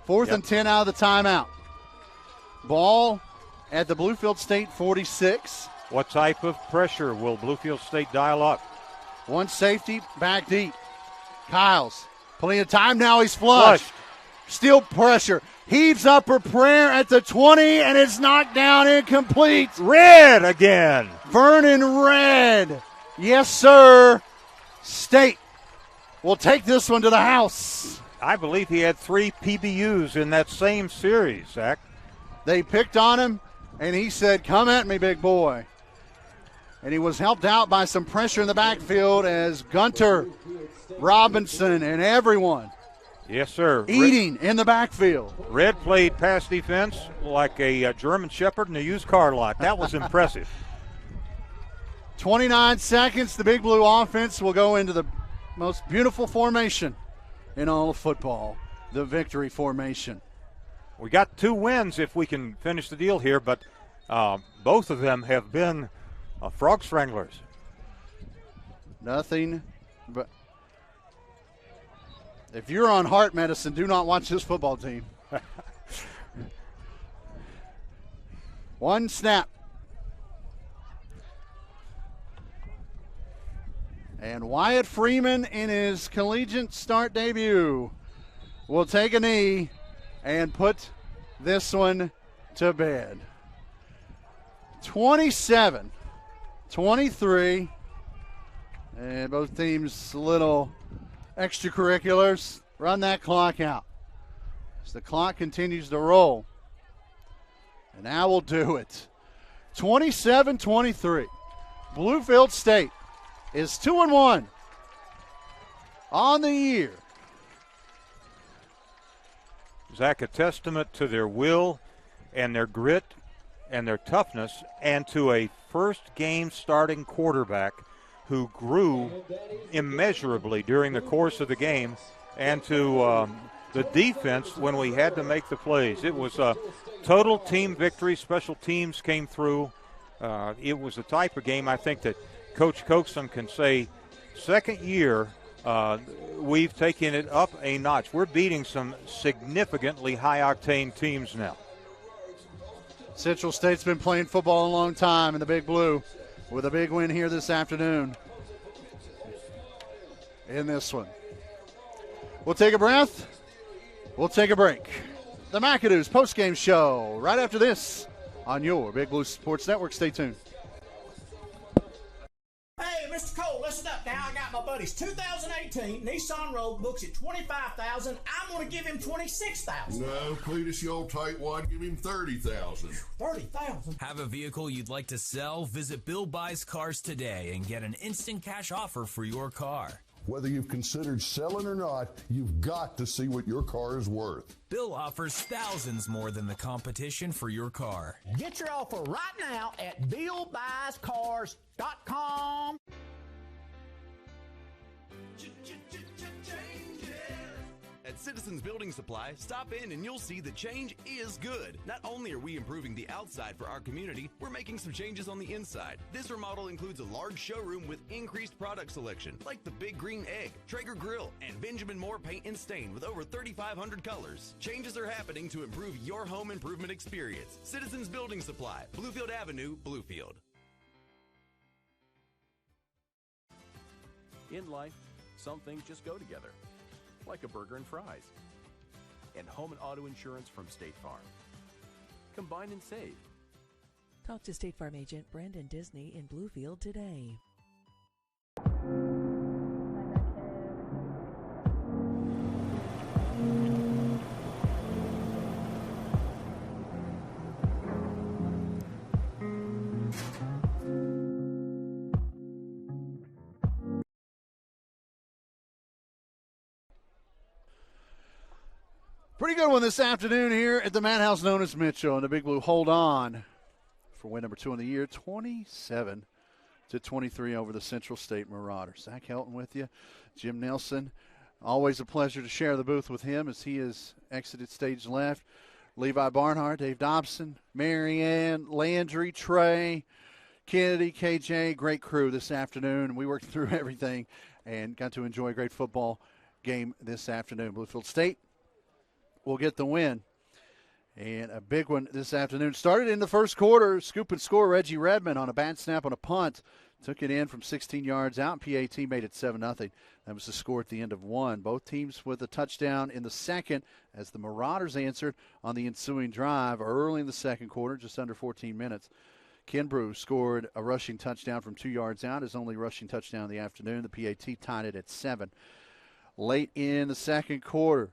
4th and 10 out of the timeout. Ball at the Bluefield State 46. What type of pressure will Bluefield State dial up? One safety, back deep. Kyles, plenty of time now. He's flushed. Still pressure. Heaves up a prayer at the 20, and it's knocked down, incomplete. Red again. Vernon Red. Yes, sir. State will take this one to the house. I believe he had 3 PBUs in that same series, Zach. They picked on him, and he said, "Come at me, big boy." And he was helped out by some pressure in the backfield as Gunter, Robinson, and everyone yes, sir. eating in the backfield. Red played pass defense like a German Shepherd in a used car lot. That was impressive. 29 seconds. The Big Blue offense will go into the most beautiful formation in all of football, the victory formation. We got 2 wins if we can finish the deal here, but both of them have been frog stranglers. Nothing but if you're on heart medicine, do not watch this football team. One snap. And Wyatt Freeman in his collegiate start debut will take a knee and put this one to bed. 27-23. And both teams a little extracurriculars. Run that clock out. As the clock continues to roll. And now we'll do it. 27-23. Bluefield State is 2-1 on the year. Zach, a testament to their will and their grit and their toughness, and to a first-game starting quarterback who grew immeasurably during the course of the game, and to the defense when we had to make the plays. It was a total team victory. Special teams came through. It was the type of game I think that Coach Coaxum can say, second year, we've taken it up a notch. We're beating some significantly high-octane teams now. Central State's been playing football a long time in the Big Blue with a big win here this afternoon in this one. We'll take a breath. We'll take a break. The McAdoo's postgame show right after this on your Big Blue Sports Network. Stay tuned. Hey, Mr. Cole, listen up now. I got my buddies buddy's 2018 Nissan Rogue, books at $25,000. I'm going to give him $26,000. No, Cletus, you old tightwad, give him $30,000. $30,000. Have a vehicle you'd like to sell? Visit Bill Buys Cars today and get an instant cash offer for your car. Whether you've considered selling or not, you've got to see what your car is worth. Bill offers thousands more than the competition for your car. Get your offer right now at BillBuysCars.com. At Citizens Building Supply, stop in and you'll see the change is good. Not only are we improving the outside for our community, we're making some changes on the inside. This remodel includes a large showroom with increased product selection, like the Big Green Egg, Traeger Grill, and Benjamin Moore Paint and Stain with over 3,500 colors. Changes are happening to improve your home improvement experience. Citizens Building Supply, Bluefield Avenue, Bluefield. In life, some things just go together, like a burger and fries. And home and auto insurance from State Farm. Combine and save. Talk to State Farm agent Brandon Disney in Bluefield today. Pretty good one this afternoon here at the Madhouse known as Mitchell. And the Big Blue hold on for win number 2 in the year, 27-23 over the Central State Marauders. Zach Helton with you, Jim Nelson. Always a pleasure to share the booth with him as he has exited stage left. Levi Barnhart, Dave Dobson, Marianne, Landry, Trey, Kennedy, KJ, great crew this afternoon. We worked through everything and got to enjoy a great football game this afternoon. Bluefield State will get the win. And a big one this afternoon. Started in the first quarter. Scoop and score. Reggie Redmond on a bad snap on a punt. Took it in from 16 yards out. PAT made it 7-0. That was the score at the end of one. Both teams with a touchdown in the second as the Marauders answered on the ensuing drive early in the second quarter, just under 14 minutes. Ken Brew scored a rushing touchdown from 2 yards out, his only rushing touchdown of the afternoon. The PAT tied it at 7. Late in the second quarter,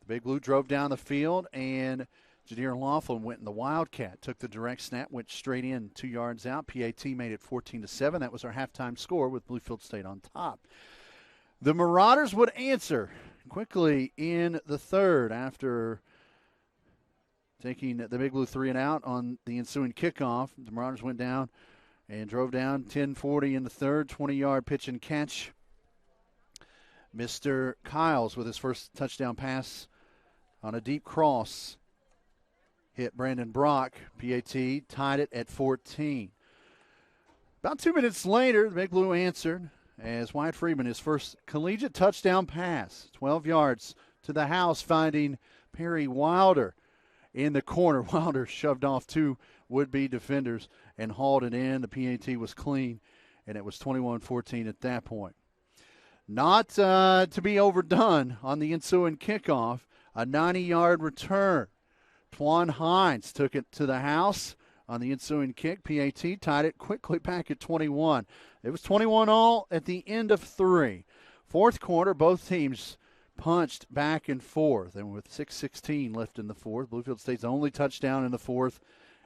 Big Blue drove down the field, and Jadir Laughlin went in the Wildcat. Took the direct snap, went straight in 2 yards out. PAT made it 14-7. That was our halftime score with Bluefield State on top. The Marauders would answer quickly in the third after taking the Big Blue 3 and out on the ensuing kickoff. The Marauders went down and drove down 10-40 in the third, 20-yard pitch and catch. Mr. Kiles with his first touchdown pass on a deep cross hit Brandon Brock. PAT tied it at 14. About 2 minutes later, the Big Blue answered as Wyatt Freeman, his first collegiate touchdown pass, 12 yards to the house, finding Perry Wilder in the corner. Wilder shoved off 2 would-be defenders and hauled it in. The PAT was clean, and it was 21-14 at that point. Not to be overdone on the ensuing kickoff, a 90-yard return. Twan Hines took it to the house on the ensuing kick. PAT tied it quickly back at 21. It was 21-all at the end of 3. Fourth quarter, both teams punched back and forth. And with 6:16 left in the fourth, Bluefield State's only touchdown in the fourth,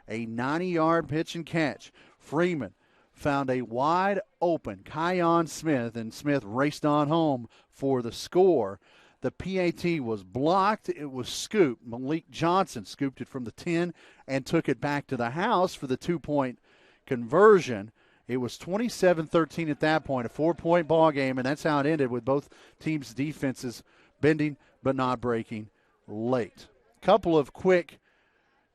a 90-yard pitch and catch. Freeman found a wide-open Kion Smith, and Smith raced on home for the score. The PAT was blocked. It was scooped. Malik Johnson scooped it from the 10 and took it back to the house for the 2-point conversion. It was 27-13 at that point, a 4-point ball game, and that's how it ended, with both teams' defenses bending but not breaking late. Couple of quick,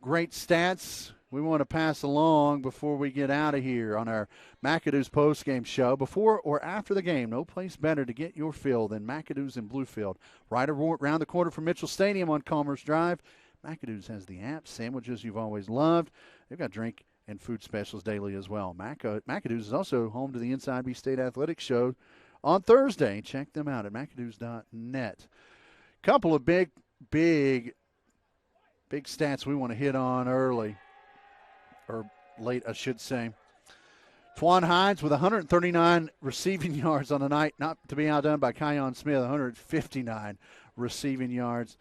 great stats we want to pass along before we get out of here on our McAdoo's postgame show. Before or after the game, no place better to get your fill than McAdoo's in Bluefield. Right around the corner from Mitchell Stadium on Commerce Drive. McAdoo's has the app, sandwiches you've always loved. They've got drink and food specials daily as well. McAdoo's is also home to the Inside B State Athletics Show on Thursday. Check them out at McAdoo's.net. Couple of big stats we want to hit on early. Or late, I should say. Twan Hines with 139 receiving yards on the night, not to be outdone by Kion Smith, 159 receiving yards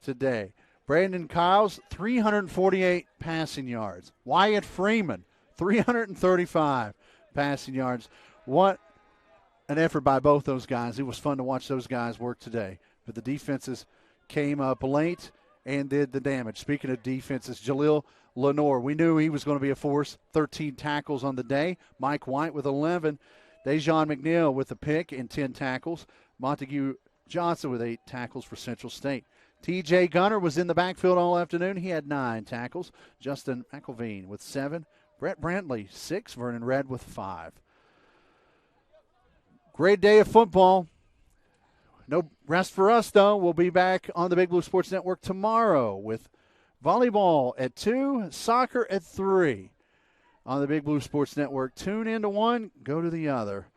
today. Brandon Kyles, 348 passing yards. Wyatt Freeman, 335 passing yards. What an effort by both those guys. It was fun to watch those guys work today. But the defenses came up late and did the damage. Speaking of defenses, Jaleel Lenore, we knew he was going to be a force. 13 tackles on the day. Mike White with 11. Dejon McNeil with a pick and 10 tackles. Montague Johnson with 8 tackles for Central State. T.J. Gunner was in the backfield all afternoon. He had 9 tackles. Justin McElveen with 7. Brett Brantley, 6. Vernon Red with 5. Great day of football. No rest for us, though. We'll be back on the Big Blue Sports Network tomorrow with volleyball at 2, soccer at 3 on the Big Blue Sports Network. Tune into one, go to the other.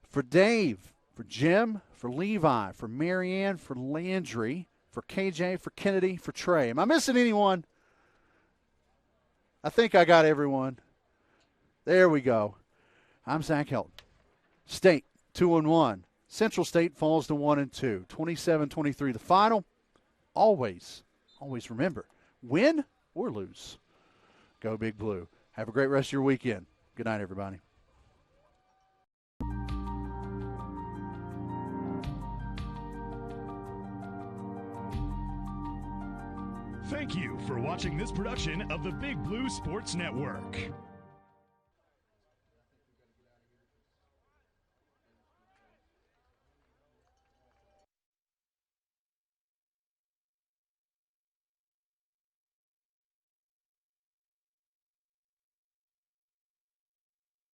For Dave, for Jim, for Levi, for Marianne, for Landry, for KJ, for Kennedy, for Trey. Am I missing anyone? I think I got everyone. There we go. I'm Zach Helton. State 2-1. Central State falls to 1-2. 27-23 the final. Always remember, win or lose, go Big Blue. Have a great rest of your weekend. Good night, everybody. Thank you for watching this production of the Big Blue Sports Network.